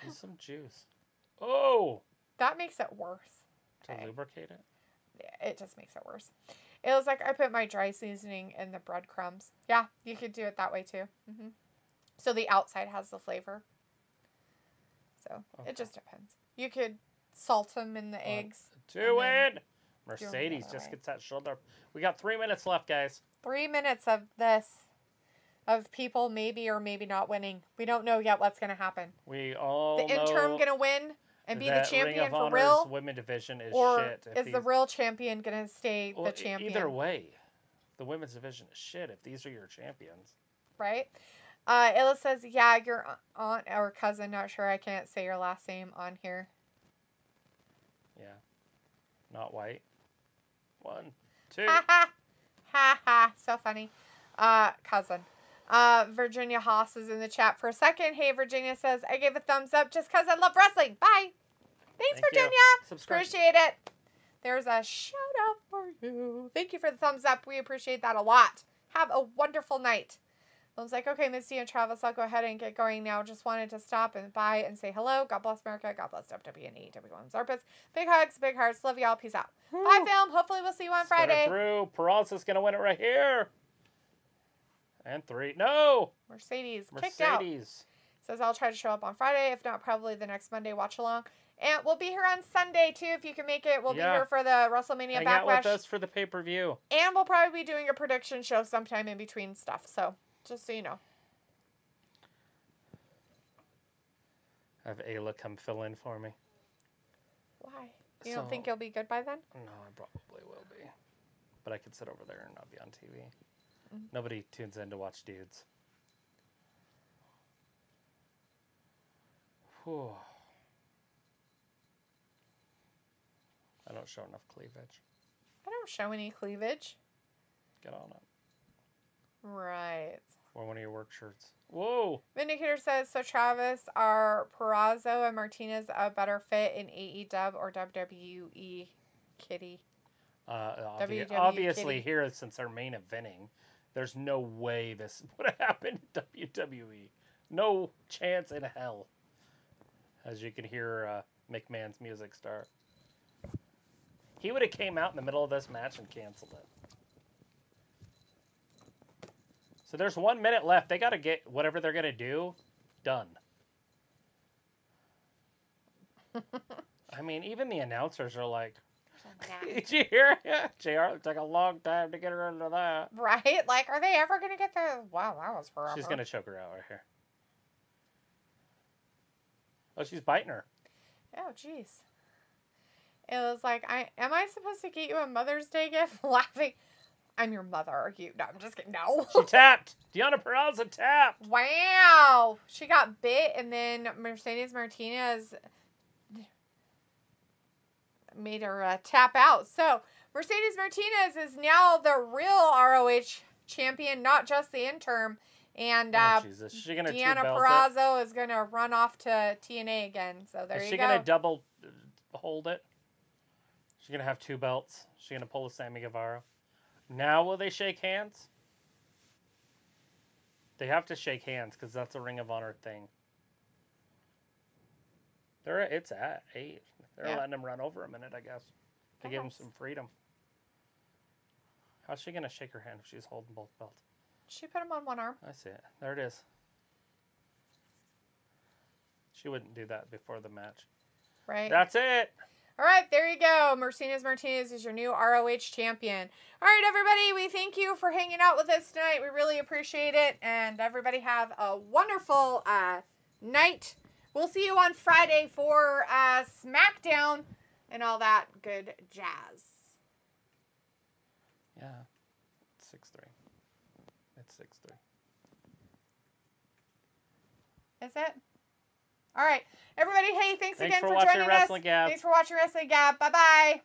Use some juice. Oh! That makes it worse. To lubricate it? It just makes it worse. It was like I put my dry seasoning in the breadcrumbs. Yeah, you could do it that way too. Mm-hmm. So the outside has the flavor. So it just depends. You could salt them in the eggs. Do it! Mercedes just gets that shoulder. We got 3 minutes left, guys. 3 minutes of this. Of people maybe or maybe not winning. We don't know yet what's going to happen. We all know... The interim going to win and be the champion for Honor's real? Women division is or shit. Is the real champion going to stay the champion? Either way, the women's division is shit if these are your champions. Right? Ella says, yeah, your aunt or cousin, not sure, I can't say your last name on here. Yeah. Not white. 1, 2. Ha ha! Ha ha! So funny. Cousin. Virginia Haas is in the chat for a second. Hey, Virginia says, I gave a thumbs up just because I love wrestling. Bye. Thanks, Virginia. Subscribe. Appreciate it. There's a shout out for you. Thank you for the thumbs up. We appreciate that a lot. Have a wonderful night. I was like, okay, Misty and Travis, I'll go ahead and get going now. Just wanted to stop and by and say hello. God bless America. God bless WWE and AEW Zarpus. Big hugs, big hearts. Love y'all. Peace out. Woo. Bye, film. Hopefully we'll see you on Friday. Through. Peralta's going to win it right here. And 3. No! Mercedes. Kicked out. Says, I'll try to show up on Friday. If not, probably the next Monday. Watch along. And we'll be here on Sunday, too, if you can make it. We'll be here for the WrestleMania Backlash. Hang out with us for the pay-per-view. And we'll probably be doing a prediction show sometime in between stuff. So, just so you know. Have Ayla come fill in for me. Why? You don't think you'll be good by then? No, I probably will be. But I could sit over there and not be on TV. Nobody tunes in to watch dudes. Whew. I don't show enough cleavage. I don't show any cleavage. Get on it. Right. Or one of your work shirts. Whoa! Vindicator says, so Travis, are Purrazzo and Martinez a better fit in AEW or WWE, Kitty? Obviously, Kitty. Here, since they're main eventing, there's no way this would have happened in WWE. No chance in hell. As you can hear McMahon's music start. He would have came out in the middle of this match and canceled it. So there's 1 minute left. They got to get whatever they're going to do done. I mean, even the announcers are like, did you hear it? JR, it took a long time to get her into that. Right? Like, are they ever going to get there? Wow, that was forever. She's going to choke her out right here. Oh, she's biting her. Oh, jeez. It was like, am I supposed to get you a Mother's Day gift? Laughing. I'm your mother. Are you? No, I'm just kidding. No. She tapped. Deonna Purrazzo tapped. Wow. She got bit, and then Mercedes Martinez made her tap out. So, Mercedes Martinez is now the real ROH champion, not just the interim. And Jesus. Is she gonna Deonna Purrazzo is going to run off to TNA again. So, there you go. Is she going to double hold it? She's going to have 2 belts. She's going to pull a Sammy Guevara. Now will they shake hands? They have to shake hands because that's a Ring of Honor thing. It's at 8. They're letting him run over a minute, I guess, to give him some freedom. How's she going to shake her hand if she's holding both belts? She put him on one arm. I see it. There it is. She wouldn't do that before the match. Right. That's it. All right, there you go. Mercedes Martinez is your new ROH champion. All right, everybody, we thank you for hanging out with us tonight. We really appreciate it. And everybody have a wonderful night. We'll see you on Friday for SmackDown and all that good jazz. Yeah, 6-3. It's 6-3. Is it? All right. Everybody, hey, thanks again for watching joining Wrestling us. Gab. Thanks for watching Wrestling Gab. Bye-bye.